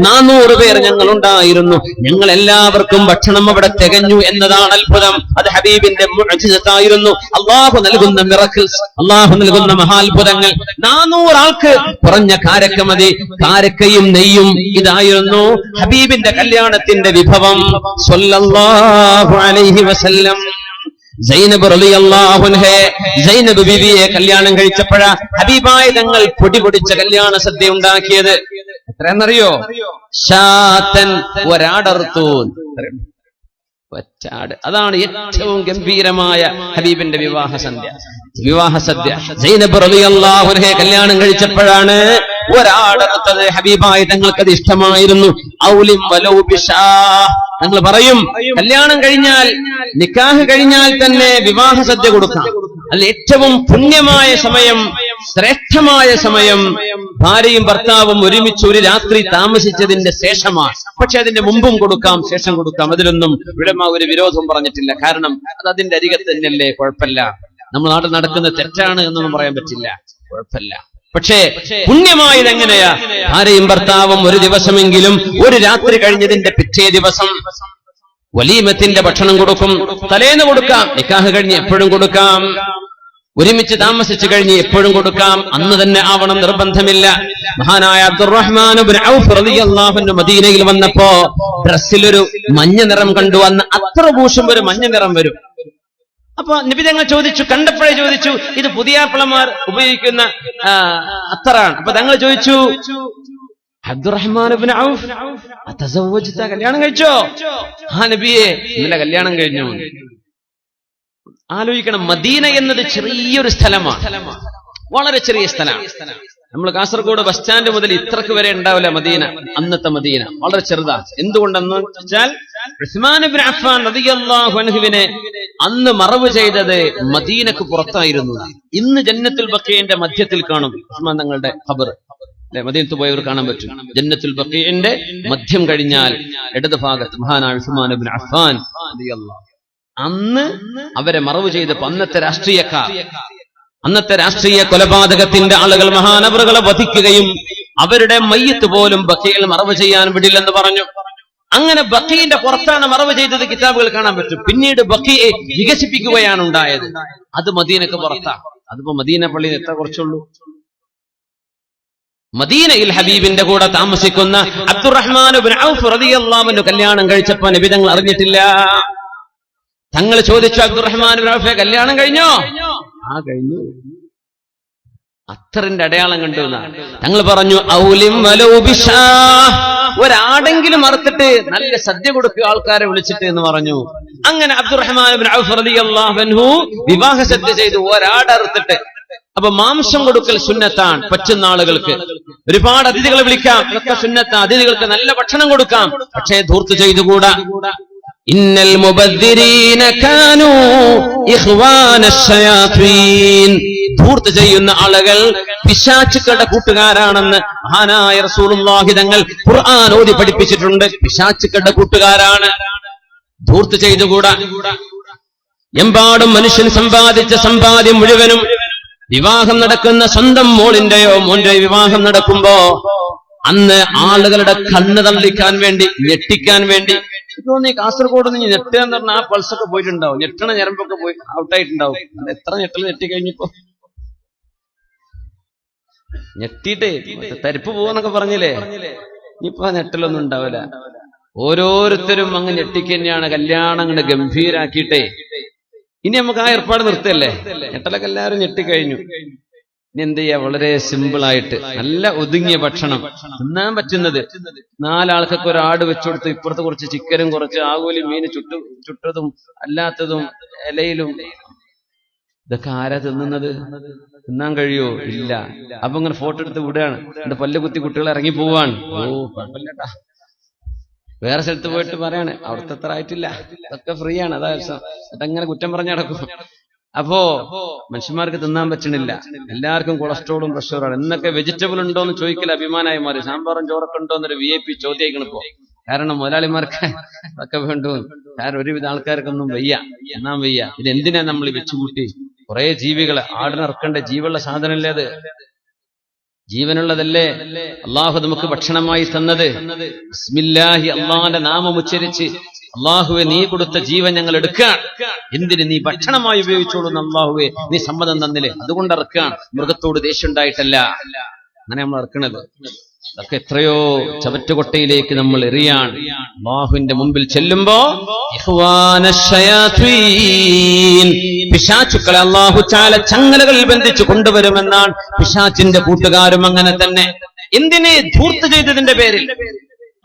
400 പേർ ഞങ്ങളുണ്ടായിരുന്നു. ഞങ്ങൾ എല്ലാവർക്കും ഭക്ഷണം അവിടെ തികഞ്ഞു എന്നതാണ് അത്ഭുതം. അത് ഹബീബിന്റെ മുഅ്ജിസത്തായിരുന്നു. അള്ളാഹു നൽകുന്ന മിറക്കിൾസ്, അള്ളാഹു നൽകുന്ന മഹാത്ഭുതങ്ങൾ. 400 ആൾക്ക് കുറഞ്ഞ കാരക്ക മതി. കാരക്കയും നെയ്യും ഇതായിരുന്നു ഹബീബിന്റെ കല്യാണത്തിന്റെ വിഭവം സ്വല്ലല്ലാഹു അലൈഹി വസല്ലം. സൈനബ് റളിയല്ലാഹു അൻഹ, സൈനബ് ബീവിയെ കല്യാണം കഴിച്ചപ്പോഴാ ഹബീബായ തങ്ങൾ പൊടിപൊടിച്ച കല്യാണ സദ്യ ഉണ്ടാക്കിയത്. എത്രയെന്നറിയോ? ശാതൻ, ഒരാടർത്തു. ഒറ്റാട്. അതാണ് ഏറ്റവും ഗംഭീരമായ ഹബീബിന്റെ വിവാഹ സദ്യ. സൈനബ് റളിയല്ലാഹു അൻഹ കല്യാണം കഴിച്ചപ്പോഴാണ് ഒരാടർത്തത്. ഹബീബായ തങ്ങൾക്കത് ഇഷ്ടമായിരുന്നു. ഔലിം വലൗ ബിശാ. ഞങ്ങൾ പറയും, കല്യാണം കഴിഞ്ഞാൽ, നിക്കാഹ് കഴിഞ്ഞാൽ തന്നെ വിവാഹ സദ്യ കൊടുക്കാം. അല്ല, ഏറ്റവും പുണ്യമായ സമയം, ശ്രേഷ്ഠമായ സമയം ഭാര്യയും ഭർത്താവും ഒരുമിച്ച് ഒരു രാത്രി താമസിച്ചതിന്റെ ശേഷമാണ്. പക്ഷെ അതിന്റെ മുമ്പും കൊടുക്കാം, ശേഷം കൊടുക്കാം. അതിലൊന്നും ഉലമ ഒരു വിരോധവും പറഞ്ഞിട്ടില്ല. കാരണം അത് അതിന്റെ അരികത്ത് തന്നെയല്ലേ, കുഴപ്പമില്ല. നമ്മൾ നാട്ടിൽ നടക്കുന്ന തെറ്റാണ് എന്നൊന്നും പറയാൻ പറ്റില്ല, കുഴപ്പമില്ല. പക്ഷേ പുണ്യമായത് എങ്ങനെയാ? ഭാര്യയും ഭർത്താവും ഒരു ദിവസമെങ്കിലും, ഒരു രാത്രി കഴിഞ്ഞതിന്റെ പിറ്റേ ദിവസം വലീമത്തിന്റെ ഭക്ഷണം കൊടുക്കും. തലേന്ന് കൊടുക്കാം, നിക്കാഹ് കഴിഞ്ഞ് എപ്പോഴും കൊടുക്കാം, ഒരുമിച്ച് താമസിച്ചു കഴിഞ്ഞ് എപ്പോഴും കൊടുക്കാം. അന്ന് തന്നെ ആവണം നിർബന്ധമില്ല. മഹാനായ അബ്ദുറഹ്മാൻ ഇബ്നു ഔഫ് റളിയല്ലാഹു അൻഹു മദീനയിൽ വന്നപ്പോ ഡ്രസ്സിലൊരു മഞ്ഞ നിറം കണ്ടു. അന്ന് അത്ര പൂശും ഒരു മഞ്ഞ നിറം വരും. അപ്പൊ നബി തങ്ങൾ ചോദിച്ചു, കണ്ടപ്പോഴേ ചോദിച്ചു, ഇത് പുതിയാപ്പിളമാർ ഉപയോഗിക്കുന്ന അത്തറാണ്. അപ്പൊ തങ്ങൾ ചോദിച്ചു, അബ്ദുറഹ്മാൻ ഇബ്നു ഔഫ് അതസവ്വജ്ത, കല്യാണം കഴിച്ചോ? ആ നബിയെ, ഇന്നലെ കല്യാണം കഴിഞ്ഞു. ആലോചിക്കണം, മദീന എന്നത് ചെറിയൊരു സ്ഥലമാണ്, വളരെ ചെറിയ സ്ഥലമാണ്. നമ്മൾ കാസർഗോഡ് ബസ് സ്റ്റാൻഡ് മുതൽ ഇത്രക്ക് വരെ ഉണ്ടാവില്ല മദീന. അന്നത്തെ മദീന വളരെ ചെറുതാണ്. എന്തുകൊണ്ടെന്ന് വെച്ചാൽ ഉസ്മാൻ ഇബ്നു അഫ്ഫാൻ റളിയല്ലാഹു അൻഹുവിനെ അന്ന് മറവ് ചെയ്തത് മദീനക്ക് പുറത്തായിരുന്നു. ഇന്ന് ജന്നത്തുൽ ബഖീന്റെ മധ്യത്തിൽ കാണും ഉസ്മാൻ തങ്ങളുടെ ഖബർ. മദീനത്ത് പോയവർ കാണാൻ പറ്റും. ജന്നത്തുൽ ബഖീന്റെ മധ്യം കഴിഞ്ഞാൽ ഇടത് ഭാഗത്ത് മഹാനായ ഉസ്മാൻ ഇബ്നു അഫ്ഫാൻ റളിയല്ലാഹു. അന്ന് അവരെ മറവ് ചെയ്തപ്പോ അന്നത്തെ രാഷ്ട്രീയ കൊലപാതകത്തിന്റെ ആളുകൾ മഹാനവറുകളെ വധിക്കുകയും അവരുടെ മയ്യത്ത് പോലും ബഖീൽ മറവ് ചെയ്യാൻ വിടില്ലെന്ന് പറഞ്ഞു. അങ്ങനെ ബഖീന്റെ പുറത്താണ് മറവ് ചെയ്തത് കിതാബുകൾ കാണാൻ പറ്റും. പിന്നീട് ബഖീയെ വികസിപ്പിക്കുകയാണ് ഉണ്ടായത്. അത് മദീനക്ക് പുറത്താണ്. അതിപ്പോ മദീന പള്ളിയിൽ എത്ര കുറച്ചുള്ളൂ. മദീനയിൽ ഹബീബിന്റെ കൂടെ താമസിക്കുന്ന അബ്ദുറഹ്മാൻ ഇബ്നു ഔഫ് റളിയല്ലാഹു അൻഹു കല്യാണം കഴിച്ചപ്പോ നബി തങ്ങൾ അറിഞ്ഞിട്ടില്ല. തങ്ങൾ ചോദിച്ചു, അബ്ദുറഹ്മാൻ ഇബ്നു ഔഫെ കല്യാണം കഴിഞ്ഞോ? ആ കഴിഞ്ഞു. അത്തറിന്റെ അടയാളം കണ്ടു എന്നാണ് തങ്ങൾ പറഞ്ഞു. ഔലിം വലൗ ബിശാ, ഒരാടെങ്കിലും അറുത്തിട്ട് നല്ല സദ്യ കൊടുക്കുക ആൾക്കാരെ വിളിച്ചിട്ട് എന്ന് പറഞ്ഞു. അങ്ങനെ അബ്ദുറഹ്മാൻ ഇബ്നു ഔഫ് റളിയല്ലാഹു അൻഹു വിവാഹ സദ്യ ചെയ്തു, ഒരാടറുത്തിട്ട്. അപ്പൊ മാംസം കൊടുക്കൽ സുന്നത്താണ് പറ്റുന്ന ആളുകൾക്ക്. ഒരുപാട് അതിഥികളെ വിളിക്കാം, ഇതൊക്കെ സുന്നത്താണ്. അതിഥികൾക്ക് നല്ല ഭക്ഷണം കൊടുക്കാം. പക്ഷേ ധൂർത്ത് ചെയ്തുകൂടാ. ഇന്നൽ മുബദ്ദിരീന കാനൂ ഇഖ്വാനശ് ശയാത്വീൻ, ധൂർത്ത് ചെയ്യുന്ന ആളുകൾ പിശാചുക്കളുടെ കൂട്ടുകാരാണെന്ന് മഹാനായ റസൂലുള്ളാഹി തങ്ങൾ ഖുർആൻ ഓതി പഠിപ്പിച്ചിട്ടുണ്ട്. പിശാചുക്കളുടെ കൂട്ടുകാരാണ്. ധൂർത്ത് ചെയ്തുകൂടാ. എമ്പാടും മനുഷ്യൻ സമ്പാദിച്ച സമ്പാദ്യം മുഴുവനും വിവാഹം നടക്കുന്ന സ്വന്തം മോളിന്റെയോ മോന്റെയോ വിവാഹം നടക്കുമ്പോ അന്ന് ആളുകളുടെ കണ്ണ് തള്ളിക്കാൻ വേണ്ടി, ഞെട്ടിക്കാൻ വേണ്ടി, തോന്നി കാസർഗോഡ് നിന്ന് ഞെട്ടുക എന്ന് പറഞ്ഞാൽ ആ പൾസൊക്കെ പോയിട്ടുണ്ടാവും, ഞെട്ടണ ഞരമ്പൊക്കെ പോയി ഔട്ടായിട്ടുണ്ടാവും. എത്ര ഞെട്ടൽ ഞെട്ടിക്കഴിഞ്ഞപ്പോ ഞെട്ടിയിട്ടേ തരിപ്പ് പോവെന്നൊക്കെ പറഞ്ഞില്ലേ, ഇനിയിപ്പോ ഞെട്ടലൊന്നും ഉണ്ടാവില്ല. ഓരോരുത്തരും അങ്ങ് ഞെട്ടിക്ക് തന്നെയാണ് കല്യാണം അങ്ങ് ഗംഭീരാക്കിയിട്ടേ. ഇനി നമുക്ക് ആ ഏർപ്പാട് നിർത്തല്ലേ, ഞെട്ടലൊക്കെ എല്ലാവരും ഞെട്ടിക്കഴിഞ്ഞു. ഇനി എന്ത് ചെയ്യാ? വളരെ സിമ്പിളായിട്ട് നല്ല ഒതുങ്ങിയ ഭക്ഷണം തിന്നാൻ പറ്റുന്നത്. 4 ആൾക്കൊക്കെ ഒരു ആട് വെച്ചുകൊടുത്ത് ഇപ്പുറത്ത് കുറച്ച് ചിക്കനും കുറച്ച് ആകൂലി മീന് ചുട്ടതും അല്ലാത്തതും ഇലയിലും. ഇതൊക്കെ ആരാ തിന്നുന്നത്? തിന്നാൻ കഴിയോ? ഇല്ല. അപ്പൊ ഇങ്ങനെ ഫോട്ടോ എടുത്ത് വിടുകയാണ്. എന്റെ പല്ല് കുത്തി കുട്ടികൾ ഇറങ്ങി പോവാണ്. ഓ കുഴപ്പമില്ലട്ടാ. വേറെ സ്ഥലത്ത് പോയിട്ട് പറയാണ് അവിടുത്തെ അത്ര ആയിട്ടില്ല, അതൊക്കെ ഫ്രീ ആണ്. അതാ അതങ്ങനെ കുറ്റം പറഞ്ഞു നടക്കും. അപ്പോ മനുഷ്യന്മാർക്ക് തിന്നാൻ പറ്റണില്ല. എല്ലാവർക്കും കൊളസ്ട്രോളും പ്രഷറുമാണ്. എന്നൊക്കെ വെജിറ്റബിൾ ഉണ്ടോ എന്ന് ചോദിക്കൽ അഭിമാനമായി മാറി. സാമ്പാറും ചോറൊക്കെ ഉണ്ടോ എന്നൊരു VIP ചോദ്യമായിക്കണം ഇപ്പോ. കാരണം മുതലാളിമാർക്ക് ഒക്കെ വേണ്ടു. കാരണം ഒരുവിധ ആൾക്കാർക്കൊന്നും വയ്യ, എന്നാൻ വയ്യ. ഇതെന്തിനാ നമ്മൾ വെച്ചുകൂട്ടി? കുറെ ജീവികളെ ആടിനിറക്കേണ്ട ജീവുള്ള സാധനമല്ലേ അത്. ജീവനുള്ളതല്ലേ അള്ളാഹു നമുക്ക് ഭക്ഷണമായി തന്നത്. ബിസ്മില്ലാഹി, അള്ളാഹിന്റെ നാമം ഉച്ചരിച്ച് അള്ളാഹുവെ നീ കൊടുത്ത ജീവൻ ഞങ്ങൾ എടുക്കാൻ, എന്തിന് നീ ഭക്ഷണമായി ഉപയോഗിച്ചോളൂന്ന് അള്ളാഹുവെ നീ സമ്മതം തന്നില്ലേ, അതുകൊണ്ട് ഇറക്കാൻ. മൃഗത്തോട് ദേഷ്യം ഉണ്ടായിട്ടല്ല അങ്ങനെ നമ്മൾ ഇറക്കണത്. അതൊക്കെ എത്രയോ ചവറ്റുകൊട്ടയിലേക്ക് നമ്മൾ എറിയാൻ അല്ലാഹുവിന്റെ മുമ്പിൽ ചെല്ലുമ്പോ പിശാചുക്കളെ അല്ലാഹു തആല ചങ്ങലകൾ ബന്ധിച്ചു കൊണ്ടുവരുമെന്നാണ്. പിശാചിന്റെ കൂട്ടുകാരും അങ്ങനെ തന്നെ. എന്തിനെ ധൂർത്ത് ചെയ്തതിന്റെ പേരിൽ.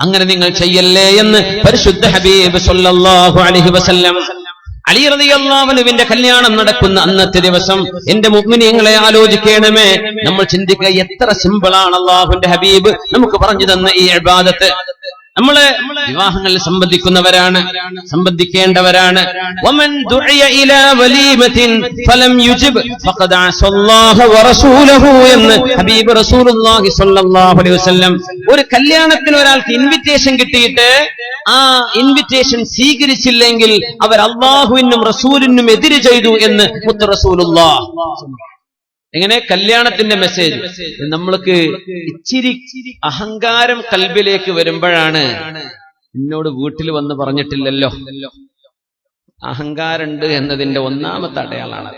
അങ്ങനെ നിങ്ങൾ ചെയ്യല്ലേ എന്ന് പരിശുദ്ധ ഹബീബ് സല്ലല്ലാഹു അലൈഹി വസല്ലം. അലി റളിയല്ലാഹു അൻഹുവിന്റെ കല്യാണം നടക്കുന്ന അന്നത്തെ ദിവസം എന്റെ മുഅ്മിനീങ്ങളെ ആലോചിക്കണമേ. നമ്മൾ ചിന്തിക്കുക എത്ര സിമ്പിളാണ് അല്ലാഹുവിന്റെ ഹബീബ് നമുക്ക് പറഞ്ഞു തന്ന ഈ ഇബാദത്ത്. നമ്മള് വിവാഹങ്ങളിൽ സംബന്ധിക്കേണ്ടവരാണ്. വമൻ ദുഇയ ഇലാ വലീമത്തിൻ ഫലം യുജിബ് ഫഖദ് അസല്ലാഹ വറസൂലഹു എന്ന് ഹബീബ് റസൂലുള്ളാഹി സ്വല്ലല്ലാഹു അലൈഹി വസല്ലം. ഒരു കല്യാണത്തിന് ഒരാൾക്ക് ഇൻവിറ്റേഷൻ കിട്ടിയിട്ട് ആ ഇൻവിറ്റേഷൻ സ്വീകരിച്ചില്ലെങ്കിൽ അവർ അല്ലാഹുവിനും റസൂലിനും എതിര് ചെയ്തു എന്ന് മുത്ത് റസൂലുള്ളാഹ്. എങ്ങനെ കല്യാണത്തിന്റെ മെസ്സേജ് നമ്മൾക്ക് ഇച്ചിരി അഹങ്കാരം കൽബിലേക്ക് വരുമ്പോഴാണ്. എന്നോട് വീട്ടിൽ വന്ന് പറഞ്ഞിട്ടില്ലല്ലോ, അഹങ്കാരമുണ്ട് എന്നതിന്റെ ഒന്നാമത്തെ അടയാളാണ്.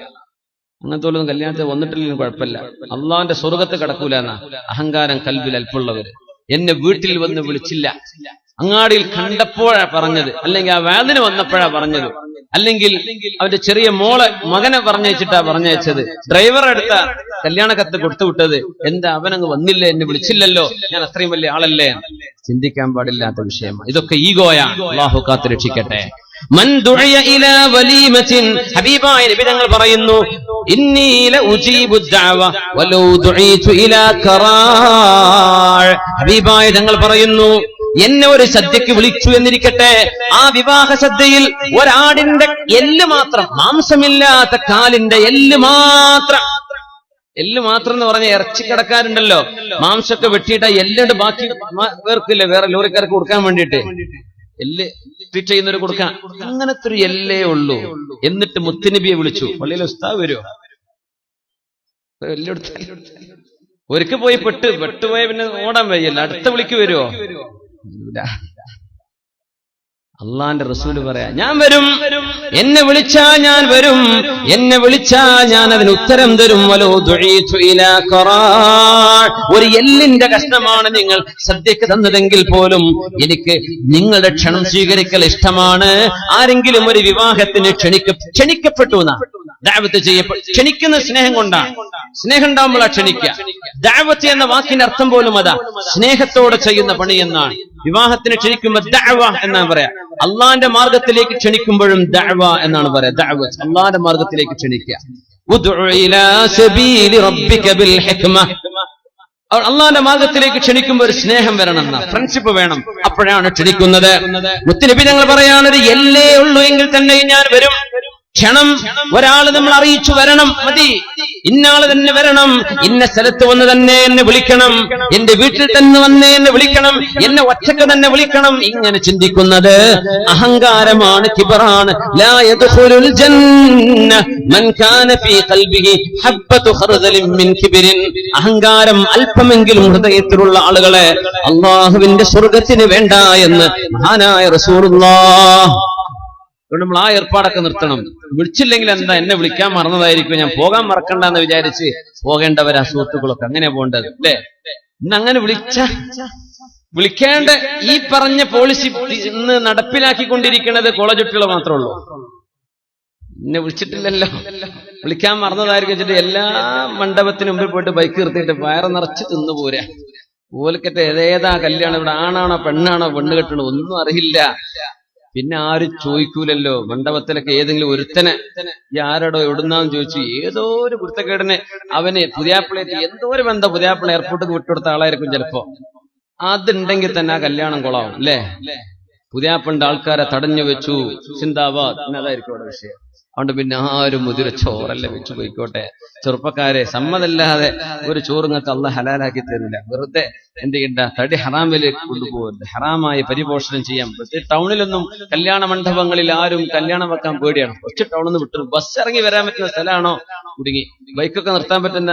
അങ്ങനത്തെ പോലും കല്യാണത്തിൽ വന്നിട്ടില്ലെങ്കിലും കുഴപ്പമില്ല, അള്ളാഹിന്റെ സ്വർഗത്ത് കിടക്കൂല എന്നാ അഹങ്കാരം കൽബിൽ അല്പമുള്ളവര്. എന്നെ വീട്ടിൽ വന്ന് വിളിച്ചില്ല, അങ്ങാടിയിൽ കണ്ടപ്പോഴാ പറഞ്ഞത്, അല്ലെങ്കിൽ ആ വേദന വന്നപ്പോഴാ പറഞ്ഞത്, അല്ലെങ്കിൽ അവന്റെ ചെറിയ മകനെ പറഞ്ഞയച്ചിട്ടാ പറഞ്ഞയച്ചത്, ഡ്രൈവറെ അടുത്ത കല്യാണ കത്ത് കൊടുത്തുവിട്ടത്, എന്താ അവനങ്ങ് വന്നില്ല, എന്നെ വിളിച്ചില്ലല്ലോ, ഞാൻ അത്രയും വലിയ ആളല്ലേ. ചിന്തിക്കാൻ പാടില്ലാത്ത വിഷയമാണ് ഇതൊക്കെ. ഈഗോയാണ്. അല്ലാഹു കാത്ത് രക്ഷിക്കട്ടെ. മൻ ദുഇയ ഇലാ വലീമത്തിൻ, ഹബീബായ നബി തങ്ങൾ പറയുന്നു, ഇന്നി ലഉജീബു ദഅവ വലൗ ദുഈതു ഇലാ ഖറാ. ഹബീബായ തങ്ങൾ പറയുന്നു, എന്നെ ഒരു സദ്യക്ക് വിളിച്ചു എന്നിരിക്കട്ടെ, ആ വിവാഹ സദ്യയിൽ ഒരാടിന്റെ എല്ല് മാത്രം, മാംസമില്ലാത്ത കാലിന്റെ എല്ല് മാത്രം എന്ന് പറഞ്ഞ ഇറച്ചിക്കടക്കാരുണ്ടല്ലോ, മാംസമൊക്കെ വെട്ടിയിട്ട് എല്ലുണ്ട് ബാക്കി പേർക്കില്ല, വേറെ ലോറിക്കാർക്ക് കൊടുക്കാൻ വേണ്ടിയിട്ട് എല്ല് ട്രീറ്റ് ചെയ്യുന്നവര് കൊടുക്കാൻ, അങ്ങനത്തെ ഒരു എല്ലേ ഉള്ളൂ. എന്നിട്ട് മുത്തുനബിയെ വിളിച്ചു. പള്ളിയിൽ ഉസ്താദ് വരുമോ? ഒരിക്കൽ പോയി പെട്ടുപോയ പിന്നെ ഓടാൻ വയ്യല്ല, അടുത്ത വിളിക്ക് വരുമോ? അള്ളാന്റെ റസൂല് പറയാ, ഞാൻ വരും, എന്നെ വിളിച്ചാ ഞാൻ വരും, എന്നെ വിളിച്ചാ ഞാൻ അതിന് ഉത്തരം തരും. വലോ ദുഈതു ഇലാ ഖറാ, ഒരു എല്ലിന്റെ കഷ്ണമാണ് നിങ്ങൾ സദ്യക്ക് തന്നതെങ്കിൽ പോലും എനിക്ക് നിങ്ങളുടെ ക്ഷണം സ്വീകരിക്കൽ ഇഷ്ടമാണ്. ആരെങ്കിലും ഒരു വിവാഹത്തിന് ക്ഷണിക്കപ്പെട്ടു എന്നാ ദഅവത്ത് ക്ഷണിക്കുന്ന സ്നേഹം കൊണ്ടാണ്. സ്നേഹം ഉണ്ടാകുമ്പോഴാ ക്ഷണിക്കുക. ദഅവത്ത് എന്ന വാക്കിന്റെ അർത്ഥം പോലും അതാ, സ്നേഹത്തോടെ ചെയ്യുന്ന പണി എന്നാണ്. വിവാഹത്തിന് ക്ഷണിക്കുമ്പോ ദഅവ എന്നാണ് പറയാ. അള്ളാന്റെ മാർഗത്തിലേക്ക് ക്ഷണിക്കുമ്പോഴും ദഅവ എന്നാണ് പറയാ. ദഅവത്ത് അള്ളാന്റെ മാർഗത്തിലേക്ക് ക്ഷണിക്കുക. ഉദ്ഉ ഇലാ സബീലി റബ്ബിക ബിൽ ഹിക്മ, അള്ളാന്റെ മാർഗത്തിലേക്ക് ക്ഷണിക്കുമ്പോൾ ഒരു സ്നേഹം വരണം, ഫ്രണ്ട്ഷിപ്പ് വേണം, അപ്പോഴാണ് ക്ഷണിക്കുന്നത്. മുത്തുനബി ഞങ്ങൾ പറയാനൊരു എല്ലേ ഉള്ളൂ എങ്കിൽ തന്നെ ഞാൻ വരും. ക്ഷണം ഒരാള് നമ്മൾ അറിയിച്ചു വരണം, മതി. ഇന്നാള് തന്നെ വരണം, ഇന്ന സ്ഥലത്ത് വന്ന് തന്നെ എന്നെ വിളിക്കണം, എന്റെ വീട്ടിൽ തന്നെ വന്ന് എന്നെ വിളിക്കണം, എന്നെ ഒറ്റക്ക് തന്നെ വിളിക്കണം. ഇങ്ങനെ ചിന്തിക്കുന്നത് അഹങ്കാരമാണ്, കിബറാണ്. ലാ യദ്ഖുലുൽ ജന്ന മൻ കാന ഫീ ഖൽബിഹി ഹബ്ബതു ഖർദലിൻ മിൻ കിബ്രിൻ. അഹങ്കാരം അല്പമെങ്കിലും ഹൃദയത്തിലുള്ള ആളുകളെ അല്ലാഹുവിന്റെ സ്വർഗ്ഗത്തിന് വേണ്ട എന്ന് മഹാനായ റസൂലുള്ളാഹ്. നമ്മൾ ആ ഏർപ്പാടൊക്കെ നിർത്തണം. വിളിച്ചില്ലെങ്കിൽ എന്താ, എന്നെ വിളിക്കാൻ മറന്നതായിരിക്കും, ഞാൻ പോകാൻ മറക്കണ്ടെന്ന് വിചാരിച്ച് പോകേണ്ടവരാ സുഹൃത്തുക്കളൊക്കെ. അങ്ങനെ പോകേണ്ടത് അല്ലേ? ഇന്നങ്ങനെ വിളിക്കേണ്ട ഈ പറഞ്ഞ പോളിസി ഇന്ന് നടപ്പിലാക്കിക്കൊണ്ടിരിക്കുന്നത് കോളേജ് കുട്ടികൾ മാത്രമേ ഉള്ളൂ. എന്നെ വിളിച്ചിട്ടില്ലല്ലോ, വിളിക്കാൻ മറന്നതായിരിക്കും വെച്ചിട്ട് എല്ലാ മണ്ഡപത്തിന് മുമ്പിൽ പോയിട്ട് ബൈക്ക് നിർത്തിയിട്ട് വയറ് നിറച്ച് തിന്നു പോരാ. ഓലക്കത്തെ ഏതേതാ കല്യാണം, ഇവിടെ ആണാണോ പെണ്ണാണോ പെണ്ണ് കെട്ടണോ ഒന്നും അറിയില്ല. പിന്നെ ആരും ചോദിക്കൂലല്ലോ. മണ്ഡപത്തിലൊക്കെ ഏതെങ്കിലും ഒരുത്തനെ ഈ ആരോടോ എവിടുന്നാന്ന് ചോദിച്ചു, ഏതോ ഒരു കുരുത്തക്കേടനെ അവന് പുതിയാപ്പിളേറ്റ് എന്തോ ഒരു ബന്ധം, പുതിയാപ്പിള എയർപോർട്ടിൽ വിട്ടുകൊടുത്ത ആളായിരിക്കും ചിലപ്പോ. അതുണ്ടെങ്കിൽ തന്നെ ആ കല്യാണം കൊളാവും അല്ലേ? പുതിയാപ്പിളിന്റെ ആൾക്കാരെ തടഞ്ഞു വെച്ചു, സിന്ദാബാദ്, അതായിരിക്കും അവിടെ വിഷയം. അതുകൊണ്ട് പിന്നെ ആരും മുതിര ചോറല്ല വെച്ചു പോയിക്കോട്ടെ. ചെറുപ്പക്കാരെ, സമ്മതല്ലാതെ ഒരു ചോറുങ്ങൾക്ക് അള്ളാഹ് ഹലാലാക്കി തരില്ല. വെറുതെ എന്ത് ചെയ്യണ്ട, തടി ഹറാമിലേക്ക് കൊണ്ടുപോകരുത്. ഹറാമായി പരിപോഷണം ചെയ്യാൻ പറ്റും. ടൗണിലൊന്നും കല്യാണ മണ്ഡപങ്ങളിൽ ആരും കല്യാണം വെക്കാൻ പേടിയാണ്. കുറച്ച് ടൗണിൽ നിന്ന് വിട്ടു ബസ് ഇറങ്ങി വരാൻ പറ്റുന്ന സ്ഥലമാണോ കുടുങ്ങി, ബൈക്കൊക്കെ നിർത്താൻ പറ്റുന്ന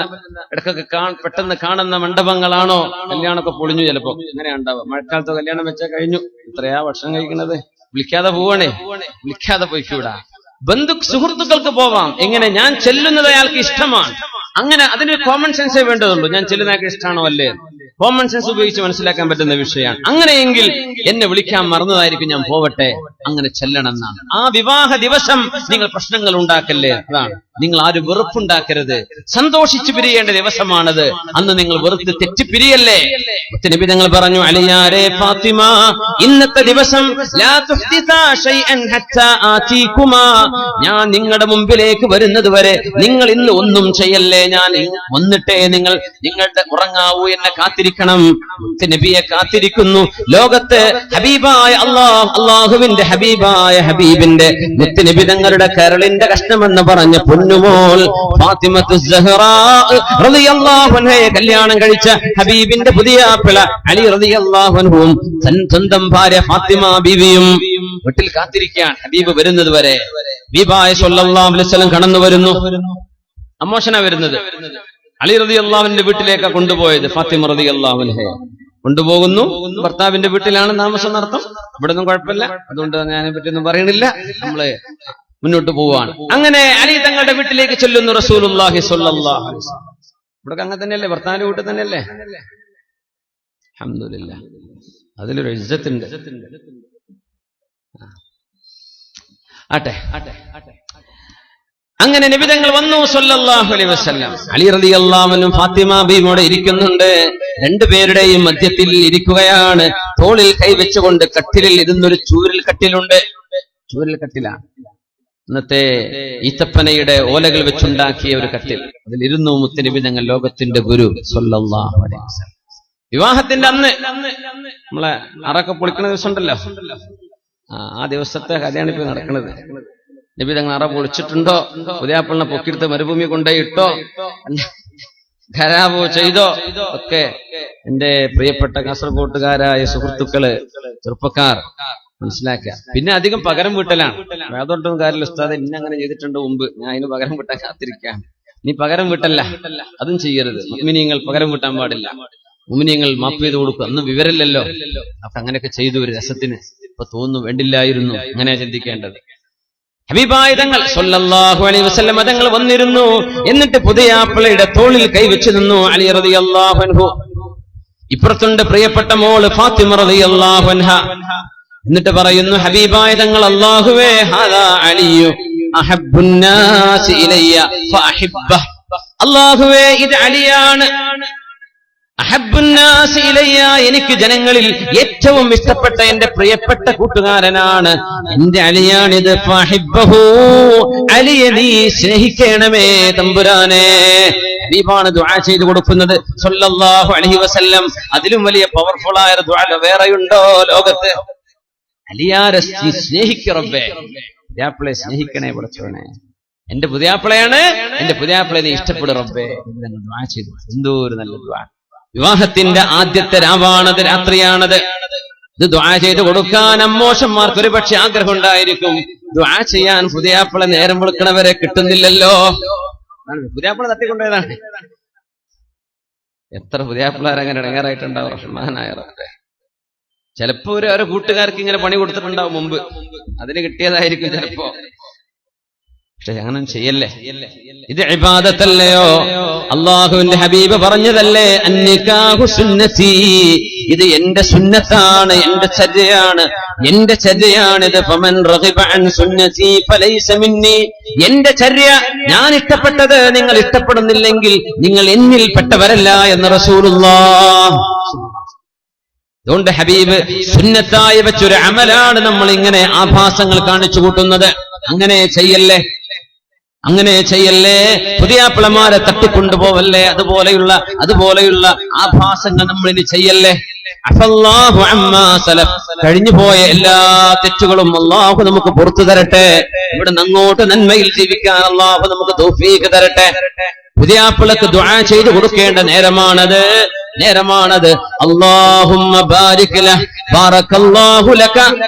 ഇടക്കൊക്കെ പെട്ടെന്ന് കാണുന്ന മണ്ഡപങ്ങളാണോ കല്യാണമൊക്കെ പൊളിഞ്ഞു. ചിലപ്പോ അങ്ങനെ ഉണ്ടാവുക. മഴക്കാലത്ത് കല്യാണം വെച്ചാൽ കഴിഞ്ഞു. ഇത്രയാ ഭക്ഷണം കഴിക്കുന്നത്. വിളിക്കാതെ പോവണേ, വിളിക്കാതെ പോയിക്കൂടാ. സുഹൃത്തുക്കൾക്ക് പോവാം. എങ്ങനെ? ഞാൻ ചെല്ലുന്നത് അയാൾക്ക് ഇഷ്ടമാണ്. അങ്ങനെ അതിനൊരു കോമൺ സെൻസേ വേണ്ടതുള്ളൂ. ഞാൻ ചെല്ലുന്ന അയാൾക്ക് ഇഷ്ടമാണോ അല്ലേ? കോമൺ സെൻസ് ഉപയോഗിച്ച് മനസ്സിലാക്കാൻ പറ്റുന്ന വിഷയമാണ്. അങ്ങനെയെങ്കിൽ എന്നെ വിളിക്കാൻ മറന്നതായിരിക്കും, ഞാൻ പോവട്ടെ. അങ്ങനെ ചെല്ലണം എന്നാണ്. ആ വിവാഹ ദിവസം നിങ്ങൾ പ്രശ്നങ്ങൾ ഉണ്ടാക്കല്ലേ. അതാണ്, നിങ്ങൾ ആരും വെറുപ്പുണ്ടാക്കരുത്. സന്തോഷിച്ചു പിരിയേണ്ട ദിവസമാണത്. അന്ന് നിങ്ങൾ വെറുത്ത് തെറ്റിപ്പിരിയല്ലേ. നബി തങ്ങൾ പറഞ്ഞു, അലിയാരെ ഫാത്തിമ, ഇന്നത്തെ ദിവസം ഞാൻ നിങ്ങളുടെ മുമ്പിലേക്ക് വരുന്നത് വരെ നിങ്ങൾ ഇന്ന് ഒന്നും ചെയ്യല്ലേ. ഞാൻ വന്നിട്ടേ നിങ്ങളുടെ ഉറങ്ങാവൂ. എന്നെ കാത്തിരിക്കണം. നബിയെ കാത്തിരിക്കുന്നു. ലോകത്ത് ഹബീബായ അള്ളാഹുവിന്റെ ഹബീബായ ഹബീബിന്റെ നബി തങ്ങളുടെ കരളിന്റെ കഷ്ണമെന്ന് പറഞ്ഞ പൊന്നുമോൾ ഫാത്തിമത്തു സഹ്റാ റളിയല്ലാഹു അൻഹയെ കല്യാണം കഴിച്ച ഹബീബിന്റെ പുതിയ പിള അലി റളിയല്ലാഹു അൻഹുവും സ്വന്തം ഭാര്യ ഫാത്തിമ ബീവിയും വീട്ടിൽ കാത്തിരിക്കാൻ ഹബീബ് വരുന്നത് വരെ. ഹബീബായ സ്വല്ലല്ലാഹു അലൈഹി വസല്ലം കടന്നു വരുന്നു. അമോഷന വരുന്നത്. അലി റളിയല്ലാഹുവിന്റെ വീട്ടിലേക്കാണ് കൊണ്ടുപോയത്. ഫാത്തിമ റളിയല്ലാഹു അൻഹയെ കൊണ്ടുപോകുന്നു. ഭർത്താവിന്റെ വീട്ടിലാണ് താമസം നടത്തും. ഇവിടെ ഒന്നും കുഴപ്പമില്ല, അതുകൊണ്ട് ഞാനെ പറ്റിയൊന്നും പറയണില്ല. നമ്മള് മുന്നോട്ട് പോവാണ്. അങ്ങനെ അലി തങ്ങളുടെ വീട്ടിലേക്ക് ചെല്ലുന്നു റസൂലുള്ളാഹി സ്വല്ലല്ലാഹു അലൈഹി വസല്ലം. ഇവിടെ അങ്ങനെ തന്നെയല്ലേ, ഭർത്താവിന്റെ വീട്ടിൽ തന്നെയല്ലേ? അൽഹംദുലില്ലാഹ്, അതിലൊരു ഇസ്സത്തുണ്ട്. ആട്ടെ. അങ്ങനെ നബി തങ്ങൾ വന്നു സ്വല്ലല്ലാഹു അലൈഹി വസല്ലം. അലി റളിയല്ലാഹു അൻഹു ഫാത്തിമ ബീവിയോടെ ഇരിക്കുന്നുണ്ട്. രണ്ടുപേരുടെയും മധ്യത്തിൽ ഇരിക്കുകയാണ്. തോളിൽ കൈവച്ചുകൊണ്ട് കട്ടിലിൽ ഇരുന്നൊരു ചൂരൽ കട്ടിലുണ്ട്. ചൂരൽ കട്ടിലാണ്. ഇന്നത്തെ ഈത്തപ്പനയുടെ ഓലകൾ വെച്ചുണ്ടാക്കിയ ഒരു കട്ടിൽ. അതിലിരുന്നു മുത്തുനബി തങ്ങൾ, ലോകത്തിന്റെ ഗുരു സ്വല്ലല്ലാഹു അലൈഹി വസല്ലം. വിവാഹത്തിന്റെ അന്ന് നമ്മളെ അറൊക്കെ പൊളിക്കുന്ന ദിവസം ഉണ്ടല്ലോ, ആ ദിവസത്തെ കഥയാണ് ഇപ്പൊ നടക്കുന്നത്. നബി തങ്ങൾ അറ പൊളിച്ചിട്ടുണ്ടോ, പുതിയാപ്പിളിനെ പൊക്കിയെടുത്ത് മരുഭൂമി കൊണ്ടുപോയിട്ടോ, ഖരാബോ ചെയ്തോ ഒക്കെ എന്റെ പ്രിയപ്പെട്ട കാസർഗോട്ടുകാരായ സുഹൃത്തുക്കള്, ചെറുപ്പക്കാർ മനസ്സിലാക്കുക. പിന്നെ അധികം പകരം വീട്ടലാണ്. വേദോട്ടൊന്നും കാര്യമില്ല, ഉസ്താദ് ഇന്ന അങ്ങനെ ചെയ്തിട്ടുണ്ട് മുമ്പ്, ഞാൻ അതിന് പകരം വീട്ടാൻ കാത്തിരിക്കാം. നീ പകരം വീട്ടല്ല, അതും ചെയ്യരുത്. മുഅ്മിനീങ്ങൾ പകരം വീട്ടാൻ പാടില്ല. മുഅ്മിനീങ്ങൾ മാപ്പ് ചെയ്ത് കൊടുക്കും. അന്ന് വിവരമില്ലല്ലോ, അപ്പൊ അങ്ങനെയൊക്കെ ചെയ്തു ഒരു രസത്തിന്. ഇപ്പൊ തോന്നുന്നു വേണ്ടില്ലായിരുന്നു. അങ്ങനെ ചിന്തിക്കേണ്ടത്. ഹബീബായ തങ്ങൾ സ്വല്ലല്ലാഹു അലൈഹി വസല്ലം തങ്ങൾ വന്നിരുന്നു. എന്നിട്ട് പുതിയാപ്പിളയുടെ തോളിൽ കൈവച്ചു നിന്നു അലി റളിയല്ലാഹു അൻഹു. ഇപ്പുറത്തുണ്ട് പ്രിയപ്പെട്ട മോള് ഫാത്തിമ റളിയല്ലാഹു അൻഹ. എന്നിട്ട് പറയുന്നു ഹബീബായ തങ്ങൾ, അല്ലാഹുവേ ഹാദാ അലിയു അഹബ്ബുന്നാസി ഇലയ്യ ഫഅഹിബ്ബഹ്. അല്ലാഹുവേ ഇത് അലിയാണ്. അഹബ്ബുന്നാസി ഇലയ്യ, എനിക്ക് ജനങ്ങളിൽ ഏറ്റവും ഇഷ്ടപ്പെട്ട എന്റെ പ്രിയപ്പെട്ട കൂട്ടുകാരനാണ്, എന്റെ അലിയാണിത്. ഫഅഹിബ്ബഹു, അലിയെ നീ സ്നേഹിക്കണമേ തമ്പുരാനെ. ഹബീബാണ് ദുആ ചെയ്തു കൊടുക്കുന്നത് സ്വല്ലല്ലാഹു അലൈഹി വസല്ലം. അതിലും വലിയ പവർഫുൾ ആയ ദുആ വേറെയുണ്ടോ ലോകത്ത്? അലിയാരെ സ്നേഹിക്കുക റബ്ബേ. പുതിയാപ്പിളെ സ്നേഹിക്കണേ പടച്ചോനെ. എന്റെ പുതിയാപ്പിളയാണ്, എന്റെ പുതിയാപ്പിളെ നീ ഇഷ്ടപ്പെടും റബ്ബേ. ദുആ ചെയ്തു. എന്തോ ഒരു നല്ല ദുആ. വിവാഹത്തിന്റെ ആദ്യത്തെ രാവാണത്, രാത്രിയാണത്. ഇത് ദുആ ചെയ്ത് കൊടുക്കാൻ അമ്മോഷന്മാർക്ക് ഒരു പക്ഷെ ആഗ്രഹം ഉണ്ടായിരിക്കും. ദുആ ചെയ്യാൻ പുതിയാപ്പിളെ നേരം വിളിക്കണവരെ കിട്ടുന്നില്ലല്ലോ. പുതിയാപ്പിള തട്ടിക്കൊണ്ടേതാണ്. എത്ര പുതിയാപ്പിളാരങ്ങനെ ഇടങ്ങാറായിട്ടുണ്ടാവും റഹ്മാനായ റബ്ബേ. ചിലപ്പോ ഒരു കൂട്ടുകാർക്ക് ഇങ്ങനെ പണി കൊടുത്തിട്ടുണ്ടാവും മുമ്പ്, അതിന് കിട്ടിയതായിരിക്കും ചിലപ്പോ. പക്ഷെ അങ്ങനെ ചെയ്യല്ലേ. ഇത് ഇബാദത്തല്ലയോ? അല്ലാഹുവിന്റെ ഹബീബ് പറഞ്ഞതല്ലേ, അന്നികാഹു സുന്നതി, ഇത് എന്റെ സുന്നത്താണ്, എന്റെ ചര്യയാണ്, എന്റെ ചര്യയാണിത്. ഫമൻ റഗിബ അൻ സുന്നതി ഫലൈസ മിന്നി, എന്റെ ചര്യ, ഞാൻ ഇഷ്ടപ്പെട്ടത് നിങ്ങൾ ഇഷ്ടപ്പെടുന്നില്ലെങ്കിൽ നിങ്ങൾ എന്നിൽ പെട്ടവരല്ല എന്ന് റസൂലുള്ളാഹ്. അതുകൊണ്ട് ഹബീബ് സുന്നത്തായി വെച്ചൊരു അമലാണ് നമ്മൾ ഇങ്ങനെ ആഭാസങ്ങൾ കാണിച്ചു കൂട്ടുന്നത്. അങ്ങനെ ചെയ്യല്ലേ, അങ്ങനെ ചെയ്യല്ലേ. പുതിയാപ്പിളമാരെ തട്ടിക്കൊണ്ടുപോവല്ലേ. അതുപോലെയുള്ള ആഭാസങ്ങൾ നമ്മൾ ഇനി ചെയ്യല്ലേ. അഫല്ലാഹു അമ്മാ സലഫ്, കഴിഞ്ഞുപോയ എല്ലാ തെറ്റുകളും അല്ലാഹു നമുക്ക് പുറത്തു തരട്ടെ. ഇവിടെ അങ്ങോട്ട് നന്മയിൽ ജീവിക്കാൻ അല്ലാഹു നമുക്ക് തൗഫീഖ് തരട്ടെ. പുതിയാപ്പിളക്ക് ദുആ ചെയ്തു കൊടുക്കേണ്ട നേരമാണത്. അല്ലാഹുമ്മ ബാരിക് ലഹ് ബാറകല്ലാഹു ലക,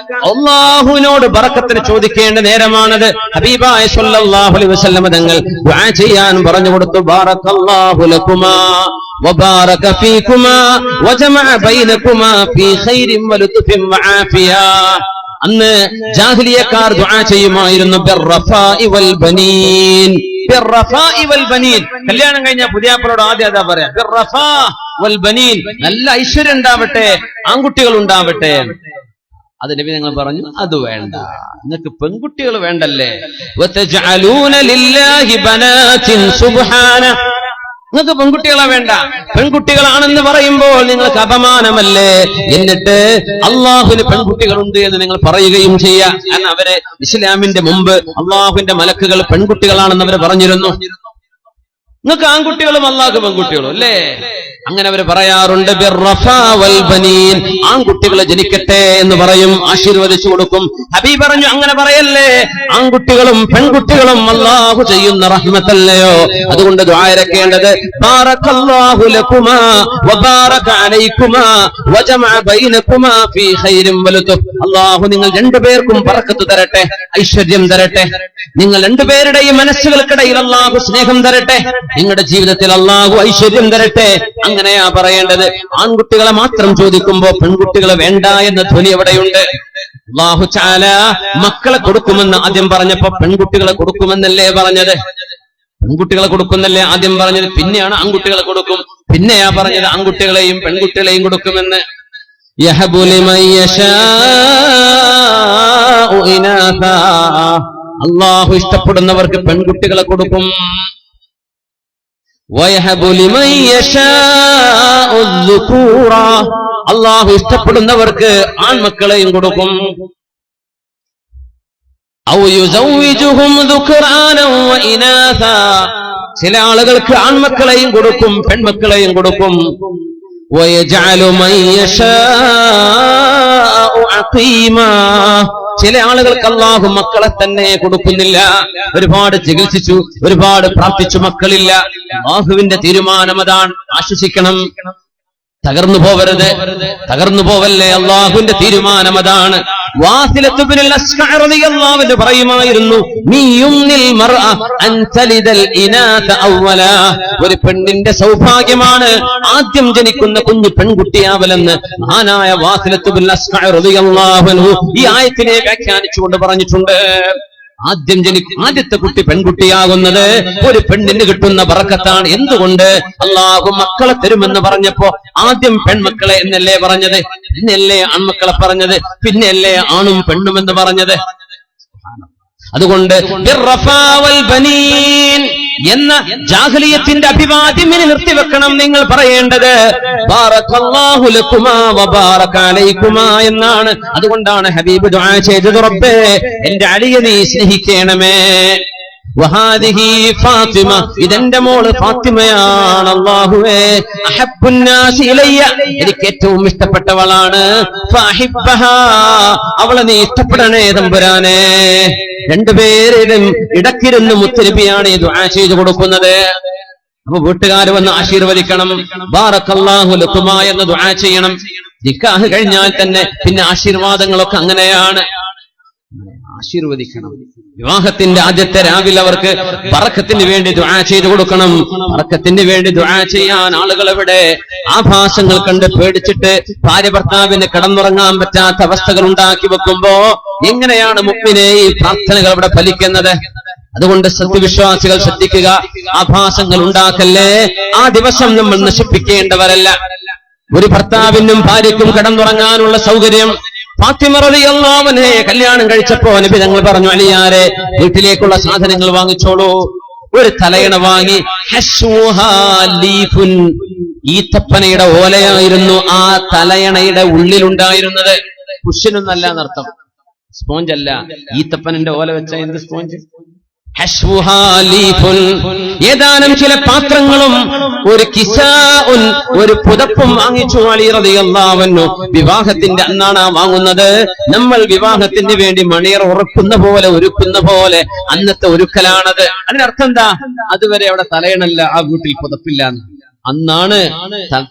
അല്ലാഹുവിനോട് ബറക്കത്തിന് ചോദിക്കേണ്ട നേരമാണത്. ഹബീബായ സ്വല്ലല്ലാഹു അലൈഹി വസല്ലം തങ്ങൾ ദുആ ചെയ്യാൻ പറഞ്ഞു കൊടുത്തു. ബാറകല്ലാഹു ലകുമാ വബാറക ഫീകുമാ വജമഅ ബൈനകുമാ ഫീ ഖൈരിൻ വലുത്ഫിൻ വആഫിയ. അന്ന് ജാഹിലിയക്കാർ ദുആ ചെയ്യുമായിരുന്നു ബിർറഫാഇ വൽ ബനീൻ. ബിർറഫാഇ വൽ ബനീൻ, കല്യാണം കഴിഞ്ഞ പുതിയാപ്പിളോട് ആദ്യം അതാ പറയാ, ബിർറഫാ വൽ ബനീൻ, നല്ല ഐശ്വര്യം ഉണ്ടാവട്ടെ, ആൺകുട്ടികൾ ഉണ്ടാവട്ടെ. അത് നബി ഞങ്ങൾ പറഞ്ഞു, അത് വേണ്ട, നിങ്ങൾക്ക് പെൺകുട്ടികൾ വേണ്ടല്ലേ. വതജഅലൂന ലില്ലാഹി ബനാതിൻ സുബ്ഹാന, നിങ്ങൾക്ക് പെൺകുട്ടികളെ വേണ്ട, പെൺകുട്ടികളാണെന്ന് പറയുമ്പോൾ നിങ്ങൾക്ക് അപമാനമല്ലേ. എന്നിട്ട് അള്ളാഹുവിന് പെൺകുട്ടികളുണ്ട് എന്ന് നിങ്ങൾ പറയുകയും ചെയ്യാം. കാരണം അവര് ഇസ്ലാമിന്റെ മുമ്പ് അള്ളാഹുവിന്റെ മലക്കുകൾ പെൺകുട്ടികളാണെന്ന് അവർ പറഞ്ഞിരുന്നു. നിങ്ങൾക്ക് ആൺകുട്ടികളും അള്ളാഹു പെൺകുട്ടികളും അല്ലേ, അങ്ങനെ അവർ പറയാറുണ്ട്. ബിർറഫാ വൽ ബനീൻ, ആൺകുട്ടികളെ ജനിക്കട്ടെ എന്ന് പറയും, ആശീർവദിച്ചു കൊടുക്കും. ഹബീബ് പറഞ്ഞു, അങ്ങനെ പറയല്ലേ, ആൺകുട്ടികളും പെൺകുട്ടികളും അല്ലാഹു ചെയ്യുന്ന റഹ്മത്തല്ലയോ. അതുകൊണ്ട് ദുആ ഇറക്കേണ്ടത് ബാറകല്ലാഹു ലകുമാ വബാറക അലൈകുമാ വജമഅ ബൈനകുമാ ഫീ ഖൈരിൻ വലുത്ഫ്. അല്ലാഹു നിങ്ങൾ രണ്ടുപേർക്കും ബറക്കത്ത് തരട്ടെ, ഐശ്വര്യം തരട്ടെ. നിങ്ങൾ രണ്ടുപേരുടെയും മനസ്സുകൾക്കിടയിൽ അല്ലാഹു സ്നേഹം തരട്ടെ, നിങ്ങളുടെ ജീവിതത്തിൽ അല്ലാഹു ഐശ്വര്യം തരട്ടെ. അങ്ങനെയാ പറയേണ്ടത്. ആൺകുട്ടികളെ മാത്രം ചോദിക്കുമ്പോ പെൺകുട്ടികളെ വേണ്ട എന്ന ധ്വനി എവിടെയുണ്ട്? അല്ലാഹു തആല മക്കളെ കൊടുക്കുമെന്ന് ആദ്യം പറഞ്ഞപ്പോ പെൺകുട്ടികളെ കൊടുക്കുമെന്നല്ലേ പറഞ്ഞത്? പെൺകുട്ടികളെ കൊടുക്കുന്നല്ലേ ആദ്യം പറഞ്ഞത്, പിന്നെയാണ് ആൺകുട്ടികളെ കൊടുക്കും, പിന്നെയാ പറഞ്ഞത് ആൺകുട്ടികളെയും പെൺകുട്ടികളെയും കൊടുക്കുമെന്ന്. യഹബു ലിമൻ യശാഉ ഇനാസാ, അല്ലാഹു ഇഷ്ടപ്പെടുന്നവർക്ക് പെൺകുട്ടികളെ കൊടുക്കും. വയഹബു ലിമൻ യശാഉ الذുകൂറ, അല്ലാഹു ഇഷ്ടപ്പെടുന്നവർക്ക് ആൺമക്കളെയും കൊടുക്കും. ഔ യുസവ്വിജുഹും ദുക്റാനൻ വഇനാസാ, ചില ആളുകൾക്ക് ആൺമക്കളെയും കൊടുക്കും പെൺമക്കളെയും കൊടുക്കും. വയജഅലു മൻ യശാഉ അഖീമാ, ചില ആളുകൾക്ക് അല്ലാഹു മക്കളെ തന്നെ കൊടുക്കുന്നില്ല. ഒരുപാട് ചികിത്സിച്ചു, ഒരുപാട് പ്രാർത്ഥിച്ചു, മക്കളില്ല. അല്ലാഹുവിന്റെ തീരുമാനം അതാണ്, ആശ്വസിക്കണം, തകർന്നു പോവരുത്, തകർന്നു പോവല്ലേ, അല്ലാഹുവിന്റെ തീരുമാനം അതാണ്. വാസിലത്ത് ഇബ്നുൽ അസ്ഖഅ റളിയല്ലാഹു അൻഹു പറയുമായിരുന്നു, മിയുന്നിൽ മർഅ അൻ തലിദൽ ഇനാത അവല, ഒരു പെണ്ണിന്റെ സൗഭാഗ്യമാണ് ആദ്യം ജനിക്കുന്ന കുഞ്ഞു പെൺകുട്ടിയാവലെന്ന് മഹാനായ വാസിലത്ത് ഇബ്നുൽ അസ്ഖഅ റളിയല്ലാഹു അൻഹു ഈ ആയത്തിനെ വ്യാഖ്യാനിച്ചുകൊണ്ട് പറഞ്ഞിട്ടുണ്ട്. ആദ്യത്തെ കുട്ടി പെൺകുട്ടിയാകുന്നത് ഒരു പെണ്ണിന് കിട്ടുന്ന ബറക്കത്താണ്. എന്തുകൊണ്ട്? അല്ലാഹു മക്കളെ തരുമെന്ന് പറഞ്ഞപ്പോ ആദ്യം പെൺമക്കളെ എന്നല്ലേ പറഞ്ഞത്, പിന്നെയല്ലേ ആൺമക്കളെ പറഞ്ഞത്, പിന്നെയല്ലേ ആണും പെണ്ണും എന്ന് പറഞ്ഞത്. അതുകൊണ്ട് എന്ന ജാഹിലിയത്തിന്റെ അഭിവാദ്യം ഇനി നിർത്തിവെക്കണം. നിങ്ങൾ പറയേണ്ടത് ബാറകല്ലാഹു ലകുമാ വബാറക അലൈകുമാ എന്നാണ്. അതുകൊണ്ടാണ് ഹബീബ് ദുആ ചെയ്തത്, റബ്ബേ എന്റെ അലിയെ നീ സ്നേഹിക്കണമേ. വഹാദിഹി ഫാത്തിമ, ഇതെന്റെ മോള് ഫാത്തിമയാണ്. അല്ലാഹുവേ അഹബ്ബുന്നാസി ഇലയ്യ, എനിക്ക് ഏറ്റവും ഇഷ്ടപ്പെട്ടവളാണ്. ഫഅഹിബ്ബഹാ, അവളെ നീ ഇഷ്ടപ്പെടണേ തമ്പുരാനെ. രണ്ടുപേരും ഇടക്കിരുന്ന് മുത്തനബിയാണ് ഈ ദുആ ചെയ്തു കൊടുക്കുന്നത്. അപ്പൊ വീട്ടുകാർ വന്ന് ആശീർവദിക്കണം. ബാറകല്ലാഹു ലകുമാ എന്ന് ദുആ ചെയ്യണം. നിക്കാഹ് കഴിഞ്ഞാൽ തന്നെ പിന്നെ ആശീർവാദങ്ങളൊക്കെ അങ്ങനെയാണ്, ആശീർവദിക്കണം. വിവാഹത്തിന്റെ ആദ്യത്തെ രാവിലെ അവർക്ക് ബറക്കത്തിന് വേണ്ടി ദുആ ചെയ്തു കൊടുക്കണം. ബറക്കത്തിന് വേണ്ടി ദുആ ചെയ്യാൻ ആളുകൾ എവിടെ? ആഭാസങ്ങൾ കണ്ട് പേടിച്ചിട്ട് ഭാര്യ ഭർത്താവിന് കിടന്നുറങ്ങാൻ പറ്റാത്ത അവസ്ഥകൾ ഉണ്ടാക്കി വെക്കുമ്പോ എങ്ങനെയാണ് മുഅ്മിനേ ഈ പ്രാർത്ഥനകൾ ഇവിടെ ഫലിക്കുന്നത്? അതുകൊണ്ട് സത്യവിശ്വാസികൾ ശ്രദ്ധിക്കുക, ആഭാസങ്ങൾ ഉണ്ടാക്കല്ലേ. ആ ദിവസം നമ്മൾ നശിപ്പിക്കേണ്ടവരല്ല. ഒരു ഭർത്താവിനും ഭാര്യയ്ക്കും കിടന്നുറങ്ങാനുള്ള സൗകര്യം ഫാത്തിമ റളിയല്ലാഹു അൻഹയെ കല്യാണം കഴിച്ചപ്പോ നബി തങ്ങൾ പറഞ്ഞു, അലിയാരെ വീട്ടിലേക്കുള്ള സാധനങ്ങൾ വാങ്ങിച്ചോളൂ. ഒരു തലയണ വാങ്ങി. ഈത്തപ്പനയുടെ ഓലയായിരുന്നു ആ തലയണയുടെ ഉള്ളിലുണ്ടായിരുന്നത്. കുഷ്യനൊന്നല്ല എന്നർത്ഥം, സ്പോഞ്ച് അല്ല. ഈത്തപ്പനന്റെ ഓല വെച്ച എന്ത് സ്പോഞ്ച്? ഏതാനും ചില പാത്രങ്ങളും ഒരു കിസാഉൻ ഒരു പുതപ്പും വാങ്ങിച്ചു അലി റളിയല്ലാഹു അൻഹു. വിവാഹത്തിന്റെ അന്നാണ് വാങ്ങുന്നത്. നമ്മൾ വിവാഹത്തിന് വേണ്ടി മണിയർ ഉറക്കുന്ന പോലെ ഒരുക്കുന്ന പോലെ അന്നത്തെ ഒരുക്കലാണത്. അതിനർത്ഥം എന്താ? അതുവരെ അവിടെ തലയണല്ല, ആ വീട്ടിൽ പുതപ്പില്ല. അന്നാണ്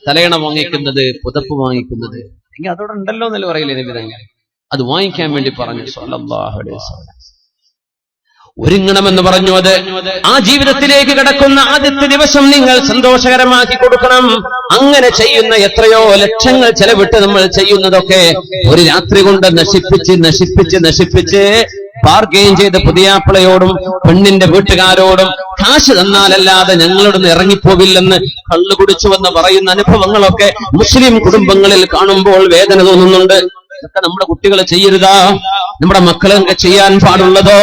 തലയണ വാങ്ങിക്കുന്നത്, പുതപ്പ് വാങ്ങിക്കുന്നത്. എങ്കിൽ അതോടെ ഉണ്ടല്ലോ എന്നല്ല പറയില്ലേ നബി തങ്ങൾ. അത് വാങ്ങിക്കാൻ വേണ്ടി പറഞ്ഞു സ്വല്ലല്ലാഹു അലൈഹി വസല്ലം. ഒരുങ്ങണമെന്ന് പറഞ്ഞു. അത് ആ ജീവിതത്തിലേക്ക് കടക്കുന്ന ആദ്യത്തെ ദിവസം നിങ്ങൾ സന്തോഷകരമാക്കി കൊടുക്കണം. അങ്ങനെ ചെയ്യുന്ന എത്രയോ ലക്ഷങ്ങൾ ചെലവിട്ട് നമ്മൾ ചെയ്യുന്നതൊക്കെ ഒരു രാത്രി കൊണ്ട് നശിപ്പിച്ച് ബാർഗെയിൻ ചെയ്ത് പുതിയാപ്പിളയോടും പെണ്ണിന്റെ വീട്ടുകാരോടും കാശ് തന്നാലല്ലാതെ ഞങ്ങളോടൊന്ന് ഇറങ്ങിപ്പോവില്ലെന്ന് കള്ളു കുടിച്ചുവെന്ന് പറയുന്ന അനുഭവങ്ങളൊക്കെ മുസ്ലിം കുടുംബങ്ങളിൽ കാണുമ്പോൾ വേദന തോന്നുന്നുണ്ട്. ഇതൊക്കെ നമ്മുടെ കുട്ടികൾ ചെയ്യരുതാ, നമ്മുടെ മക്കളൊക്കെ ചെയ്യാൻ പാടുള്ളതോ?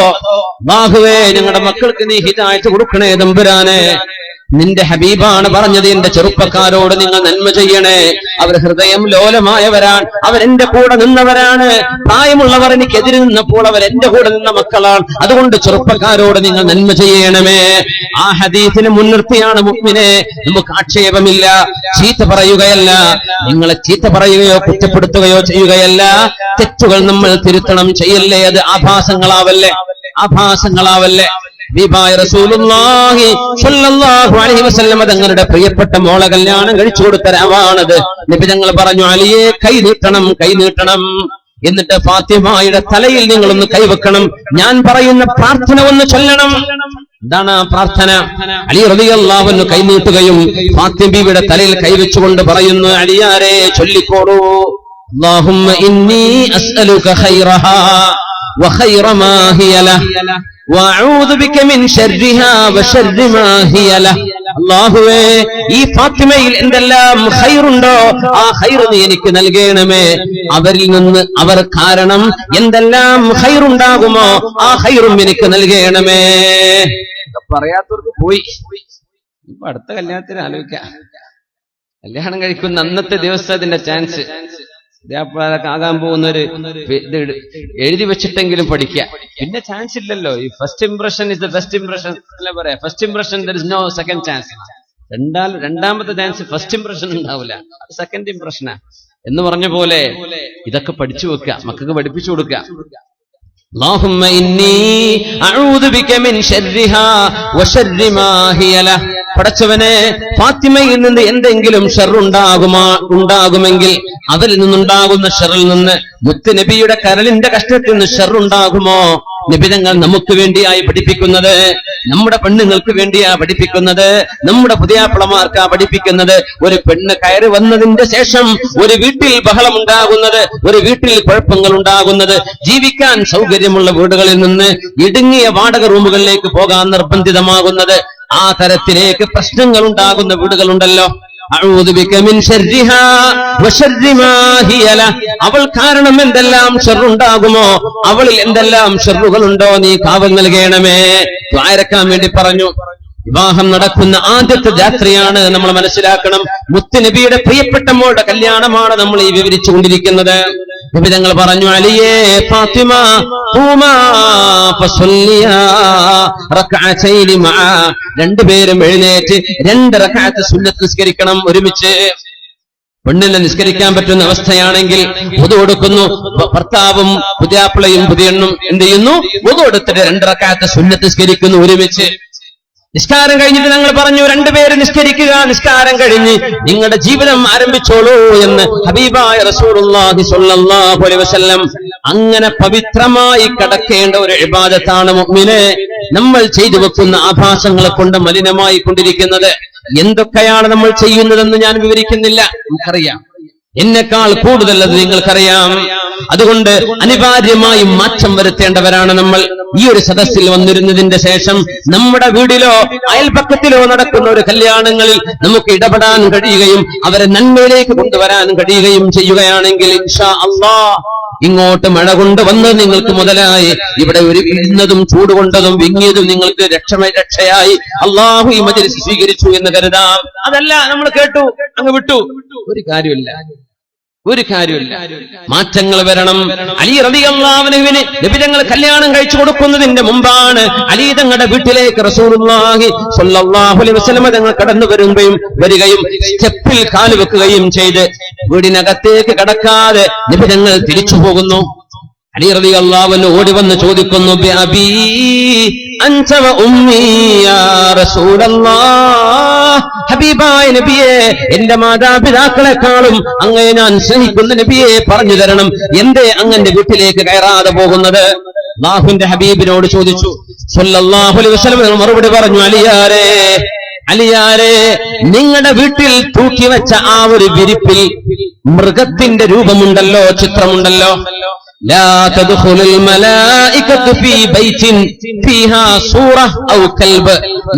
അല്ലാഹുവേ, ഞങ്ങളുടെ മക്കൾക്ക് നീ ഹിദായത്ത് കൊടുക്കണേ തമ്പുരാനെ. നിന്റെ ഹബീബാണ് പറഞ്ഞത്, എന്റെ ചെറുപ്പക്കാരോട് നിങ്ങൾ നന്മ ചെയ്യണേ. അവർ ഹൃദയം ലോലമായവരാണ്, അവരെന്റെ കൂടെ നിന്നവരാണ്. പ്രായമുള്ളവർ എനിക്കെതിരെ നിന്നപ്പോൾ അവർ എന്റെ കൂടെ നിന്ന മക്കളാണ്. അതുകൊണ്ട് ചെറുപ്പക്കാരോട് നിങ്ങൾ നന്മ ചെയ്യണമേ. ആ ഹദീസിനെ മുൻനിർത്തിയാണ് മുഅ്മിനെ. നമുക്ക് ആക്ഷേപമില്ല, ചീത്ത പറയുകയല്ല. നിങ്ങളെ ചീത്ത പറയുകയോ കുറ്റപ്പെടുത്തുകയോ ചെയ്യുകയല്ല. തെറ്റുകൾ നമ്മൾ തിരുത്തണം, ചെയ്യല്ലേ. അത് ആഭാസങ്ങളാവല്ലേ. റസൂലുള്ളാഹി സ്വല്ലല്ലാഹു അലൈഹി വസല്ലം തങ്ങളുടെ പ്രിയപ്പെട്ട മോളെ കല്യാണം കഴിച്ചു കൊടുത്ത രാവാണത്. നബി തങ്ങൾ പറഞ്ഞു, അലിയെ കൈ നീട്ടണം. എന്നിട്ട് ഫാത്തിമയുടെ തലയിൽ നിങ്ങളൊന്ന് കൈവെക്കണം. ഞാൻ പറയുന്ന പ്രാർത്ഥന ഒന്ന് ചൊല്ലണം. എന്താണ് ആ പ്രാർത്ഥന? അലി റളിയല്ലാഹു അൻഹു കൈ നീട്ടുകയും ഫാത്തിമ ബീവിയുടെ തലയിൽ കൈവച്ചുകൊണ്ട് പറയുന്നു, അലിയാരെ ചൊല്ലിക്കോളൂ, അല്ലാഹുമ്മ ഇന്നി അസ്അലുക ഖൈറഹാ വഖൈറ മാ ഹിയ ലഹ വഅഊദു ബിക മിൻ ശർരിഹാ വശർരി മാ ഹിയ ലഹ. അല്ലാഹുവേ, ഈ ഫാത്തിമയിൽ എന്തെല്ലാം ഖൈറുണ്ടോ ആ ഖൈർ നീ എനിക്ക് നൽകണമേ. അവരിൽ നിന്ന് അവർ കാരണം എന്തെല്ലാം ഖൈറുണ്ടാകുമോ ആ ഖൈറും എനിക്ക് നൽകണമേ. പറയാത്തവർക്ക് പോയി. ഇപ്പൊ അടുത്ത കല്യാണത്തിന് ആലോചിക്കാം. കല്യാണം കഴിക്കുന്ന അന്നത്തെ ദിവസം അതിന്റെ ചാൻസ് ആകാൻ പോകുന്നൊരു ഇത് എഴുതി വെച്ചിട്ടെങ്കിലും പഠിക്കുക. പിന്നെ ചാൻസ് ഇല്ലല്ലോ. ഈ first impression is the best impression അല്ല പറയാ. First impression there is no second chance. രണ്ടാമത്തെ ചാൻസ് ഫസ്റ്റ് ഇംപ്രഷൻ ഉണ്ടാവില്ല, അത് സെക്കൻഡ് ഇംപ്രഷനാ എന്ന് പറഞ്ഞ പോലെ ഇതൊക്കെ പഠിച്ചു വെക്കുക, മക്കൾക്ക് പഠിപ്പിച്ചു കൊടുക്കുക. اللهم إني أعوذ بك من شرها وشر ما هي له. പടച്ചവനെ, ഫാത്തിമയിൽ നിന്ന് എന്തെങ്കിലും ഷർറുണ്ടാകുമെങ്കിൽ അതിൽ നിന്നുണ്ടാകുന്ന ഷർറിൽ നിന്ന് മുത്തുനബിയുടെ കരളിന്റെ കഷ്ടത്തിൽ നിന്ന് ഷർറുണ്ടാകുമോ? നിബിതങ്ങൾ നമുക്ക് വേണ്ടിയായി പഠിപ്പിക്കുന്നത്, നമ്മുടെ പെണ്ണുങ്ങൾക്ക് വേണ്ടിയാ പഠിപ്പിക്കുന്നത്, നമ്മുടെ പുതിയാപ്പിളമാർക്കാ പഠിപ്പിക്കുന്നത്. ഒരു പെണ്ണ് കയറി വന്നതിന്റെ ശേഷം ഒരു വീട്ടിൽ ബഹളം ഉണ്ടാകുന്നത്, ഒരു വീട്ടിൽ കുഴപ്പങ്ങൾ ഉണ്ടാകുന്നത്, ജീവിക്കാൻ സൗകര്യമുള്ള വീടുകളിൽ നിന്ന് ഇടുങ്ങിയ വാടക റൂമുകളിലേക്ക് പോകാൻ നിർബന്ധിതമാകുന്നത്, ആ തരത്തിലേക്ക് പ്രശ്നങ്ങൾ ഉണ്ടാകുന്ന വീടുകളുണ്ടല്ലോ. അഊദു ബിക മിൻ ശർരിഹാ വശർരി മാ ഹിയ ലഹ. അവൾ കാരണം എന്തെല്ലാം ഷർറുണ്ടാകുമോ, അവളിൽ എന്തെല്ലാം ഷർറുകളുണ്ടോ നീ കാവൽ നൽകണമേ. ദ്വാരക്കാൻ വേണ്ടി പറഞ്ഞു. വിവാഹം നടക്കുന്ന ആദ്യത്തെ രാത്രിയാണ് നമ്മൾ മനസ്സിലാക്കണം. മുത്തുനബിയുടെ പ്രിയപ്പെട്ട മോളുടെ കല്യാണമാണ് നമ്മൾ ഈ വിവരിച്ചു കൊണ്ടിരിക്കുന്നത്. നബി തങ്ങൾ പറഞ്ഞു, അലിയേ, ഫാത്തിമ രണ്ടുപേരും എഴുന്നേറ്റ് 2 റക്അത്ത് സുന്നത്ത് നിസ്കരിക്കണം ഒരുമിച്ച്. പെണ്ണിനെ നിസ്കരിക്കാൻ പറ്റുന്ന അവസ്ഥയാണെങ്കിൽ wudu കൊടുക്കുന്നു. ഭർത്താവും പുതിയാപ്പിളയും പുതിയണ്ണും എന്ത് ചെയ്യുന്നു? wudu എടുത്തിട്ട് 2 റക്അത്ത് സുന്നത്ത് നിസ്കരിക്കുന്നു ഒരുമിച്ച്. നിസ്കാരം കഴിഞ്ഞിട്ട് ഞങ്ങൾ പറഞ്ഞു, 2 പേര് നിസ്കരിക്കുക, നിസ്കാരം കഴിഞ്ഞ് നിങ്ങളുടെ ജീവിതം ആരംഭിച്ചോളൂ എന്ന് ഹബീബായ റസൂലുള്ളാഹി സ്വല്ലല്ലാഹു അലൈഹി വസല്ലം. അങ്ങനെ പവിത്രമായി കടക്കേണ്ട ഒരു ഇബാദത്താണ് മുഅ്മിനെ. നമ്മൾ ചെയ്തു വെക്കുന്ന ആഭാസങ്ങളെ കൊണ്ട് മലിനമായി കൊണ്ടിരിക്കുന്നത്. എന്തൊക്കെയാണ് നമ്മൾ ചെയ്യുന്നതെന്ന് ഞാൻ വിവരിക്കുന്നില്ല, നമുക്കറിയാം. എന്നെക്കാൾ കൂടുതൽ അത് നിങ്ങൾക്കറിയാം. അതുകൊണ്ട് അനിവാര്യമായും മാറ്റം വരുത്തേണ്ടവരാണ് നമ്മൾ. ഈ ഒരു സദസ്സിൽ വന്നിരുന്നതിന്റെ ശേഷം നമ്മുടെ വീടിലോ അയൽപക്കത്തിലോ നടക്കുന്ന ഒരു കല്യാണങ്ങളിൽ നമുക്ക് ഇടപെടാൻ കഴിയുകയും അവരെ നന്മയിലേക്ക് കൊണ്ടുവരാൻ കഴിയുകയും ചെയ്യുകയാണെങ്കിൽ ഇൻഷാ അല്ലാഹ് ഇങ്ങോട്ട് മഴ കൊണ്ട് വന്നത് നിങ്ങൾക്ക് മുതലായി, ഇവിടെ ഒരു ഇരുന്നതും ചൂടുകൊണ്ടതും വിങ്ങിയതും നിങ്ങൾക്ക് രക്ഷയായി അള്ളാഹു ഈ മജ്‌ലിസ് സ്വീകരിച്ചു എന്ന് കരുതാം. അതല്ല, നമ്മൾ കേട്ടു അങ്ങ് വിട്ടു, ഒരു കാര്യമില്ല. ഒരു കാര്യമില്ല. മാറ്റങ്ങൾ വരണം. അലി റളിയല്ലാഹു അൻഹുവിന് നബി തങ്ങൾ കല്യാണം കഴിച്ചു കൊടുക്കുന്നതിന്റെ മുമ്പാണ് അലി തങ്ങളുടെ വീട്ടിലേക്ക് റസൂലുള്ളാഹി സ്വല്ലല്ലാഹു അലൈഹി വസല്ലം തങ്ങൾ കടന്നു വരികയും സ്റ്റെപ്പിൽ കാല് വെക്കുകയും ചെയ്ത് വീടിനകത്തേക്ക് കടക്കാതെ നബി തങ്ങൾ തിരിച്ചു പോകുന്നു. അലി റളിയല്ലാഹു അൻഹു ഓടി വന്ന് ചോദിക്കുന്നു, ബിഅബീ അൻത വ ഉമ്മീ യാ റസൂലല്ലാഹ്, ഹബീബായ നബിയെ, എന്റെ മാതാപിതാക്കളെക്കാളും അങ്ങയെ ഞാൻ സ്നേഹിക്കുന്ന നബിയെ പറഞ്ഞു തരണം, എന്തേ അങ്ങന്റെ വീട്ടിലേക്ക് കയറാതെ പോകുന്നത്? അല്ലാഹുവിന്റെ ഹബീബിനോട് ചോദിച്ചു. സ്വല്ലല്ലാഹു അലൈഹി വസല്ലം മറുപടി പറഞ്ഞു, അലിയാരെ, നിങ്ങളുടെ വീട്ടിൽ തൂക്കി വെച്ച ആ ഒരു വിരിപ്പിൽ മൃഗത്തിന്റെ രൂപമുണ്ടല്ലോ, ചിത്രമുണ്ടല്ലോ. ലാ തദ്ഖുലുൽ മലായികതു ഫീ ബൈത്തിൻ ഫീഹാ സൂറ ഔ കൽബ്,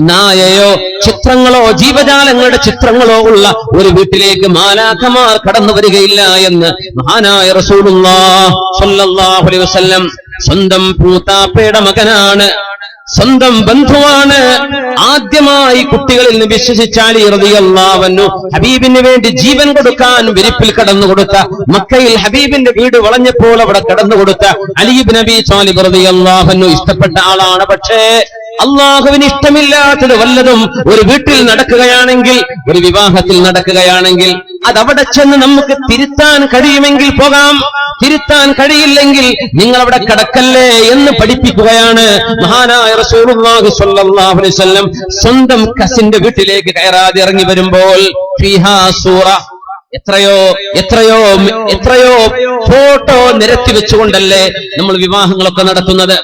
നായയോ ചിത്രങ്ങളോ ജീവജാലങ്ങളുടെ ചിത്രങ്ങളോ ഉള്ള ഒരു വീട്ടിലേക്ക് മാലാഖമാർ കടന്നു വരികയില്ല എന്ന് മഹാനായ റസൂലുള്ളാഹി സ്വല്ലല്ലാഹു അലൈഹി വസല്ലം. സ്വന്തം പൂത്താപ്പയുടെ മകനാണ്, സ്വന്തം ബന്ധുവാണ്. ആദ്യമായി കുട്ടികളിൽ നിന്ന് വിശ്വസിച്ച അലി റളിയല്ലാഹു അൻഹു ഹബീബിന് വേണ്ടി ജീവൻ കൊടുക്കാൻ വിരിപ്പിൽ കടന്നു കൊടുത്ത, മക്കയിൽ ഹബീബിന്റെ വീട് വളഞ്ഞപ്പോൾ അവിടെ കടന്നു കൊടുത്ത അലി ഇബ്നു അബീ ത്വാലിബ് റളിയല്ലാഹു അൻഹു ഇഷ്ടപ്പെട്ട ആളാണ്. പക്ഷേ അള്ളാഹുവിന് ഇഷ്ടമില്ലാത്തത് വല്ലതും ഒരു വീട്ടിൽ നടക്കുകയാണെങ്കിൽ, ഒരു വിവാഹത്തിൽ നടക്കുകയാണെങ്കിൽ, അതവിടെ ചെന്ന് നമുക്ക് തിരുത്താൻ കഴിയുമെങ്കിൽ പോകാം, തിരുത്താൻ കഴിയില്ലെങ്കിൽ നിങ്ങൾ അവിടെ കടക്കല്ലേ എന്ന് പഠിപ്പിക്കുകയാണ് മഹാനായ റസൂലുള്ളാഹി സ്വല്ലല്ലാഹു അലൈഹി വസല്ലം. സ്വന്തം കസിന്റെ വീട്ടിലേക്ക് കയറാതെ ഇറങ്ങി വരുമ്പോൾ ഫീഹാ സൂറ, എത്രയോ ഫോട്ടോ നിരത്തി വെച്ചുകൊണ്ടല്ലേ നമ്മൾ വിവാഹങ്ങളൊക്കെ നടത്തുന്നത്.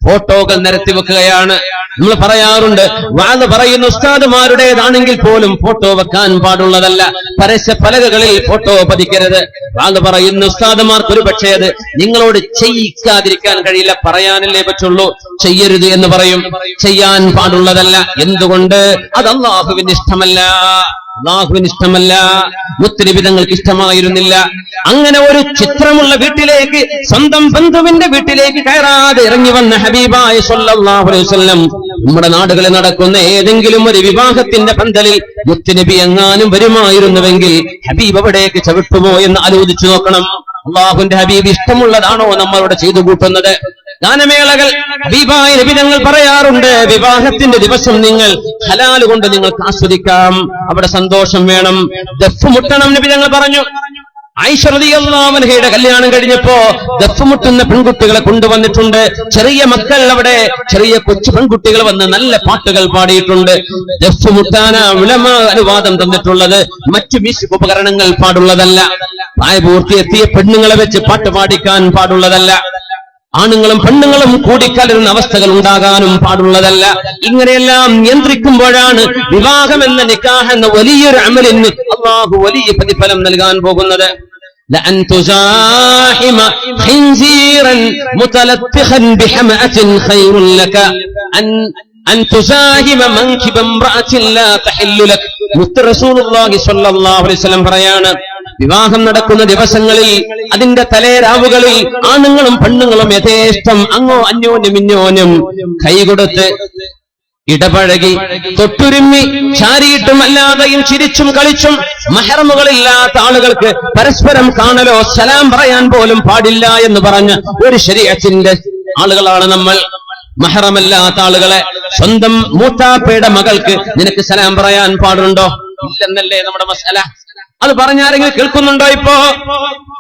ഫോട്ടോകൾ നിരത്തി വെക്കുകയാണ്. നമ്മൾ പറയാറുണ്ട്, വാദ പറയുന്ന ഉസ്താദുമാരുടേതാണെങ്കിൽ പോലും ഫോട്ടോ വെക്കാൻ പാടുള്ളതല്ല, പരസ്യ പലകകളിൽ ഫോട്ടോ പതിക്കരുത്. വാദ പറയുന്ന ഉസ്താദുമാർക്ക് ഒരു പക്ഷേ അത് നിങ്ങളോട് ചെയ്യിക്കാതിരിക്കാൻ കഴിയില്ല, പറയാനല്ലേ പറ്റുള്ളൂ. ചെയ്യരുത് എന്ന് പറയും, ചെയ്യാൻ പാടുള്ളതല്ല. എന്തുകൊണ്ട്? അത് അല്ലാഹുവിന് ഇഷ്ടമല്ല, അല്ലാഹുവിന് ഇഷ്ടമല്ല, മുത്തനബി തങ്ങൾക്ക് ഇഷ്ടമായിരുന്നില്ല. അങ്ങനെ ഒരു ചിത്രമുള്ള വീട്ടിലേക്ക്, സ്വന്തം ബന്ധുവിന്റെ വീട്ടിലേക്ക് കയറാതെ ഇറങ്ങി വന്ന ഹബീബായ സ്വല്ലല്ലാഹു അലൈഹി വസല്ലം നമ്മുടെ നാടുകളിൽ നടക്കുന്ന ഏതെങ്കിലും ഒരു വിവാഹത്തിന്റെ പന്തലിൽ മുത്തനബി എങ്ങാനും വരുമായിരുന്നുവെങ്കിൽ ഹബീബ് അവിടേക്ക് ചവിട്ടുമോ എന്ന് ആലോചിച്ചു നോക്കണം. അല്ലാഹുവിന്റെ ഹബീബ് ഇഷ്ടമുള്ളതാണോ നമ്മളവിടെ ചെയ്തു കൂട്ടുന്നത്? ഗാനമേളകൾ ഹബീബായ നബി തങ്ങൾ പറയാറുണ്ട്, വിവാഹത്തിന്റെ ദിവസം നിങ്ങൾ ഹലാൽ കൊണ്ട് നിങ്ങൾക്ക് ആസ്വദിക്കാം, അവിടെ സന്തോഷം വേണം, ദഫ് മുട്ടണം നബി തങ്ങൾ പറഞ്ഞു. ആയിഷ റളിയല്ലാഹു അൻഹയുടെ കല്യാണം കഴിഞ്ഞപ്പോ ദഫ് മുട്ടുന്ന പെൺകുട്ടികളെ കൊണ്ടുവന്നിട്ടുണ്ട്. ചെറിയ മക്കൾ, അവിടെ ചെറിയ കൊച്ചു പെൺകുട്ടികൾ വന്ന് നല്ല പാട്ടുകൾ പാടിയിട്ടുണ്ട്. ദഫ് മുട്ടാനാ ഉലമാ അനുവാദം തന്നിട്ടുള്ളത്, മറ്റു മ്യൂസിക് ഉപകരണങ്ങൾ പാടുള്ളതല്ല. പ്രായപൂർത്തിയെത്തിയ പെണ്ണുങ്ങളെ വെച്ച് പാട്ട് പാടിക്കാൻ പാടുള്ളതല്ല. ആണുങ്ങളും പെണ്ണുങ്ങളും കൂടിക്കലരുന്ന അവസ്ഥകൾ ഉണ്ടാകാനും പാടുള്ളതല്ല. ഇങ്ങനെയെല്ലാം നിയന്ത്രിക്കുമ്പോഴാണ് വിവാഹം എന്ന നിക്കാഹ് എന്ന വലിയൊരു അമലിന് അല്ലാഹു വലിയ പ്രതിഫലം നൽകാൻ പോകുന്നത്. ലഅൻ തുസാഹിമ ഖിൻസീറൻ മുതലത്തിഖൻ ബിഹമഅത്തിൻ ഖൈറുൻ ലക അൻ തുസാഹിമ മൻകിബ ഇംറഅത്തിൻ ലാ തഹില്ലു ലക. മുത്ത് റസൂലുള്ളാഹി സ്വല്ലല്ലാഹു അലൈഹി വസല്ലം പറയാണ്, വിവാഹം നടക്കുന്ന ദിവസങ്ങളിൽ, അതിന്റെ തലേരാവുകളിൽ ആണുങ്ങളും പെണ്ണുങ്ങളും യഥേഷ്ടം അന്യോന്യം കൈകൊടുത്ത് ഇടപഴകി തൊട്ടുരുമ്മി ചാരിയിട്ടും അല്ലാതെയും ചിരിച്ചും കളിച്ചും മഹ്റമുകളില്ലാത്ത ആളുകൾക്ക് പരസ്പരം കാണലോ സലാം പറയാൻ പോലും പാടില്ല എന്ന് പറഞ്ഞ ഒരു ശരീഅത്തിന്റെ ആളുകളാണ് നമ്മൾ. മഹ്റമല്ലാത്ത ആളുകളെ, സ്വന്തം മൂത്താപ്പയുടെ മകൾക്ക് നിനക്ക് സലാം പറയാൻ പാടുണ്ടോ? ഇല്ലെന്നല്ലേ നമ്മുടെ മസല. അത് പറഞ്ഞാരെങ്കിലും കേൾക്കുന്നുണ്ടോ? ഇപ്പോ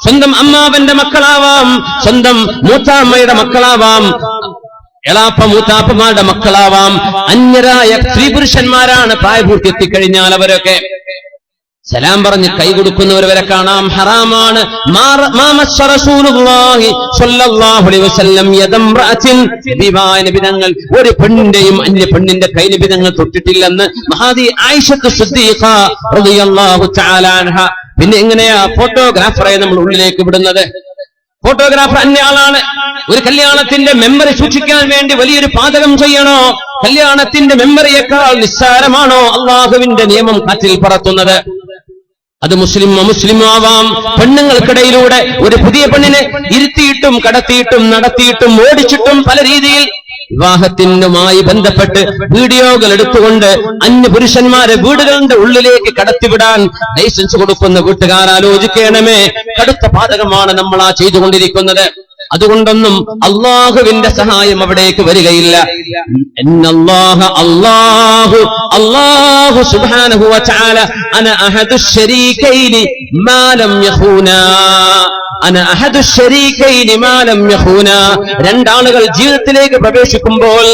സ്വന്തം അമ്മാവന്റെ മക്കളാവാം, സ്വന്തം മൂത്താമ്മയുടെ മക്കളാവാം, എളാപ്പ മൂത്താപ്പമാരുടെ മക്കളാവാം, അന്യരായ സ്ത്രീ പുരുഷന്മാരാണ് പ്രായപൂർത്തി എത്തിക്കഴിഞ്ഞാൽ അവരൊക്കെ സലാം പറഞ്ഞ് കൈ കൊടുക്കുന്നവർ വരെ കാണാം. ഹറാമാണ്. ഒരു പെണ്ണിന്റെയും അന്യ പെണ്ണിന്റെ കൈ നബി തങ്ങൾ തൊട്ടിട്ടില്ലെന്ന് മഹാദി ആയിഷത്ത് സിദ്ദീഖ റളിയല്ലാഹു തആല അൻഹ. പിന്നെ എങ്ങനെയാ ഫോട്ടോഗ്രാഫറെ നമ്മൾ ഉള്ളിലേക്ക് വിടുന്നത്? ഫോട്ടോഗ്രാഫർ അന്യ ആളാണ്. ഒരു കല്യാണത്തിന്റെ മെമ്മറി സൂക്ഷിക്കാൻ വേണ്ടി വലിയൊരു പാചകം ചെയ്യണോ? കല്യാണത്തിന്റെ മെമ്മറിയേക്കാൾ നിസ്സാരമാണോ അള്ളാഹുവിന്റെ നിയമം കാറ്റിൽ പറത്തുന്നത്? അത് മുസ്ലിമോ ആവാം. പെണ്ണുങ്ങൾക്കിടയിലൂടെ ഒരു പുതിയ പെണ്ണിനെ ഇരുത്തിയിട്ടും കടത്തിയിട്ടും നടത്തിയിട്ടും ഓടിച്ചിട്ടും പല രീതിയിൽ വിവാഹത്തിനുമായി ബന്ധപ്പെട്ട് വീഡിയോകൾ എടുത്തുകൊണ്ട് അന്യപുരുഷന്മാരെ വീടുകളുടെ ഉള്ളിലേക്ക് കടത്തിവിടാൻ ലൈസൻസ് കൊടുക്കുന്ന വീട്ടുകാർ ആലോചിക്കണമേ. കടുത്ത പാതകമാണ് നമ്മൾ ആ ചെയ്തുകൊണ്ടിരിക്കുന്നത്. അതുകൊണ്ടൊന്നും അള്ളാഹുവിന്റെ സഹായം അവിടേക്ക് വരികയില്ല. അല്ലാഹു സുബ്ഹാനഹു വ തആല അന അഹദുശ് ശരീകൈനി മാ ലം യഖൂനാ രണ്ടാളുകൾ ജീവിതത്തിലേക്ക് പ്രവേശിക്കുമ്പോൾ,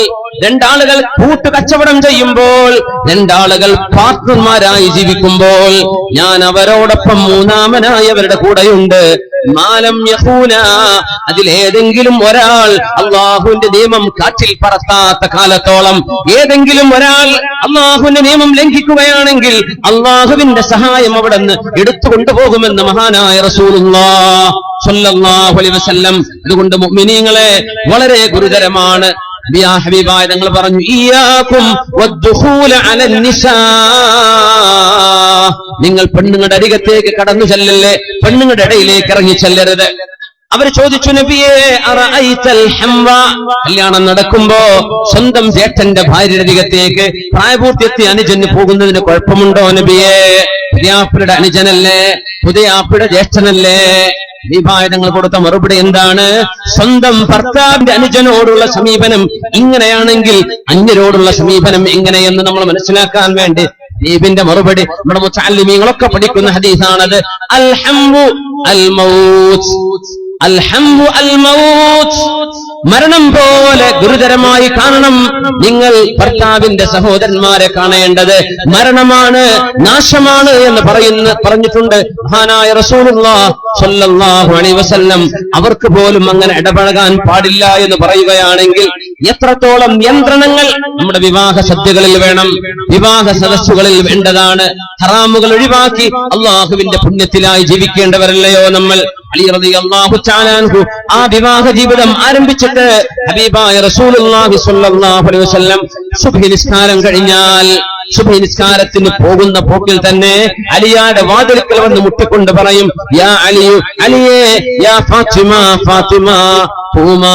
രണ്ടാളുകൾ കൂട്ടുകച്ചവടം ചെയ്യുമ്പോൾ, രണ്ടാളുകൾ പാർട്ട്ണർമാരായി ജീവിക്കുമ്പോൾ ഞാൻ അവരോടൊപ്പം മൂന്നാമനായി അവരുടെ കൂടെയുണ്ട്. മാലം യഖൂന, അതിലേതെങ്കിലും ഒരാൾ അള്ളാഹുവിന്റെ നിയമം കാറ്റിൽ പറത്താത്ത കാലത്തോളം, ഏതെങ്കിലും ഒരാൾ അള്ളാഹുവിന്റെ നിയമം ലംഘിക്കുകയാണെങ്കിൽ അള്ളാഹുവിന്റെ സഹായം അവിടെ നിന്ന് എടുത്തുകൊണ്ടുപോകുമെന്ന് മഹാനായ റസൂലുള്ളാഹി സ്വല്ലല്ലാഹു അലൈഹി വസല്ലം. അതുകൊണ്ട് മുഅ്മിനീങ്ങളെ വളരെ ഗുരുതരമാണ്. ഹബീബായ തങ്ങൾ പറഞ്ഞു, ഇയ്യാകും വദ്ദുഖൂല അലൻ നിസാ, നിങ്ങൾ പെണ്ണുങ്ങളുടെ അരികത്തേക്ക് കടന്നു ചെല്ലല്ലേ, പെണ്ണുങ്ങളുടെ ഇടയിലേക്ക് ഇറങ്ങി ചെല്ലരുത്. അവർ ചോദിച്ചു, നബിയേ അറഅയ്തൽ ഹംവ, കല്യാണം നടക്കുമ്പോ സ്വന്തം ജേഷ്ഠന്റെ ഭാര്യയുടെ അരികത്തേക്ക് പ്രായപൂർത്തിയെത്തിയ അനുജന് പോകുന്നതിന് കുഴപ്പമുണ്ടോ നബിയേ? പുതിയാപ്പിളുടെ അനുജനല്ലേ, പുതിയാപ്പിളുടെ ജ്യേഷ്ഠനല്ലേ? വിഭാഗങ്ങൾ കൊടുത്ത മറുപടി എന്താണ്? സ്വന്തം ഭർത്താവിന്റെ അനുജനോടുള്ള സമീപനം ഇങ്ങനെയാണെങ്കിൽ അന്യരോടുള്ള സമീപനം എങ്ങനെയെന്ന് നമ്മൾ മനസ്സിലാക്കാൻ വേണ്ടി ദീപിന്റെ മറുപടി നമ്മുടെ മുതഅല്ലിമീങ്ങളൊക്കെ പഠിക്കുന്ന ഹദീസാണത്. അൽ ഹംവു അൽ മൗത്ത്, അൽ ഹംവു അൽ മൗത്ത്, മരണം പോലെ ഗുരുതരമായി കാണണം നിങ്ങൾ ഭർത്താവിന്റെ സഹോദരന്മാരെ കാണേണ്ടത്. മരണമാണ്, നാശമാണ് എന്ന് പറഞ്ഞിട്ടുണ്ട് മഹാനായ റസൂലുള്ളാഹി സ്വല്ലല്ലാഹു അലൈഹി വസല്ലം. അവർക്ക് പോലും അങ്ങനെ ഇടപഴകാൻ പാടില്ല എന്ന് പറയുകയാണെങ്കിൽ എത്രത്തോളം നിയന്ത്രണങ്ങൾ നമ്മുടെ വിവാഹ സദ്യകളിൽ വേണം, വിവാഹ സദസ്സുകളിൽ വേണ്ടതാണ്. ഹറാമുകൾ ഒഴിവാക്കി അള്ളാഹുവിന്റെ പുണ്യത്തിലായി ജീവിക്കേണ്ടവരല്ലയോ നമ്മൾ? അലി റളിയല്ലാഹു തആല അൻഹു ആ വിവാഹ ജീവിതം ആരംഭിച്ചിട്ട് ഹബീബായ റസൂലുള്ളാഹി സ്വല്ലല്ലാഹു അലൈഹി വസല്ലം സുബ്ഹി നിസ്കാരം കഴിഞ്ഞാൽ, സുബ്ഹി നിസ്കാരത്തിന് പോകുന്ന പോക്കിൽ തന്നെ അലിയാടെ വാതിൽക്കൽ വന്ന് മുട്ടിക്കൊണ്ട് പറയും, യാ അലിയു, അലിയേ, യാ ഫാത്തിമ, ഫാത്തിമ ഖൂമാ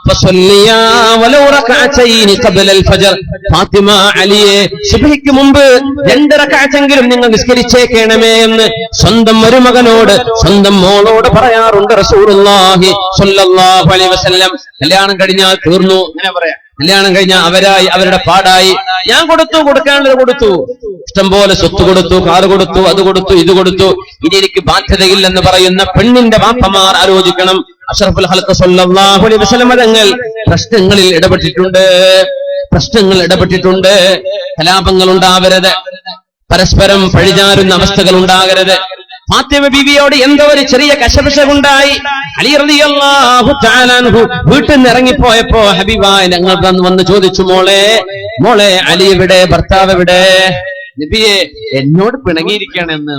ഫസല്ലിയാ വലൗ റകഅതൈനി ഖബ്ലൽ ഫജ്ർ. ഫാത്തിമ, അലിയെ, സുബ്ഹിക്ക് മുമ്പ് 2 റകഅത്തെങ്കിലും നിങ്ങൾ നിസ്കരിച്ചേക്കണമേ എന്ന് സ്വന്തം മരുമകനോട്, സ്വന്തം മോളോട് പറയാറുണ്ട് റസൂലുള്ളാഹി സ്വല്ലല്ലാഹു അലൈഹി വസല്ലം. കല്യാണം കഴിഞ്ഞാൽ തീർന്നു, അങ്ങനെ പറയാം. കല്യാണം കഴിഞ്ഞാൽ അവരായി, അവരുടെ പാടായി. ഞാൻ കൊടുത്തു, കൊടുക്കാനുള്ളത് കൊടുത്തു, ഇഷ്ടംപോലെ സ്വത്ത് കൊടുത്തു, കാറ് കൊടുത്തു, അത് കൊടുത്തു, ഇത് കൊടുത്തു, ഇനി എനിക്ക് ബാധ്യതയില്ലെന്ന് പറയുന്ന പെണ്ണിന്റെ വാപ്പമാർ ആലോചിക്കണം. അഷ്റഫുൽ ഖൽഖ് സ്വല്ലല്ലാഹു അലൈഹി വസല്ലം തങ്ങൾ പ്രശ്നങ്ങളിൽ ഇടപെട്ടിട്ടുണ്ട്. കലാപങ്ങൾ ഉണ്ടാവരുത്, പരസ്പരം പഴിചാരുന്ന അവസ്ഥകൾ ഉണ്ടാകരുത്. ഫാത്തിമ ബീവിയോട് എന്തോ ഒരു ചെറിയ കശപിശകുണ്ടായി. അലി റളിയല്ലാഹു തആല അൻഹു വീട്ടിൽ നിന്ന് ഇറങ്ങിപ്പോയപ്പോ ഹബീബായ ഞങ്ങൾ വന്ന് ചോദിച്ചു, മോളെ അലി എവിടെ, ഭർത്താവ് എവിടെ? നബിയെ, എന്നോട് പിണങ്ങിയിരിക്കുകയാണെന്ന്.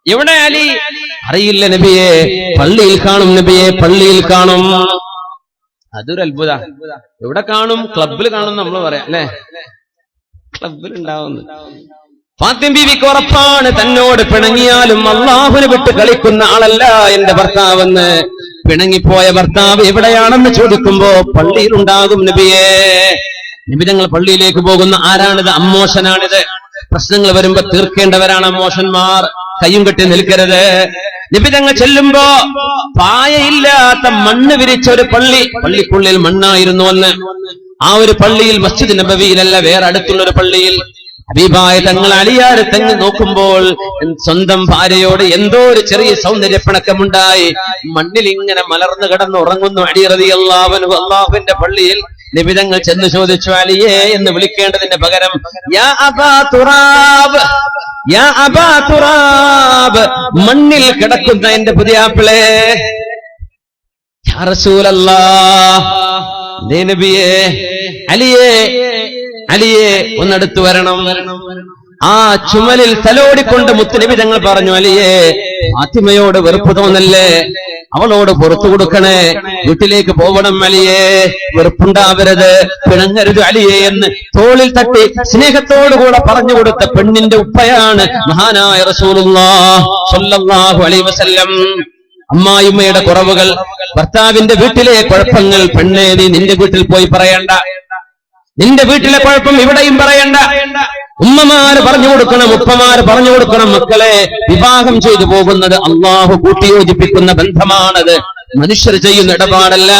എവിടെ അലി? അറിയില്ല നബിയെ, പള്ളിയിൽ കാണും നബിയെ, പള്ളിയിൽ കാണും. അതൊരു അത്ഭുത. എവിടെ കാണും? ക്ലബിൽ കാണും നമ്മൾ പറയാം അല്ലെ, ക്ലബിൽ ഉണ്ടാവുന്നു. ഫാത്തിമ ബീവിക്ക് ഉറപ്പാണ്, തന്നോട് പിണങ്ങിയാലും അള്ളാഹുവിനെ വിട്ട് കളിക്കുന്ന ആളല്ല എന്റെ ഭർത്താവെന്ന്. പിണങ്ങിപ്പോയ ഭർത്താവ് എവിടെയാണെന്ന് ചോദിക്കുമ്പോ പള്ളിയിൽ ഉണ്ടാകും നബിയെ. നബി തങ്ങൾ പള്ളിയിലേക്ക് പോകുന്ന ആരാണിത്? അമ്മോശനാണിത്. പ്രശ്നങ്ങൾ വരുമ്പോ തീർക്കേണ്ടവരാണ് അമ്മോശന്മാർ. കയ്യും കെട്ടി നിൽക്കരുത്. നബി തങ്ങൾ ചെല്ലുമ്പോ പായയില്ലാത്ത മണ്ണ് വിരിച്ച ഒരു പള്ളിക്കുള്ളിൽ മണ്ണായിരുന്നു അന്ന്. ആ ഒരു പള്ളിയിൽ, മസ്ജിദ് നബവിയിലല്ല, വേറെ അടുത്തുള്ള ഒരു പള്ളിയിൽ ഹബീബായ തങ്ങൾ അലിയാരെ തങ്ങി നോക്കുമ്പോൾ സ്വന്തം ഭാര്യയോട് എന്തോ ഒരു ചെറിയ സൗന്ദര്യപ്പിണക്കമുണ്ടായി. മണ്ണിൽ ഇങ്ങനെ മലർന്നു കിടന്നുറങ്ങുന്നു അലി റളിയല്ലാഹു അൻഹു. അല്ലാഹുവിന്റെ പള്ളിയിൽ നബി തങ്ങൾ ചെന്ന് ചോദിച്ചു, അലിയേ എന്ന് വിളിക്കേണ്ടതിന്റെ പകരം യാ അബാ തുറാബ്, യാ അബാ തുറാബ്, മണ്ണിൽ കിടക്കുന്ന എന്റെ പുതിയാപ്പിളേ. യാ റസൂലല്ലാഹ്, നബിയേ, അലിയെ ഒന്നടുത്തു വരണം. ആ ചുമലിൽ തലോടിക്കൊണ്ട് മുത്തുനബി തങ്ങൾ പറഞ്ഞു, അലിയെ, ഫാത്തിമയോട് വെറുപ്പ് തോന്നല്ലേ, അവളോട് പുറത്തു കൊടുക്കണേ, വീട്ടിലേക്ക് പോകണം അലിയെ, വെറുപ്പുണ്ടാവരുത്, പിണങ്ങരുത് അലിയെ എന്ന് തോളിൽ തട്ടി സ്നേഹത്തോടുകൂടെ പറഞ്ഞു കൊടുത്ത പെണ്ണിന്റെ ഉപ്പയാണ് മഹാനായ റസൂലുള്ളാഹി സ്വല്ലല്ലാഹു അലൈഹി വസല്ലം. അമ്മായിമ്മയുടെ കുറവുകൾ, ഭർത്താവിന്റെ വീട്ടിലെ കുഴപ്പങ്ങൾ പെണ്ണേ നീ നിന്റെ വീട്ടിൽ പോയി പറയണ്ട. നിന്റെ വീട്ടിലെ കുഴപ്പം ഇവിടെയും പറയണ്ട. ഉമ്മമാര് പറഞ്ഞു കൊടുക്കണം, ഉപ്പമാര് പറഞ്ഞു കൊടുക്കണം, മക്കളെ വിവാഹം ചെയ്തു പോകുന്നത് അള്ളാഹു കൂട്ടിയോജിപ്പിക്കുന്ന ബന്ധമാണത്, മനുഷ്യർ ചെയ്യുന്ന ഇടപാടല്ല.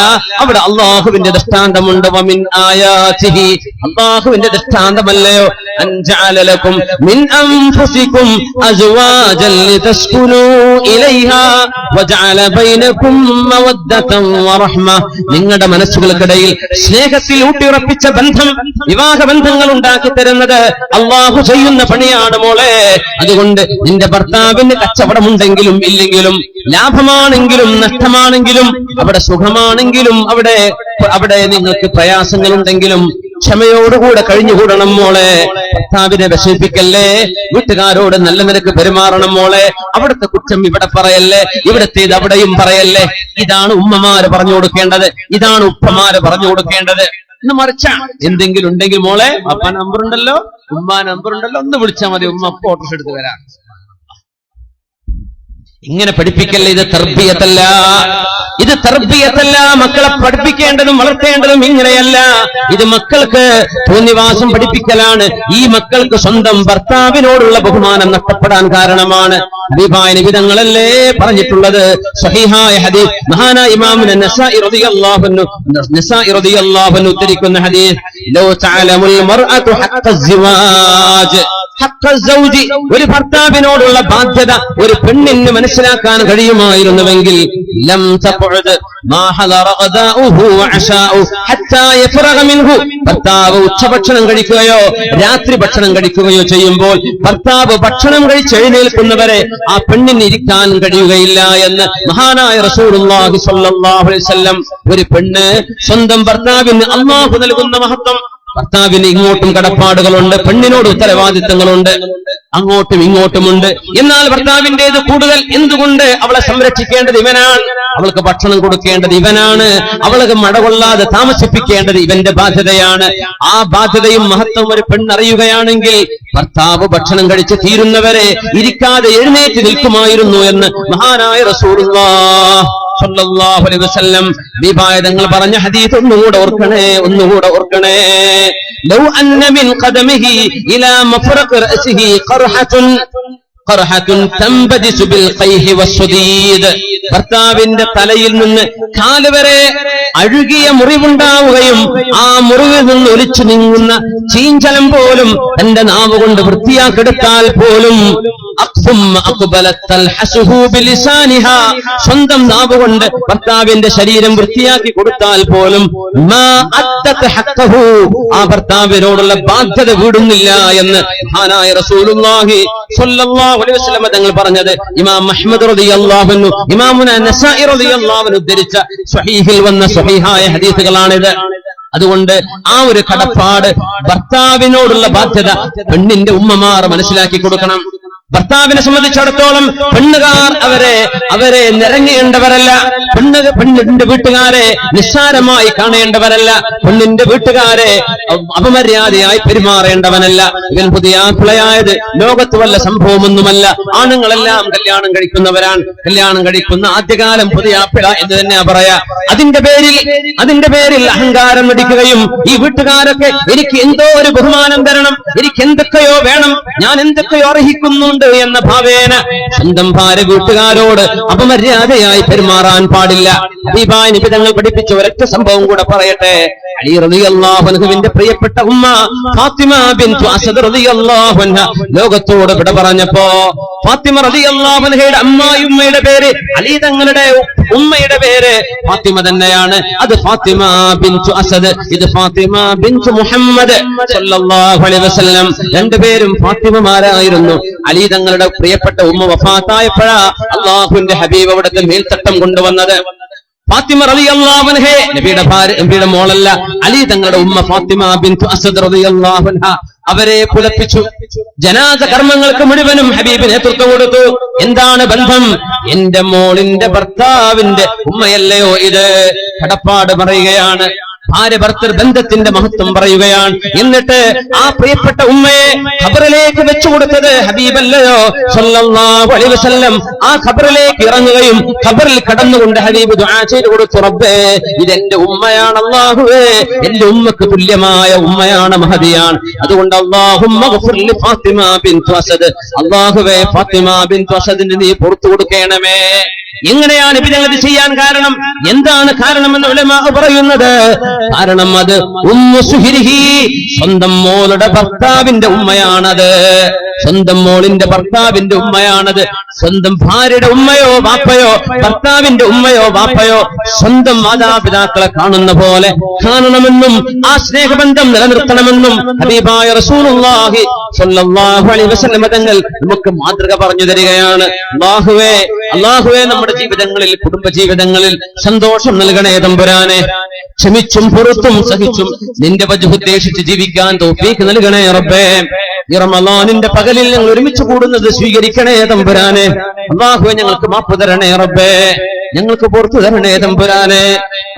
അവിടെ അള്ളാഹുവിന്റെ ദൃഷ്ടാന്തമുണ്ട്. വമിൻ ആയാതിഹി, അള്ളാഹുവിന്റെ ദൃഷ്ടാന്തമല്ലയോ, അൻ ജഅല ലക്കും മിൻ അൻഫുസികും അസ്വാജൻ ലിതസ്കുനൂ ഇലൈഹാ വജഅല ബൈനകും മവദ്ദതൻ വറഹ്മ. നിങ്ങളുടെ മനസ്സുകൾക്കിടയിൽ സ്നേഹത്തിൽ ഊട്ടിയുറപ്പിച്ച ബന്ധം, വിവാഹ ബന്ധങ്ങൾ ഉണ്ടാക്കി തരുന്നത് അള്ളാഹു ചെയ്യുന്ന പണിയാണ് മോളെ. അതുകൊണ്ട് നിന്റെ ഭർത്താവിന് കച്ചവടമുണ്ടെങ്കിലും ഇല്ലെങ്കിലും, ലാഭമാണെങ്കിലും നഷ്ടമാണെങ്കിലും, അവിടെ സുഖമാണെങ്കിലും അവിടെ നിങ്ങൾക്ക് പ്രയാസങ്ങളുണ്ടെങ്കിലും ക്ഷമയോടുകൂടെ കഴിഞ്ഞുകൂടണം മോളെ. ഭർത്താവിനെ വിഷമിപ്പിക്കല്ലേ, വീട്ടുകാരോട് നല്ല നിരക്ക് പെരുമാറണം മോളെ. അവിടുത്തെ കുറ്റം ഇവിടെ പറയല്ലേ, ഇവിടത്തേത് അവിടെയും പറയല്ലേ. ഇതാണ് ഉമ്മമാര് പറഞ്ഞു കൊടുക്കേണ്ടത്, ഇതാണ് ഉപ്പമാര് പറഞ്ഞു കൊടുക്കേണ്ടത്. ഇന്ന് മറിച്ച എന്തെങ്കിലും ഉണ്ടെങ്കിൽ മോളെ, അപ്പ നമ്പർ ഉണ്ടല്ലോ, ഉമ്മ നമ്പർ ഉണ്ടല്ലോ, ഒന്ന് വിളിച്ചാൽ മതി, ഉമ്മ അപ്പൊ ഓട്ടോസ് എടുത്ത് വരാം. ഇങ്ങനെ പഠിപ്പിക്കല്ലേ, ഇത് തർബിയത്തല്ല, ഇത് തർബിയത്തല്ല. മക്കളെ പഠിപ്പിക്കേണ്ടതും വളർത്തേണ്ടതും ഇങ്ങനെയല്ല. ഇത് മക്കൾക്ക് തോന്നിവാസം പഠിപ്പിക്കലാണ്. ഈ മക്കൾക്ക് സ്വന്തം ഭർത്താവിനോടുള്ള ബഹുമാനം നഷ്ടപ്പെടാൻ കാരണമാണ്. ഹബീബായ നബി തങ്ങളല്ലേ പറഞ്ഞിട്ടുള്ളത്, സ്വഹീഹായ ഹദീസ്, മഹാനായ ഇമാം നസാഇ റളിയല്ലാഹു അൻഹു ഉദ്ധരിക്കുന്ന ഹദീസ്, ലൗ തഅലമുൽ മർഅതു ഹഖ്ഖ സിവാജ്, ഒരു ഭർത്താവിനോടുള്ള ബാധ്യത ഒരു പെണ്ണിന് മനസ്സിലാക്കാൻ കഴിയുമായിരുന്നുവെങ്കിൽ ലം തഖഉദ് മാ ഹദറ ഗദാഉഹു വഅശാഉ ഹത്താ യഫറഗ മിൻഹു. ഭർത്താവ് ഉച്ചഭക്ഷണം കഴിക്കുകയോ രാത്രി ഭക്ഷണം കഴിക്കുകയോ ചെയ്യുമ്പോൾ ഭർത്താവ് ഭക്ഷണം കഴിച്ച് എഴുന്നേൽക്കുന്നവരെ ആ പെണ്ണിന് ഇരിക്കാൻ കഴിയുകയില്ല എന്ന് മഹാനായ റസൂലുള്ളാഹി സ്വല്ലല്ലാഹു അലൈഹി വസല്ലം. ഒരു പെണ്ണ് സ്വന്തം ഭർത്താവിന് അല്ലാഹു നൽകുന്ന മഹത്വം. ഭർത്താവിന് ഇങ്ങോട്ടും കടപ്പാടുകളുണ്ട്, പെണ്ണിനോട് ഉത്തരവാദിത്തങ്ങളുണ്ട്, അങ്ങോട്ടും ഇങ്ങോട്ടുമുണ്ട്. എന്നാൽ ഭർത്താവിന്റേത് കൂടുതൽ. എന്തുകൊണ്ട്? അവളെ സംരക്ഷിക്കേണ്ടത് ഇവനാണ്, അവൾക്ക് ഭക്ഷണം കൊടുക്കേണ്ടത് ഇവനാണ്, അവൾക്ക് മടകൊള്ളാതെ താമസിപ്പിക്കേണ്ടത് ഇവന്റെ ബാധ്യതയാണ്. ആ ബാധ്യതയും മഹത്വം ഒരു പെണ്ണറിയുകയാണെങ്കിൽ ഭർത്താവ് ഭക്ഷണം കഴിച്ച് തീരുന്നവരെ ഇരിക്കാതെ എഴുന്നേറ്റ് നിൽക്കുമായിരുന്നു എന്ന് മഹാനായ റസൂലുള്ളാഹി സ്വല്ലല്ലാഹു അലൈഹി വസല്ലം വിഭായതങ്ങൾ പറഞ്ഞ ഹദീസ് ഒന്നുകൂടെ ഓർക്കണേ. ലൗ അന്ന മിൻ ഖദമിഹി ഇലാ മഫറഖ് റഅസിഹി ഖർഹത്തുൻ തംബദിസു ബിൽ ഖൈഹി വസ്സുദീദ്. ഭർത്താവിന്റെ തലയിൽ നിന്ന് കാല് വരെ അഴുകിയ മുറിവുണ്ടാവുകയും ആ മുറിവിൽ നിന്ന് ഒലിച്ചു നീങ്ങുന്ന ചീഞ്ചലം പോലും തന്റെ നാവ് കൊണ്ട് വൃത്തിയാക്കെടുത്താൽ പോലും സ്വന്തം നാവ് കൊണ്ട് ഭർത്താവിന്റെ ശരീരം വൃത്തിയാക്കി കൊടുത്താൽ പോലും ആ ഭർത്താവിനോടുള്ള ബാധ്യത വീടുന്നില്ല എന്ന് മഹാനായ റസൂലുള്ളാഹി സ്വല്ലല്ലാഹു അലൈഹി വസല്ലം തങ്ങൾ പറഞ്ഞത് ഇമാം അഹ്മദ് റളിയല്ലാഹു അൻഹു, ഇമാമുന നസാഇ റളിയല്ലാഹു അൻഹു ഉദ്ധരിച്ച സ്വഹീഹിൽ വന്ന സ്വഹീഹായ ഹദീസുകളാണിത്. അതുകൊണ്ട് ആ ഒരു കടപ്പാട്, ഭർത്താവിനോടുള്ള ബാധ്യത പെണ്ണിന്റെ ഉമ്മമാർ മനസ്സിലാക്കി കൊടുക്കണം. ഭർത്താവിനെ സംബന്ധിച്ചിടത്തോളം പെണ്ണുകാർ അവരെ നിറങ്ങേണ്ടവരല്ല, പെണ്ണിന്റെ വീട്ടുകാരെ നിസ്സാരമായി കാണേണ്ടവരല്ല, പെണ്ണിന്റെ വീട്ടുകാരെ അപമര്യാദയായി പെരുമാറേണ്ടവനല്ല. ഇവൻ പുതിയ പിള്ളയായത് ലോകത്ത് വല്ല സംഭവമൊന്നുമല്ല. ആണുങ്ങളെല്ലാം കല്യാണം കഴിക്കുന്നവരാണ്, കല്യാണം കഴിക്കുന്ന ആദ്യകാലം പുതിയ പിള എന്ന് തന്നെ പറയാ. അതിന്റെ പേരിൽ അഹങ്കാരം നടിക്കുകയും ഈ വീട്ടുകാരൊക്കെ എനിക്ക് എന്തോ ഒരു ബഹുമാനം തരണം, എനിക്ക് എന്തൊക്കെയോ വേണം, ഞാൻ എന്തൊക്കെയോ അർഹിക്കുന്നു എന്ന ഭാവേന സ്വന്തം ഭാര്യ വീട്ടുകാരോട് അപമര്യാദയായി പെരുമാറാൻ പാടില്ല. ഹബീബായ നബി തങ്ങൾ പഠിപ്പിച്ച ഒരൊറ്റ സംഭവം കൂടെ പറയട്ടെ. അലി റളിയല്ലാഹു അൻഹുവിന്റെ പ്രിയപ്പെട്ട ഉമ്മ ഫാത്തിമ ബിൻതു അസദ് റളിയല്ലാഹു അൻഹ ലോകത്തോട് വിട പറഞ്ഞപ്പോ ഫാത്തിമ റളിയല്ലാഹു അൻഹയുടെ അമ്മായിയുമ്മയുടെ പേര്, അലി തങ്ങളുടെ ഉമ്മയുടെ പേര് ഫാത്തിമ തന്നെയാണ്. അത് ഫാത്തിമ ബിൻതു അസദ്, ഇത് ഫാത്തിമ ബിൻതു മുഹമ്മദ് സല്ലല്ലാഹു അലൈഹി വസല്ലം. രണ്ടുപേരും ഫാത്തിമമാരായിരുന്നു. അലി തങ്ങളുടെ പ്രിയപ്പെട്ട ഉമ്മ വഫാത്തായപ്പോഴാ അല്ലാഹുവിന്റെ ഹബീബ് അവിടുത്തെ മേൽത്തട്ടം കൊണ്ടുവന്നത്. ഫാത്തിമ റളിയല്ലാഹു അൻഹ നബിയുടെ മോളല്ല, അലി തങ്ങളുടെ ഉമ്മ ഫാത്തിമ ബിൻതു അസദ് റളിയല്ലാഹു അൻഹ അവരെ പുലപ്പിച്ചു. ജനാസ കർമ്മങ്ങൾക്ക് മുഴുവനും ഹബീബ് നേതൃത്വം കൊടുത്തു. എന്താണ് ബന്ധം? എന്റെ മോളിന്റെ ഭർത്താവിന്റെ ഉമ്മയല്ലയോ ഇത്? കടപ്പാട് പറയുകയാണ്. ഭാര്യ ഭർത്തൃ ബന്ധത്തിന്റെ മഹത്വം പറയുകയാണ്. എന്നിട്ട് ആ പ്രിയപ്പെട്ട ഉമ്മയെ ഖബറിലേക്ക് വെച്ചുകൊടുത്തത് ഹബീബല്ലയോ സല്ലല്ലാഹു അലൈഹി വസല്ലം. ആ ഖബറിലേക്ക് ഇറങ്ങുകയും ഖബറിൽ കടന്നുകൊണ്ട് ഹബീബ് ദുആ ചെയ്തു കൊടുത്തു, റബ്ബേ ഇതെന്റെ ഉമ്മയാണ് അല്ലാഹുവേ, എന്റെ ഉമ്മക്ക് തുല്യമായ ഉമ്മയാണ്, മഹദിയാണ്. അതുകൊണ്ട് അല്ലാഹുമ്മ ഗ്ഫിർ ലി ഫാത്തിമ ബിൻതു അസദ്, അല്ലാഹുവേ ഫാത്തിമ ബിൻതു അസദിന് നീ പുറത്തു കൊടുക്കണമേ. എങ്ങനെയാണ് ഇവരത് ചെയ്യാൻ കാരണം? എന്താണ് കാരണമെന്ന് ഉലമാ പറയുന്നത്? കാരണം അത് ഉമ്മു സുഹരിഹി, സ്വന്തം മോളുടെ ഭർത്താവിന്റെ ഉമ്മയാണത്. സ്വന്തം മോളിന്റെ ഭർത്താവിന്റെ ഉമ്മയാണത്. സ്വന്തം ഭാര്യയുടെ ഉമ്മയോ വാപ്പയോ, ഭർത്താവിന്റെ ഉമ്മയോ വാപ്പയോ സ്വന്തം മാതാപിതാക്കളെ കാണുന്ന പോലെ കാണണമെന്നും ആ സ്നേഹബന്ധം നിലനിർത്തണമെന്നും ഹബീബായ റസൂലുള്ളാഹി സ്വല്ലല്ലാഹു അലൈഹി വസല്ലം തങ്ങൾ നമുക്ക് മാതൃക പറഞ്ഞു തരികയാണ്. അല്ലാഹുവേ നമ്മുടെ ജീവിതങ്ങളിൽ, കുടുംബ ജീവിതങ്ങളിൽ സന്തോഷം നൽകണേ തമ്പുരാനെ. ക്ഷമിച്ചും പുറത്തും സഹിച്ചും നിന്റെ വജ്ഹ് ഉദ്ദേശിച്ച് ജീവിക്കാൻ തൗഫീഖ് നൽകണേ റബ്ബേ. ഈ റമളാനിന്റെ പകലിൽ ഞങ്ങൾ ഒരുമിച്ച് കൂടുന്നത് സ്വീകരിക്കണേ തമ്പുരാനെ. അല്ലാഹുവേ ഞങ്ങൾക്ക് മാപ്പ് തരണേ റബ്ബേ, ഞങ്ങൾക്ക് പുറത്തു തരണേ തമ്പുരാനെ.